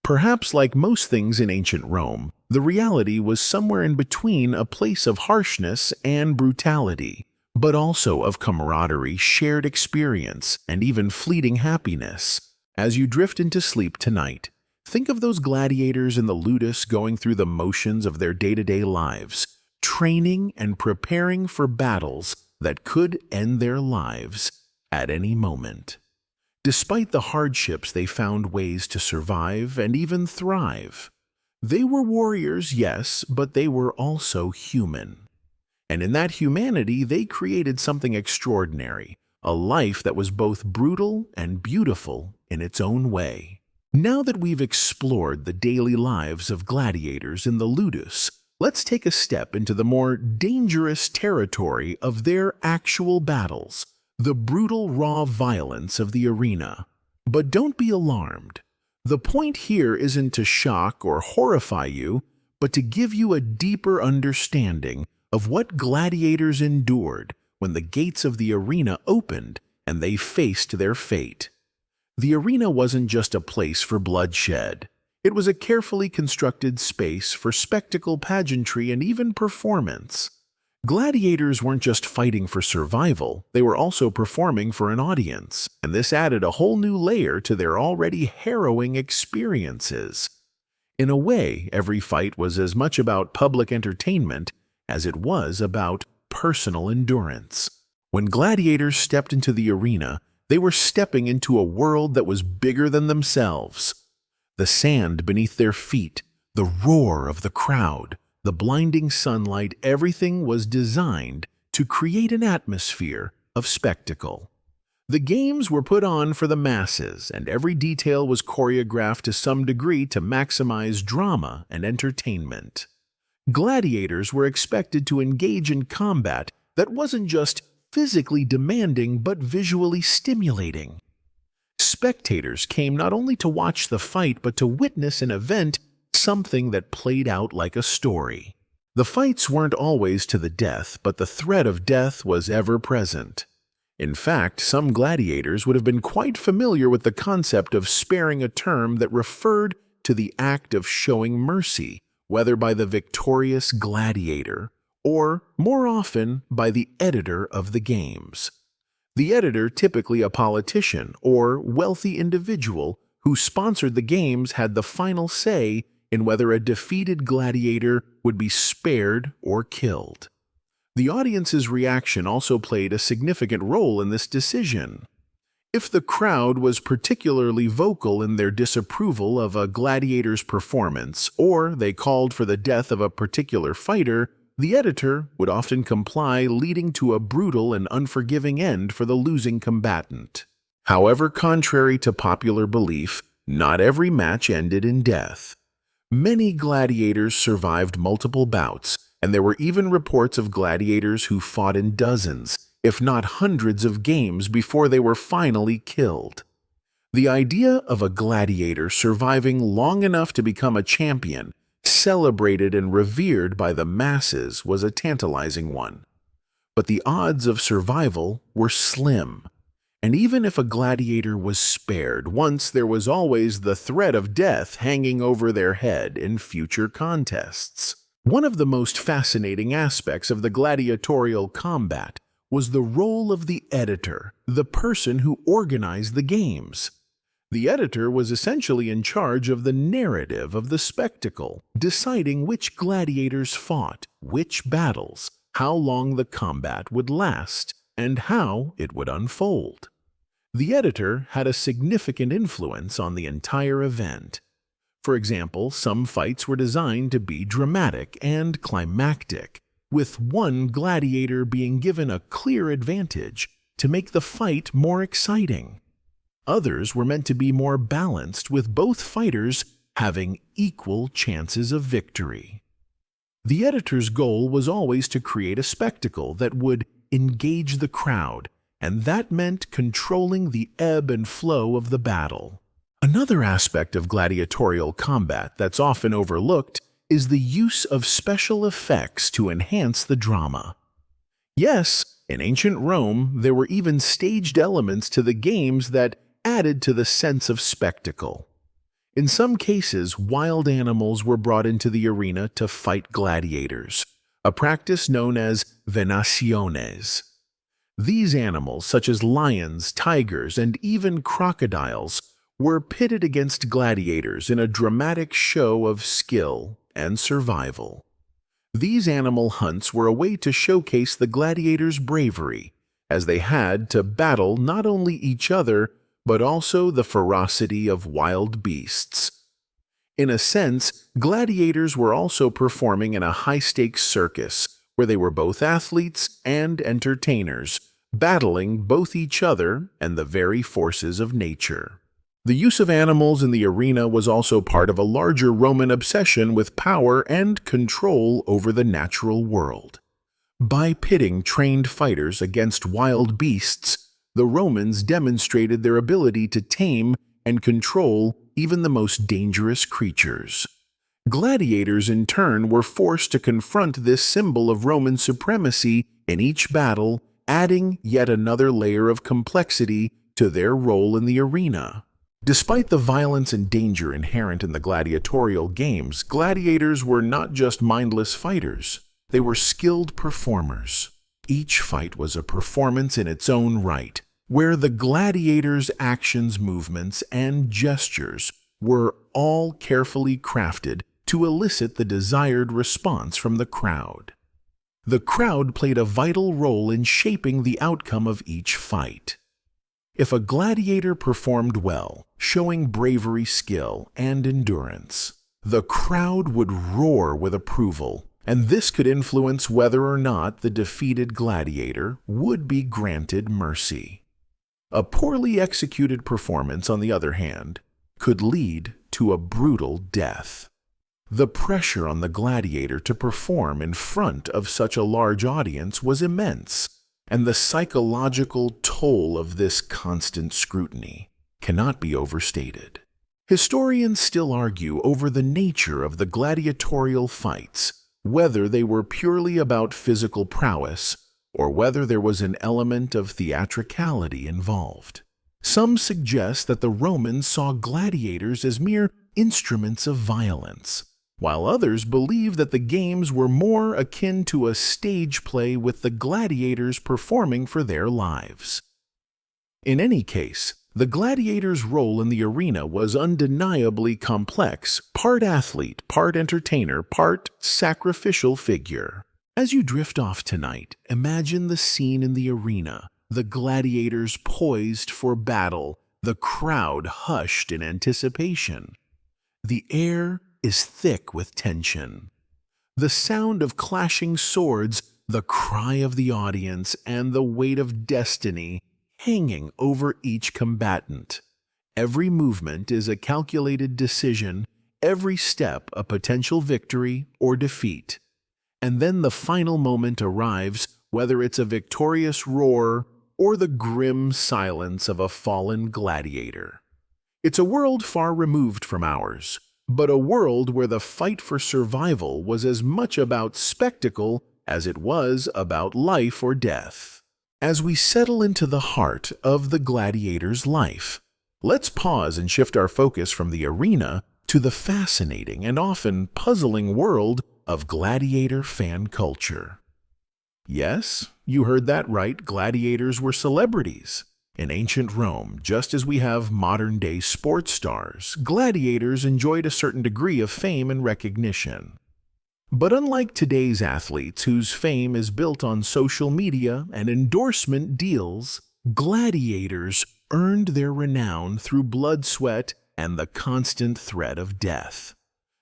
Perhaps like most things in ancient Rome, the reality was somewhere in between, a place of harshness and brutality, but also of camaraderie, shared experience, and even fleeting happiness. As you drift into sleep tonight, think of those gladiators in the ludus going through the motions of their day-to-day lives, training and preparing for battles that could end their lives at any moment. Despite the hardships, they found ways to survive and even thrive. They were warriors, yes, but they were also human. And in that humanity, they created something extraordinary, a life that was both brutal and beautiful in its own way. Now that we've explored the daily lives of gladiators in the ludus, let's take a step into the more dangerous territory of their actual battles, the brutal raw violence of the arena. But don't be alarmed. The point here isn't to shock or horrify you, but to give you a deeper understanding of what gladiators endured when the gates of the arena opened and they faced their fate. The arena wasn't just a place for bloodshed. It was a carefully constructed space for spectacle, pageantry, and even performance. Gladiators weren't just fighting for survival, they were also performing for an audience, and this added a whole new layer to their already harrowing experiences. In a way, every fight was as much about public entertainment as it was about personal endurance. When gladiators stepped into the arena, they were stepping into a world that was bigger than themselves. The sand beneath their feet, the roar of the crowd, the blinding sunlight, everything was designed to create an atmosphere of spectacle. The games were put on for the masses, and every detail was choreographed to some degree to maximize drama and entertainment. Gladiators were expected to engage in combat that wasn't just physically demanding but visually stimulating. Spectators came not only to watch the fight but to witness an event, something that played out like a story. The fights weren't always to the death, but the threat of death was ever present. In fact, some gladiators would have been quite familiar with the concept of sparing, a term that referred to the act of showing mercy, whether by the victorious gladiator or, more often, by the editor of the games. The editor, typically a politician or wealthy individual who sponsored the games, had the final say in whether a defeated gladiator would be spared or killed. The audience's reaction also played a significant role in this decision. If the crowd was particularly vocal in their disapproval of a gladiator's performance, or they called for the death of a particular fighter, the editor would often comply, leading to a brutal and unforgiving end for the losing combatant. However, contrary to popular belief, not every match ended in death. Many gladiators survived multiple bouts, and there were even reports of gladiators who fought in dozens, if not hundreds of games before they were finally killed. The idea of a gladiator surviving long enough to become a champion, celebrated and revered by the masses, was a tantalizing one. But the odds of survival were slim. And even if a gladiator was spared once, there was always the threat of death hanging over their head in future contests. One of the most fascinating aspects of the gladiatorial combat was the role of the editor, the person who organized the games. The editor was essentially in charge of the narrative of the spectacle, deciding which gladiators fought, which battles, how long the combat would last, and how it would unfold. The editor had a significant influence on the entire event. For example, some fights were designed to be dramatic and climactic, with one gladiator being given a clear advantage to make the fight more exciting. Others were meant to be more balanced, with both fighters having equal chances of victory. The editor's goal was always to create a spectacle that would engage the crowd, and that meant controlling the ebb and flow of the battle. Another aspect of gladiatorial combat that's often overlooked is the use of special effects to enhance the drama. Yes, in ancient Rome, there were even staged elements to the games that added to the sense of spectacle. In some cases, wild animals were brought into the arena to fight gladiators, a practice known as venaciones. These animals, such as lions, tigers, and even crocodiles, were pitted against gladiators in a dramatic show of skill and survival. These animal hunts were a way to showcase the gladiators' bravery, as they had to battle not only each other, but also the ferocity of wild beasts. In a sense, gladiators were also performing in a high-stakes circus, where they were both athletes and entertainers, battling both each other and the very forces of nature. The use of animals in the arena was also part of a larger Roman obsession with power and control over the natural world. By pitting trained fighters against wild beasts, the Romans demonstrated their ability to tame and control even the most dangerous creatures. Gladiators, in turn, were forced to confront this symbol of Roman supremacy in each battle, adding yet another layer of complexity to their role in the arena. Despite the violence and danger inherent in the gladiatorial games, gladiators were not just mindless fighters. They were skilled performers. Each fight was a performance in its own right, where the gladiators' actions, movements, and gestures were all carefully crafted to elicit the desired response from the crowd. The crowd played a vital role in shaping the outcome of each fight. If a gladiator performed well, showing bravery, skill, and endurance, the crowd would roar with approval, and this could influence whether or not the defeated gladiator would be granted mercy. A poorly executed performance, on the other hand, could lead to a brutal death. The pressure on the gladiator to perform in front of such a large audience was immense, and the psychological toll of this constant scrutiny cannot be overstated. Historians still argue over the nature of the gladiatorial fights, whether they were purely about physical prowess or whether there was an element of theatricality involved. Some suggest that the Romans saw gladiators as mere instruments of violence, while others believe that the games were more akin to a stage play with the gladiators performing for their lives. In any case, the gladiator's role in the arena was undeniably complex, part athlete, part entertainer, part sacrificial figure. As you drift off tonight, imagine the scene in the arena, the gladiators poised for battle, the crowd hushed in anticipation. The air is thick with tension. The sound of clashing swords, the cry of the audience, and the weight of destiny hanging over each combatant. Every movement is a calculated decision, every step a potential victory or defeat. And then the final moment arrives, whether it's a victorious roar or the grim silence of a fallen gladiator. It's a world far removed from ours, but a world where the fight for survival was as much about spectacle as it was about life or death. As we settle into the heart of the gladiator's life, let's pause and shift our focus from the arena to the fascinating and often puzzling world of gladiator fan culture. Yes, you heard that right, gladiators were celebrities. In ancient Rome, just as we have modern-day sports stars, gladiators enjoyed a certain degree of fame and recognition. But unlike today's athletes whose fame is built on social media and endorsement deals, gladiators earned their renown through blood, sweat, and the constant threat of death.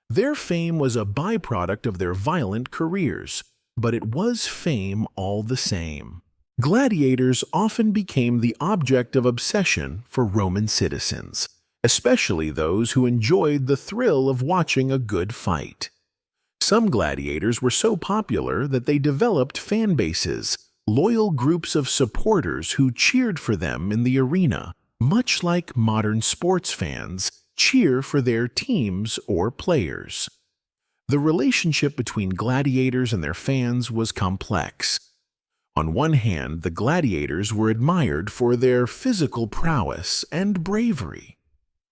Their fame was a byproduct of their violent careers, but it was fame all the same. Gladiators often became the object of obsession for Roman citizens, especially those who enjoyed the thrill of watching a good fight. Some gladiators were so popular that they developed fan bases, loyal groups of supporters who cheered for them in the arena, much like modern sports fans cheer for their teams or players. The relationship between gladiators and their fans was complex. On one hand, the gladiators were admired for their physical prowess and bravery.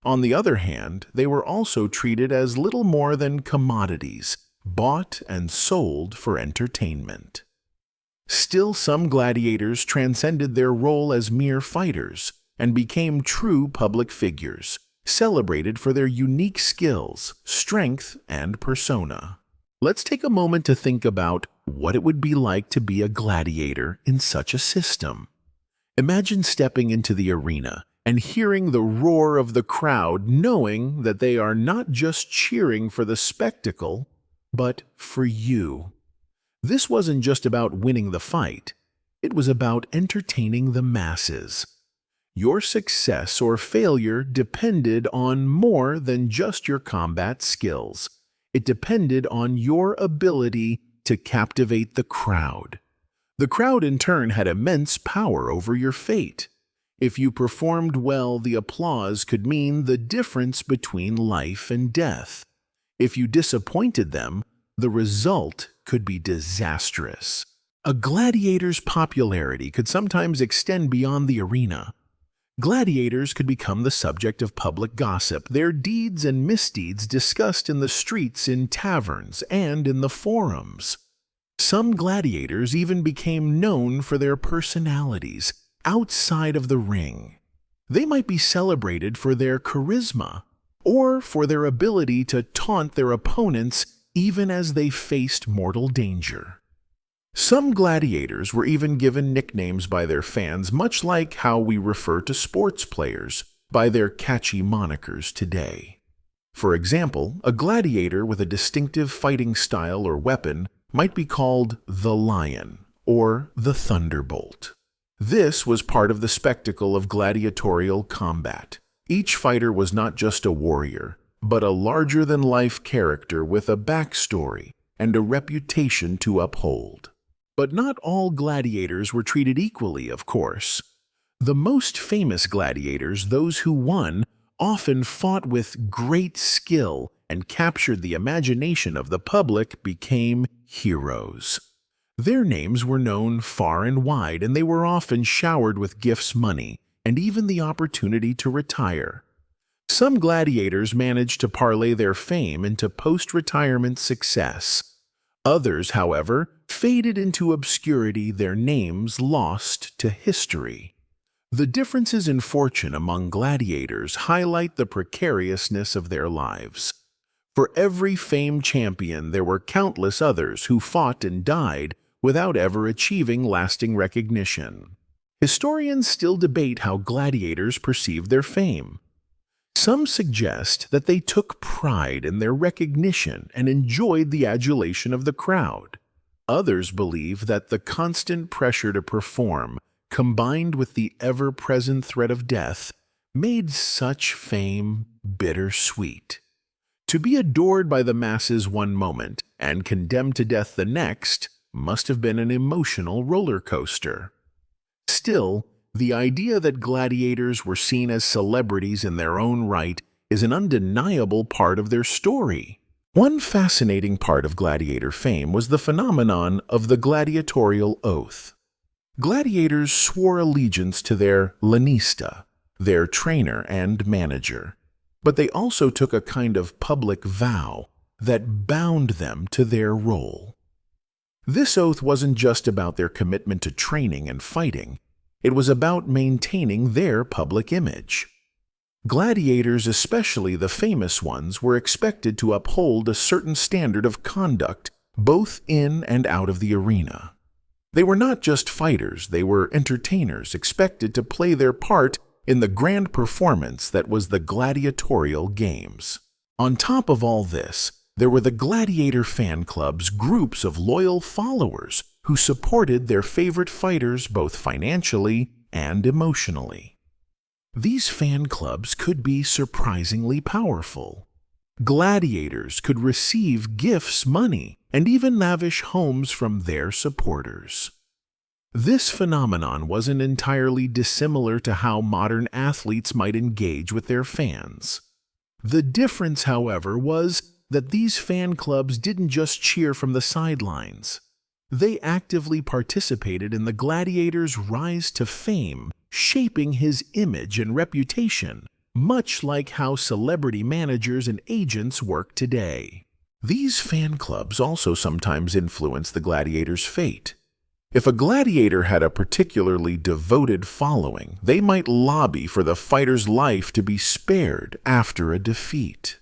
On the other hand, they were also treated as little more than commodities, bought and sold for entertainment. Still, some gladiators transcended their role as mere fighters and became true public figures, celebrated for their unique skills, strength, and persona. Let's take a moment to think about what it would be like to be a gladiator in such a system. Imagine stepping into the arena and hearing the roar of the crowd, knowing that they are not just cheering for the spectacle, but for you. This wasn't just about winning the fight. It was about entertaining the masses. Your success or failure depended on more than just your combat skills. It depended on your ability to captivate the crowd. The crowd, in turn, had immense power over your fate. If you performed well, the applause could mean the difference between life and death. If you disappointed them, the result could be disastrous. A gladiator's popularity could sometimes extend beyond the arena. Gladiators could become the subject of public gossip, their deeds and misdeeds discussed in the streets, in taverns, and in the forums. Some gladiators even became known for their personalities outside of the ring. They might be celebrated for their charisma or for their ability to taunt their opponents even as they faced mortal danger. Some gladiators were even given nicknames by their fans, much like how we refer to sports players by their catchy monikers today. For example, a gladiator with a distinctive fighting style or weapon might be called the Lion or the Thunderbolt. This was part of the spectacle of gladiatorial combat. Each fighter was not just a warrior, but a larger-than-life character with a backstory and a reputation to uphold. But not all gladiators were treated equally, of course. The most famous gladiators, those who won, often fought with great skill and captured the imagination of the public, became heroes. Their names were known far and wide, and they were often showered with gifts, money, and even the opportunity to retire. Some gladiators managed to parlay their fame into post-retirement success. Others, however, faded into obscurity, their names lost to history. The differences in fortune among gladiators highlight the precariousness of their lives. For every famed champion, there were countless others who fought and died without ever achieving lasting recognition. Historians still debate how gladiators perceived their fame. Some suggest that they took pride in their recognition and enjoyed the adulation of the crowd. Others believe that the constant pressure to perform, combined with the ever-present threat of death, made such fame bittersweet. To be adored by the masses one moment and condemned to death the next must have been an emotional roller coaster. Still, the idea that gladiators were seen as celebrities in their own right is an undeniable part of their story. One fascinating part of gladiator fame was the phenomenon of the gladiatorial oath. Gladiators swore allegiance to their lanista, their trainer and manager, but they also took a kind of public vow that bound them to their role. This oath wasn't just about their commitment to training and fighting. It was about maintaining their public image. Gladiators, especially the famous ones, were expected to uphold a certain standard of conduct both in and out of the arena. They were not just fighters, they were entertainers expected to play their part in the grand performance that was the gladiatorial games. On top of all this, there were the gladiator fan clubs, groups of loyal followers who supported their favorite fighters both financially and emotionally. These fan clubs could be surprisingly powerful. Gladiators could receive gifts, money, and even lavish homes from their supporters. This phenomenon wasn't entirely dissimilar to how modern athletes might engage with their fans. The difference, however, was that these fan clubs didn't just cheer from the sidelines. They actively participated in the gladiator's rise to fame, shaping his image and reputation, much like how celebrity managers and agents work today. These fan clubs also sometimes influence the gladiator's fate. If a gladiator had a particularly devoted following, they might lobby for the fighter's life to be spared after a defeat.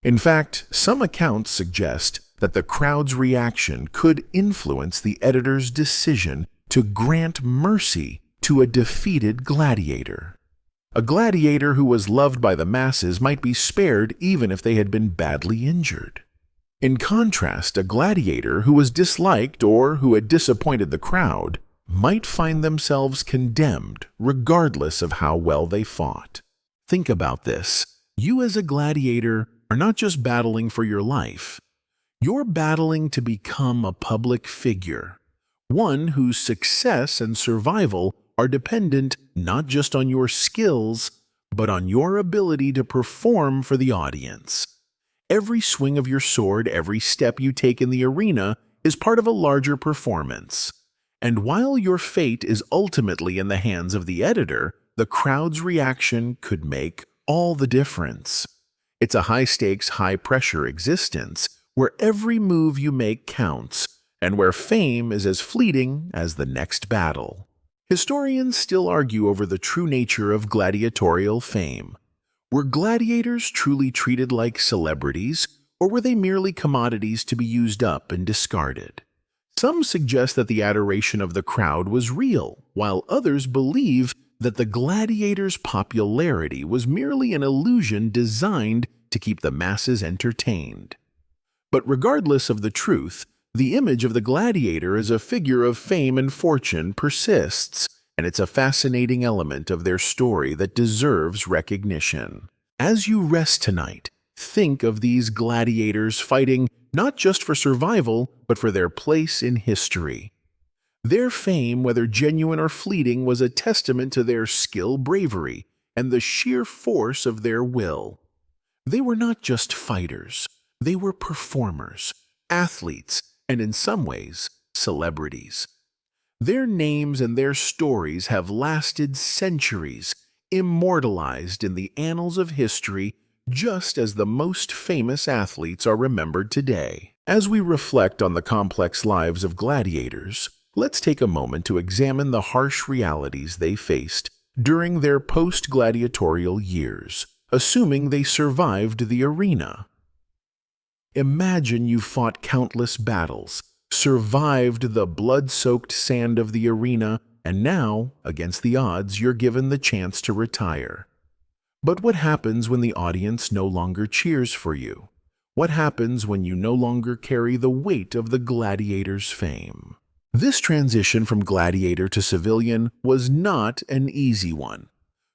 In fact, some accounts suggest that the crowd's reaction could influence the editor's decision to grant mercy to a defeated gladiator. A gladiator who was loved by the masses might be spared even if they had been badly injured. In contrast, a gladiator who was disliked or who had disappointed the crowd might find themselves condemned regardless of how well they fought. Think about this. You as a gladiator are not just battling for your life. You're battling to become a public figure, one whose success and survival are dependent not just on your skills, but on your ability to perform for the audience. Every swing of your sword, every step you take in the arena is part of a larger performance. And while your fate is ultimately in the hands of the editor, the crowd's reaction could make all the difference. It's a high-stakes, high-pressure existence where every move you make counts and where fame is as fleeting as the next battle. Historians still argue over the true nature of gladiatorial fame. Were gladiators truly treated like celebrities, or were they merely commodities to be used up and discarded? Some suggest that the adoration of the crowd was real, while others believe that the gladiators' popularity was merely an illusion designed to keep the masses entertained. But regardless of the truth, the image of the gladiator as a figure of fame and fortune persists, and it's a fascinating element of their story that deserves recognition. As you rest tonight, think of these gladiators fighting not just for survival, but for their place in history. Their fame, whether genuine or fleeting, was a testament to their skill, bravery, and the sheer force of their will. They were not just fighters, they were performers, athletes, and in some ways, celebrities. Their names and their stories have lasted centuries, immortalized in the annals of history, just as the most famous athletes are remembered today. As we reflect on the complex lives of gladiators, let's take a moment to examine the harsh realities they faced during their post-gladiatorial years, assuming they survived the arena. Imagine you fought countless battles, survived the blood-soaked sand of the arena, and now, against the odds, you're given the chance to retire. But what happens when the audience no longer cheers for you? What happens when you no longer carry the weight of the gladiator's fame? This transition from gladiator to civilian was not an easy one.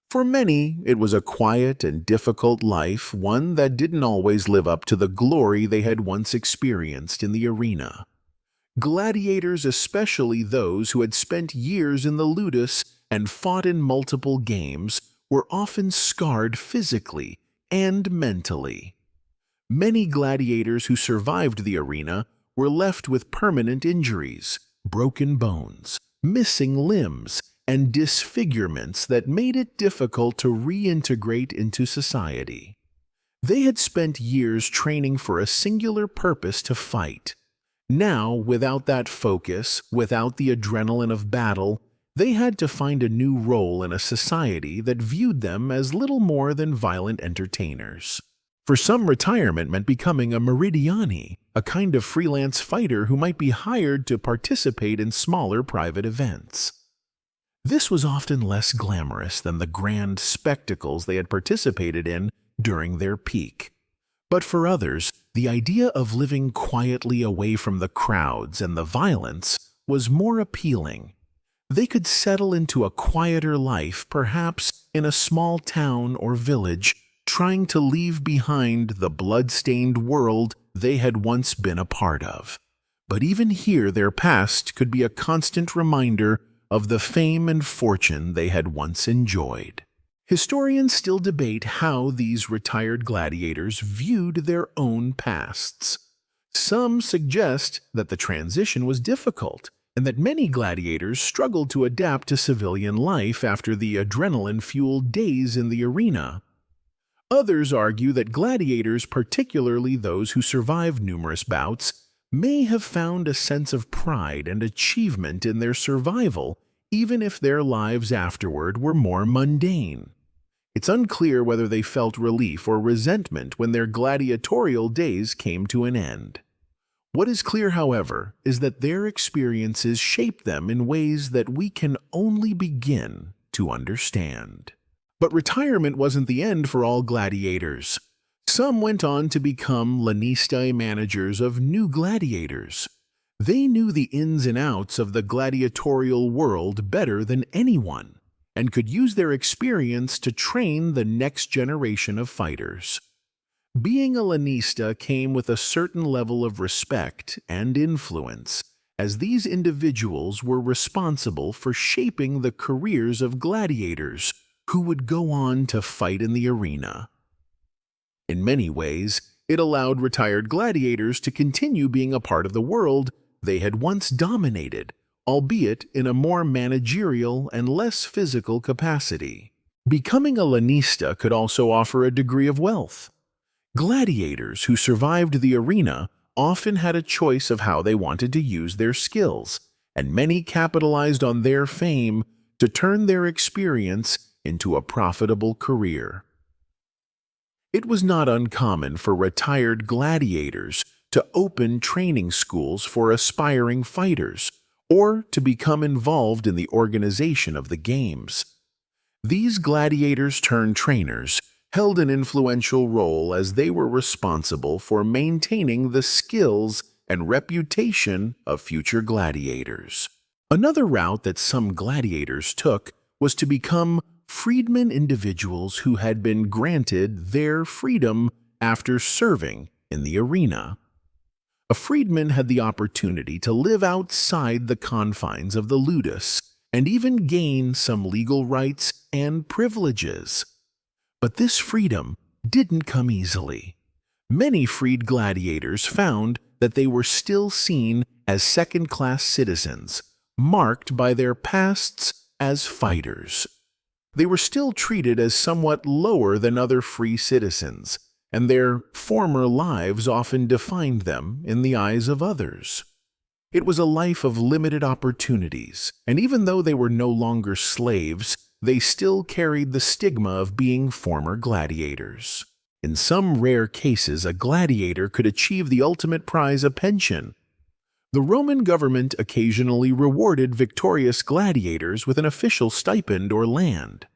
For many, it was a quiet and difficult life, one that didn't always live up to the glory they had once experienced in the arena. Gladiators, especially those who had spent years in the ludus and fought in multiple games, were often scarred physically and mentally. Many gladiators who survived the arena were left with permanent injuries, broken bones, missing limbs, and disfigurements that made it difficult to reintegrate into society. They had spent years training for a singular purpose to fight. Now, without that focus, without the adrenaline of battle, they had to find a new role in a society that viewed them as little more than violent entertainers. For some, retirement meant becoming a meridiani, a kind of freelance fighter who might be hired to participate in smaller private events. This was often less glamorous than the grand spectacles they had participated in during their peak. But for others, the idea of living quietly away from the crowds and the violence was more appealing. They could settle into a quieter life, perhaps in a small town or village, trying to leave behind the blood-stained world they had once been a part of. But even here, their past could be a constant reminder of the fame and fortune they had once enjoyed. Historians still debate how these retired gladiators viewed their own pasts. Some suggest that the transition was difficult, and that many gladiators struggled to adapt to civilian life after the adrenaline-fueled days in the arena. Others argue that gladiators, particularly those who survived numerous bouts, may have found a sense of pride and achievement in their survival, even if their lives afterward were more mundane. It's unclear whether they felt relief or resentment when their gladiatorial days came to an end. What is clear, however, is that their experiences shaped them in ways that we can only begin to understand. But retirement wasn't the end for all gladiators. Some went on to become lanista managers of new gladiators. They knew the ins and outs of the gladiatorial world better than anyone, and could use their experience to train the next generation of fighters. Being a lanista came with a certain level of respect and influence, as these individuals were responsible for shaping the careers of gladiators who would go on to fight in the arena. In many ways, it allowed retired gladiators to continue being a part of the world they had once dominated, albeit in a more managerial and less physical capacity. Becoming a lanista could also offer a degree of wealth. Gladiators who survived the arena often had a choice of how they wanted to use their skills, and many capitalized on their fame to turn their experience into a profitable career. It was not uncommon for retired gladiators to open training schools for aspiring fighters, or to become involved in the organization of the games. These gladiators-turned-trainers held an influential role as they were responsible for maintaining the skills and reputation of future gladiators. Another route that some gladiators took was to become freedmen, individuals who had been granted their freedom after serving in the arena. A freedman had the opportunity to live outside the confines of the ludus and even gain some legal rights and privileges. But this freedom didn't come easily. Many freed gladiators found that they were still seen as second-class citizens, marked by their pasts as fighters. They were still treated as somewhat lower than other free citizens, and their former lives often defined them in the eyes of others. It was a life of limited opportunities, and even though they were no longer slaves, they still carried the stigma of being former gladiators. In some rare cases, a gladiator could achieve the ultimate prize, a pension. The Roman government occasionally rewarded victorious gladiators with an official stipend or land.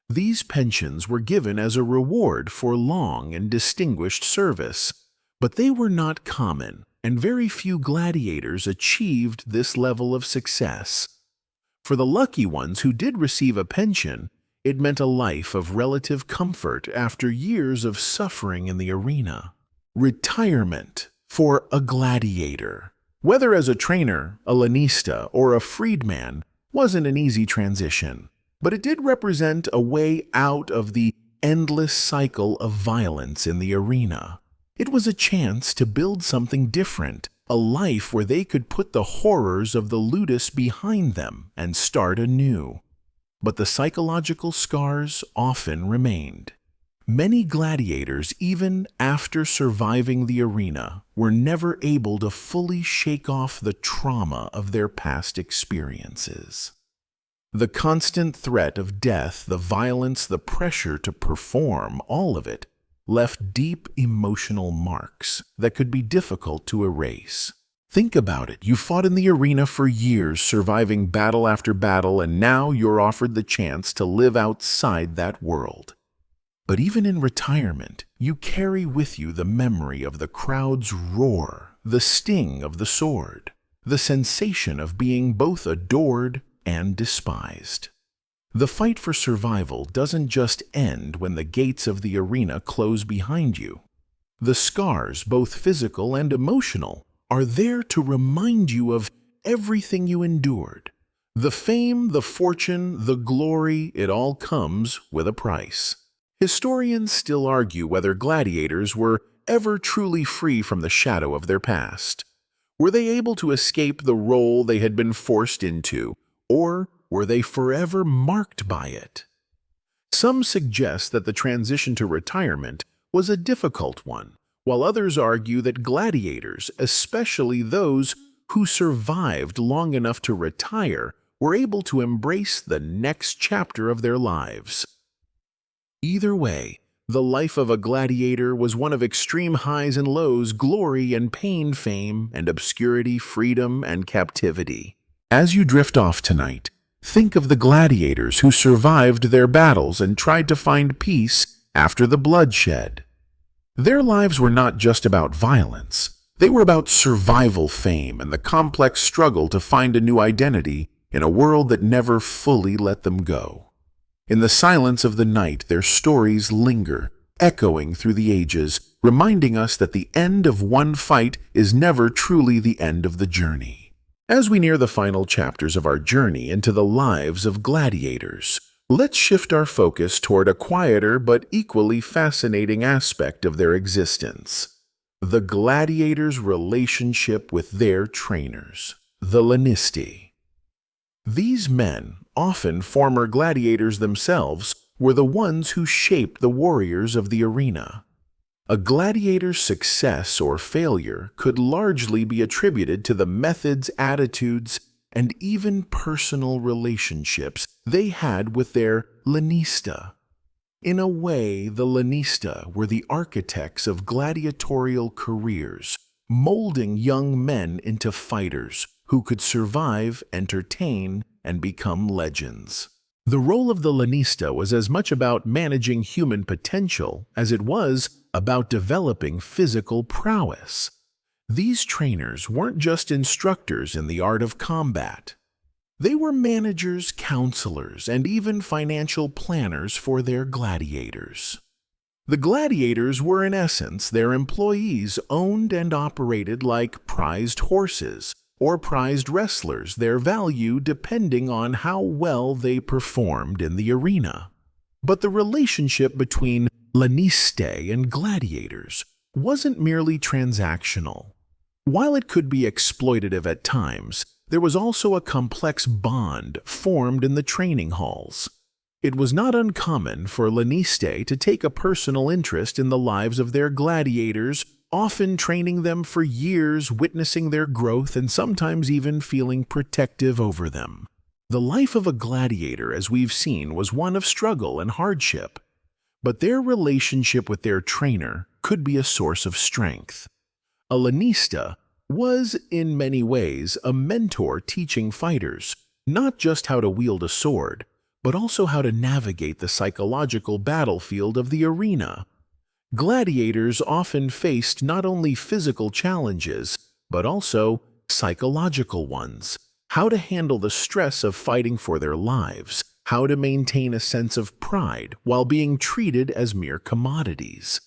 These pensions were given as a reward for long and distinguished service, but they were not common, and very few gladiators achieved this level of success. For the lucky ones who did receive a pension, it meant a life of relative comfort after years of suffering in the arena. Retirement for a gladiator, whether as a trainer, a lanista, or a freedman, wasn't an easy transition, but it did represent a way out of the endless cycle of violence in the arena. It was a chance to build something different, a life where they could put the horrors of the ludus behind them and start anew. But the psychological scars often remained. Many gladiators, even after surviving the arena, were never able to fully shake off the trauma of their past experiences. The constant threat of death, the violence, the pressure to perform, all of it left deep emotional marks that could be difficult to erase. Think about it. You fought in the arena for years, surviving battle after battle, and now you're offered the chance to live outside that world. But even in retirement, you carry with you the memory of the crowd's roar, the sting of the sword, the sensation of being both adored and despised. The fight for survival doesn't just end when the gates of the arena close behind you. The scars, both physical and emotional, are there to remind you of everything you endured. The fame, the fortune, the glory, it all comes with a price. Historians still argue whether gladiators were ever truly free from the shadow of their past. Were they able to escape the role they had been forced into, or were they forever marked by it? Some suggest that the transition to retirement was a difficult one, while others argue that gladiators, especially those who survived long enough to retire, were able to embrace the next chapter of their lives. Either way, the life of a gladiator was one of extreme highs and lows, glory and pain, fame and obscurity, freedom and captivity. As you drift off tonight, think of the gladiators who survived their battles and tried to find peace after the bloodshed. Their lives were not just about violence. They were about survival, fame, and the complex struggle to find a new identity in a world that never fully let them go. In the silence of the night, their stories linger, echoing through the ages, reminding us that the end of one fight is never truly the end of the journey. As we near the final chapters of our journey into the lives of gladiators, let's shift our focus toward a quieter but equally fascinating aspect of their existence: the gladiators' relationship with their trainers, the lanisti. These men, often former gladiators themselves, were the ones who shaped the warriors of the arena. A gladiator's success or failure could largely be attributed to the methods, attitudes, and even personal relationships they had with their lanista. In a way, the lanista were the architects of gladiatorial careers, molding young men into fighters who could survive, entertain, and become legends. The role of the lanista was as much about managing human potential as it was about developing physical prowess. These trainers weren't just instructors in the art of combat. They were managers, counselors, and even financial planners for their gladiators. The gladiators were in essence their employees, owned and operated like prized horses or prized wrestlers, their value depending on how well they performed in the arena. But the relationship between Laniste and gladiators wasn't merely transactional. While it could be exploitative at times, there was also a complex bond formed in the training halls. It was not uncommon for Laniste to take a personal interest in the lives of their gladiators, often training them for years, witnessing their growth, and sometimes even feeling protective over them. The life of a gladiator, as we've seen, was one of struggle and hardship, but their relationship with their trainer could be a source of strength. A lanista was, in many ways, a mentor teaching fighters not just how to wield a sword, but also how to navigate the psychological battlefield of the arena. Gladiators often faced not only physical challenges, but also psychological ones. How to handle the stress of fighting for their lives, how to maintain a sense of pride while being treated as mere commodities.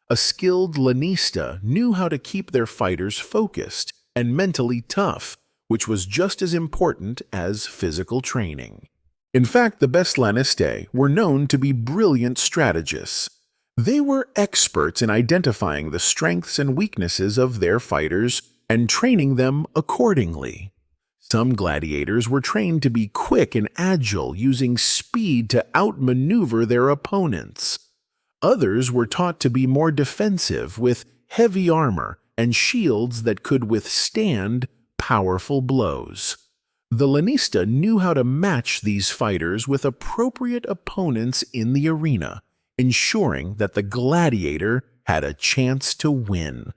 A skilled lanista knew how to keep their fighters focused and mentally tough, which was just as important as physical training. In fact, the best laniste were known to be brilliant strategists. They were experts in identifying the strengths and weaknesses of their fighters and training them accordingly. Some gladiators were trained to be quick and agile, using speed to outmaneuver their opponents. Others were taught to be more defensive, with heavy armor and shields that could withstand powerful blows. The lanista knew how to match these fighters with appropriate opponents in the arena, ensuring that the gladiator had a chance to win.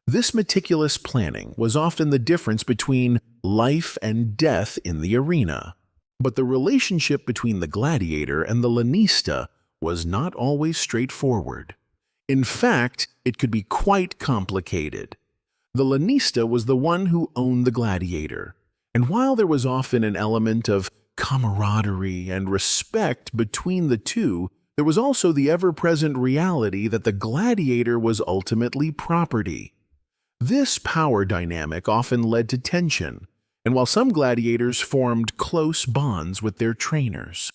This meticulous planning was often the difference between life and death in the arena. But the relationship between the gladiator and the lanista was not always straightforward. In fact, it could be quite complicated. The lanista was the one who owned the gladiator, and while there was often an element of camaraderie and respect between the two, there was also the ever-present reality that the gladiator was ultimately property. This power dynamic often led to tension, and while some gladiators formed close bonds with their trainers,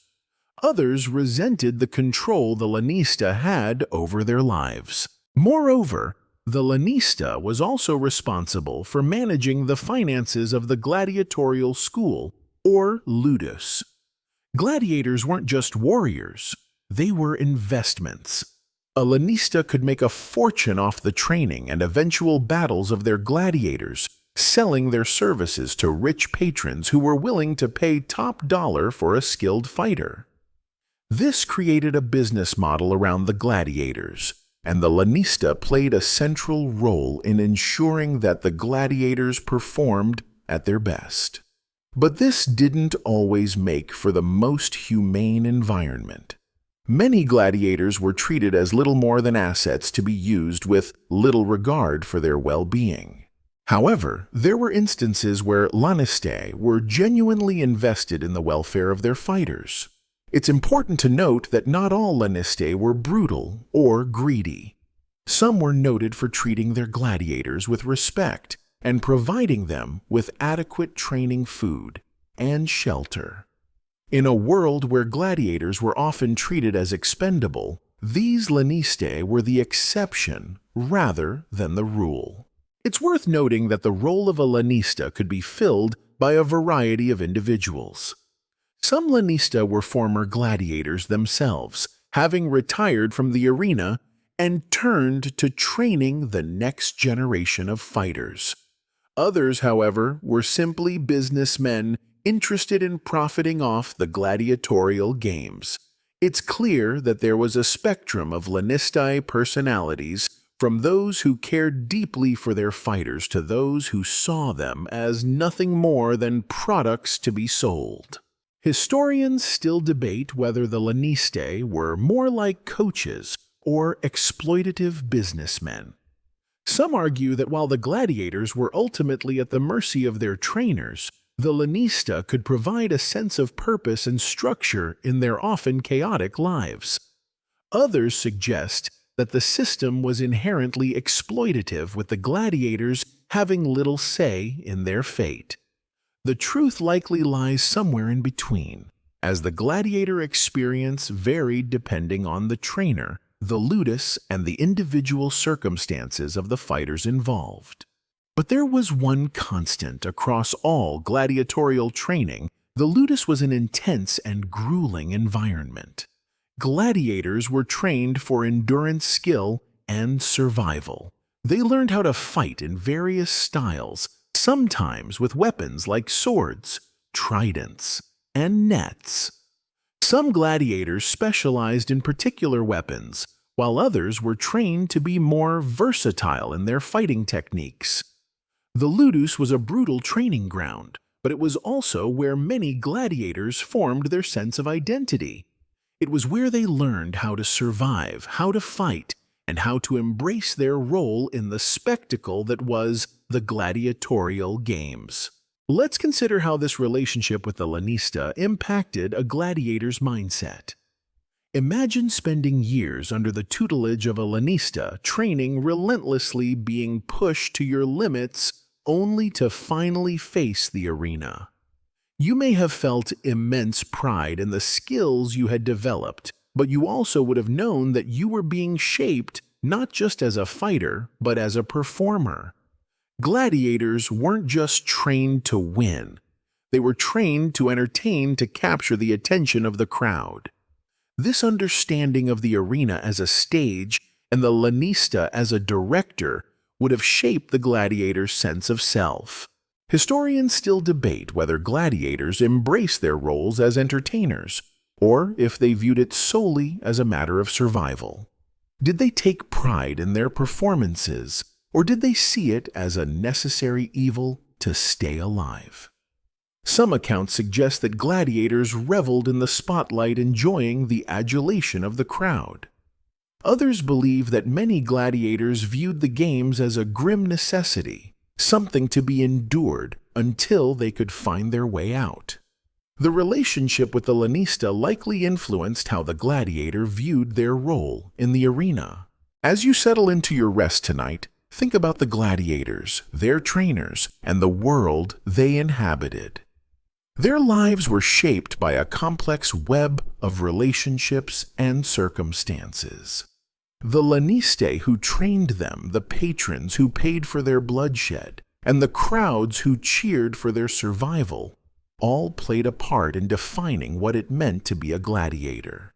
others resented the control the lanista had over their lives. Moreover, the lanista was also responsible for managing the finances of the gladiatorial school, or ludus. Gladiators weren't just warriors, they were investments. A lanista could make a fortune off the training and eventual battles of their gladiators, selling their services to rich patrons who were willing to pay top dollar for a skilled fighter. This created a business model around the gladiators, and the lanista played a central role in ensuring that the gladiators performed at their best. But this didn't always make for the most humane environment. Many gladiators were treated as little more than assets to be used with little regard for their well-being. However, there were instances where laniste were genuinely invested in the welfare of their fighters. It's important to note that not all laniste were brutal or greedy. Some were noted for treating their gladiators with respect and providing them with adequate training food and shelter. In a world where gladiators were often treated as expendable, these laniste were the exception rather than the rule. It's worth noting that the role of a lanista could be filled by a variety of individuals. Some lanista were former gladiators themselves, having retired from the arena and turned to training the next generation of fighters. Others, however, were simply businessmen interested in profiting off the gladiatorial games. It's clear that there was a spectrum of laniste personalities, from those who cared deeply for their fighters to those who saw them as nothing more than products to be sold. Historians still debate whether the laniste were more like coaches or exploitative businessmen. Some argue that while the gladiators were ultimately at the mercy of their trainers, the lanista could provide a sense of purpose and structure in their often chaotic lives. Others suggest that the system was inherently exploitative, with the gladiators having little say in their fate. The truth likely lies somewhere in between, as the gladiator experience varied depending on the trainer, the ludus, and the individual circumstances of the fighters involved. But there was one constant across all gladiatorial training. The ludus was an intense and grueling environment. Gladiators were trained for endurance, skill, and survival. They learned how to fight in various styles, sometimes with weapons like swords, tridents, and nets. Some gladiators specialized in particular weapons, while others were trained to be more versatile in their fighting techniques. The ludus was a brutal training ground, but it was also where many gladiators formed their sense of identity. It was where they learned how to survive, how to fight, and how to embrace their role in the spectacle that was the gladiatorial games. Let's consider how this relationship with the lanista impacted a gladiator's mindset. Imagine spending years under the tutelage of a lanista, training relentlessly, being pushed to your limits, only to finally face the arena. You may have felt immense pride in the skills you had developed, but you also would have known that you were being shaped not just as a fighter, but as a performer. Gladiators weren't just trained to win. They were trained to entertain, to capture the attention of the crowd. This understanding of the arena as a stage and the lanista as a director would have shaped the gladiator's sense of self. Historians still debate whether gladiators embraced their roles as entertainers, or if they viewed it solely as a matter of survival. Did they take pride in their performances, or did they see it as a necessary evil to stay alive? Some accounts suggest that gladiators reveled in the spotlight, enjoying the adulation of the crowd. Others believe that many gladiators viewed the games as a grim necessity, something to be endured until they could find their way out. The relationship with the lanista likely influenced how the gladiator viewed their role in the arena. As you settle into your rest tonight, think about the gladiators, their trainers, and the world they inhabited. Their lives were shaped by a complex web of relationships and circumstances. The lanistae who trained them, the patrons who paid for their bloodshed, and the crowds who cheered for their survival, all played a part in defining what it meant to be a gladiator.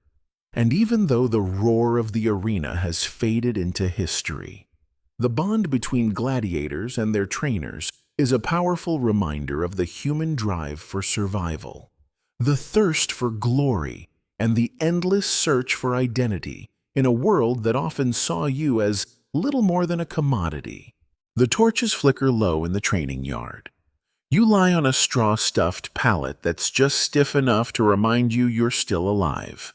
And even though the roar of the arena has faded into history, the bond between gladiators and their trainers is a powerful reminder of the human drive for survival, the thirst for glory, and the endless search for identity in a world that often saw you as little more than a commodity. The torches flicker low in the training yard. You lie on a straw-stuffed pallet that's just stiff enough to remind you you're still alive.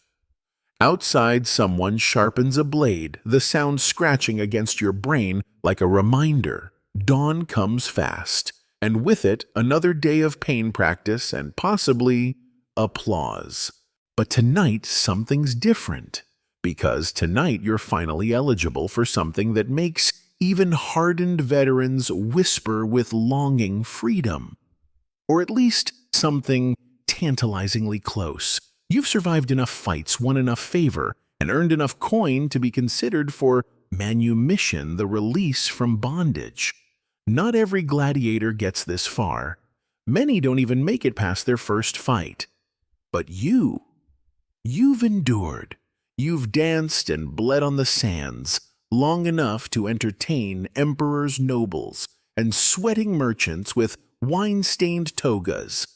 Outside, someone sharpens a blade, the sound scratching against your brain like a reminder. Dawn comes fast, and with it, another day of pain practice and possibly applause. But tonight, something's different, because tonight you're finally eligible for something that makes even hardened veterans whisper with longing: freedom. Or at least something tantalizingly close. You've survived enough fights, won enough favor, and earned enough coin to be considered for manumission, the release from bondage. Not every gladiator gets this far. Many don't even make it past their first fight. But you've endured. You've danced and bled on the sands long enough to entertain emperors, nobles, and sweating merchants with wine-stained togas.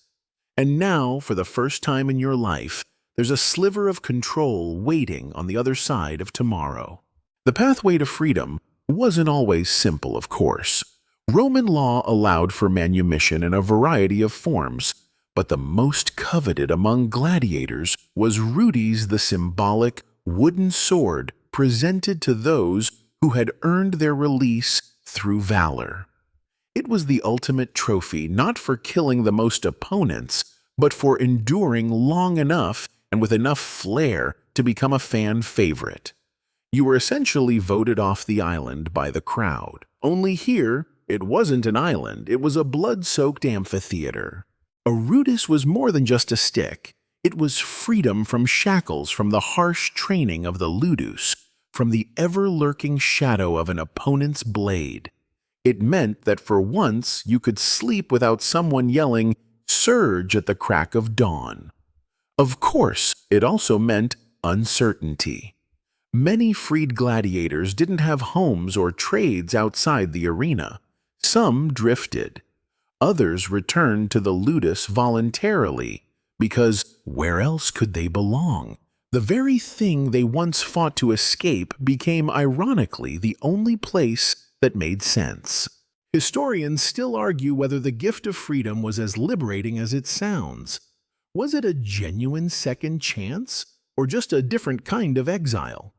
And now, for the first time in your life, there's a sliver of control waiting on the other side of tomorrow. The pathway to freedom wasn't always simple, of course. Roman law allowed for manumission in a variety of forms, but the most coveted among gladiators was Rudes, the symbolic wooden sword presented to those who had earned their release through valor. It was the ultimate trophy, not for killing the most opponents, but for enduring long enough and with enough flair to become a fan favorite. You were essentially voted off the island by the crowd. Only here, it wasn't an island, it was a blood-soaked amphitheater. A rudis was more than just a stick. It was freedom from shackles, from the harsh training of the ludus, from the ever-lurking shadow of an opponent's blade. It meant that for once you could sleep without someone yelling, "Surge" at the crack of dawn. Of course, it also meant uncertainty. Many freed gladiators didn't have homes or trades outside the arena. Some drifted. Others returned to the ludus voluntarily, because where else could they belong? The very thing they once fought to escape became ironically the only place that made sense. Historians still argue whether the gift of freedom was as liberating as it sounds. Was it a genuine second chance, or just a different kind of exile?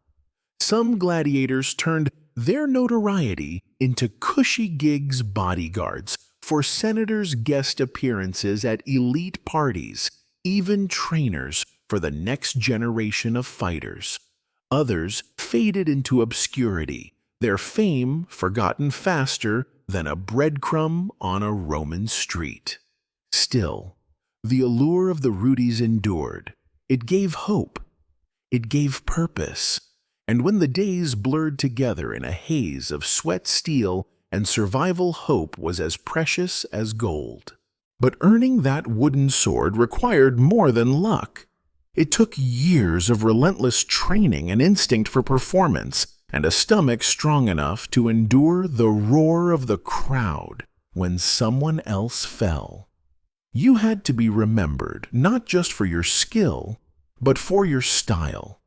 Some gladiators turned their notoriety into cushy gigs bodyguards for senators' guest appearances at elite parties, even trainers for the next generation of fighters. Others faded into obscurity, their fame forgotten faster than a breadcrumb on a Roman street. Still, the allure of the rudis endured. It gave hope. It gave purpose. And when the days blurred together in a haze of sweat steel and survival, hope was as precious as gold. But earning that wooden sword required more than luck. It took years of relentless training, and instinct for performance, and a stomach strong enough to endure the roar of the crowd when someone else fell. You had to be remembered not just for your skill, but for your style.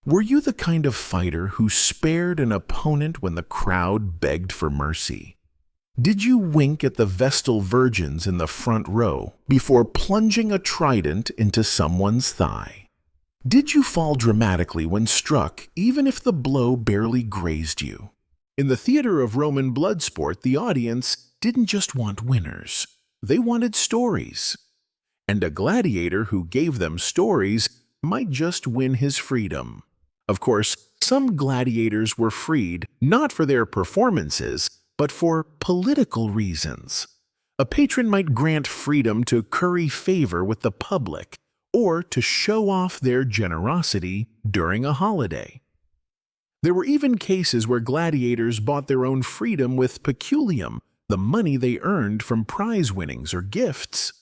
Were you the kind of fighter who spared an opponent when the crowd begged for mercy? Did you wink at the Vestal virgins in the front row before plunging a trident into someone's thigh? Did you fall dramatically when struck, even if the blow barely grazed you? In the theater of Roman bloodsport, the audience didn't just want winners. They wanted stories. And a gladiator who gave them stories might just win his freedom. Of course, some gladiators were freed not for their performances, but for political reasons. A patron might grant freedom to curry favor with the public, or to show off their generosity during a holiday. There were even cases where gladiators bought their own freedom with peculium, the money they earned from prize winnings or gifts.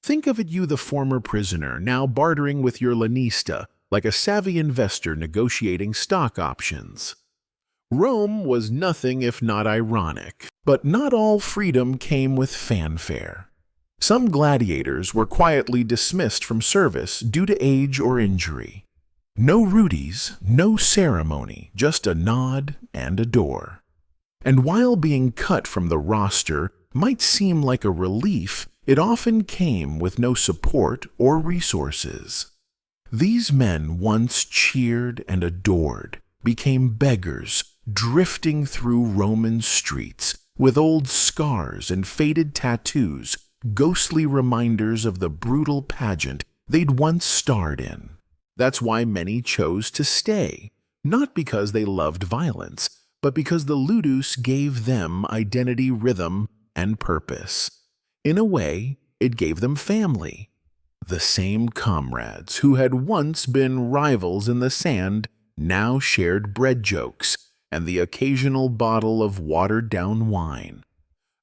Think of it, you the former prisoner, now bartering with your lanista, like a savvy investor negotiating stock options. Rome was nothing if not ironic, but not all freedom came with fanfare. Some gladiators were quietly dismissed from service due to age or injury. No rudis, no ceremony, just a nod and a door. And while being cut from the roster might seem like a relief, it often came with no support or resources. These men, once cheered and adored, became beggars, drifting through Roman streets with old scars and faded tattoos, ghostly reminders of the brutal pageant they'd once starred in. That's why many chose to stay, not because they loved violence, but because the ludus gave them identity, rhythm, and purpose. In a way, it gave them family. The same comrades who had once been rivals in the sand now shared bread jokes and the occasional bottle of watered-down wine.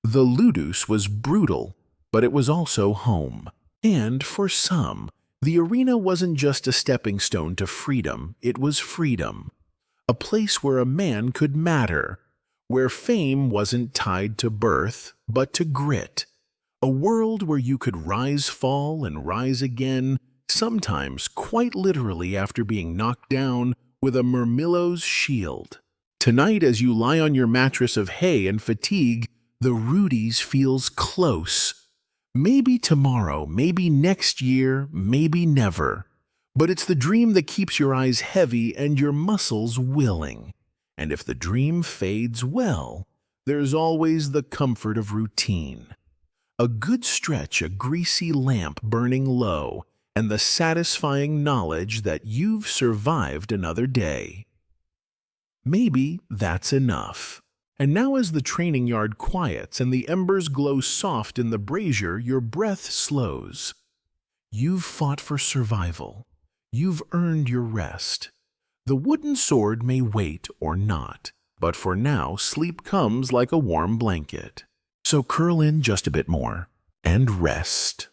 The ludus was brutal, but it was also home. And for some, the arena wasn't just a stepping stone to freedom, it was freedom. A place where a man could matter, where fame wasn't tied to birth, but to grit. A world where you could rise, fall, and rise again, sometimes quite literally after being knocked down with a Murmillo's shield. Tonight, as you lie on your mattress of hay and fatigue, the rudis feels close. Maybe tomorrow, maybe next year, maybe never. But it's the dream that keeps your eyes heavy and your muscles willing. And if the dream fades, well, there's always the comfort of routine. A good stretch, a greasy lamp burning low, and the satisfying knowledge that you've survived another day. Maybe that's enough. And now as the training yard quiets and the embers glow soft in the brazier, your breath slows. You've fought for survival. You've earned your rest. The wooden sword may wait or not, but for now sleep comes like a warm blanket. So curl in just a bit more and rest.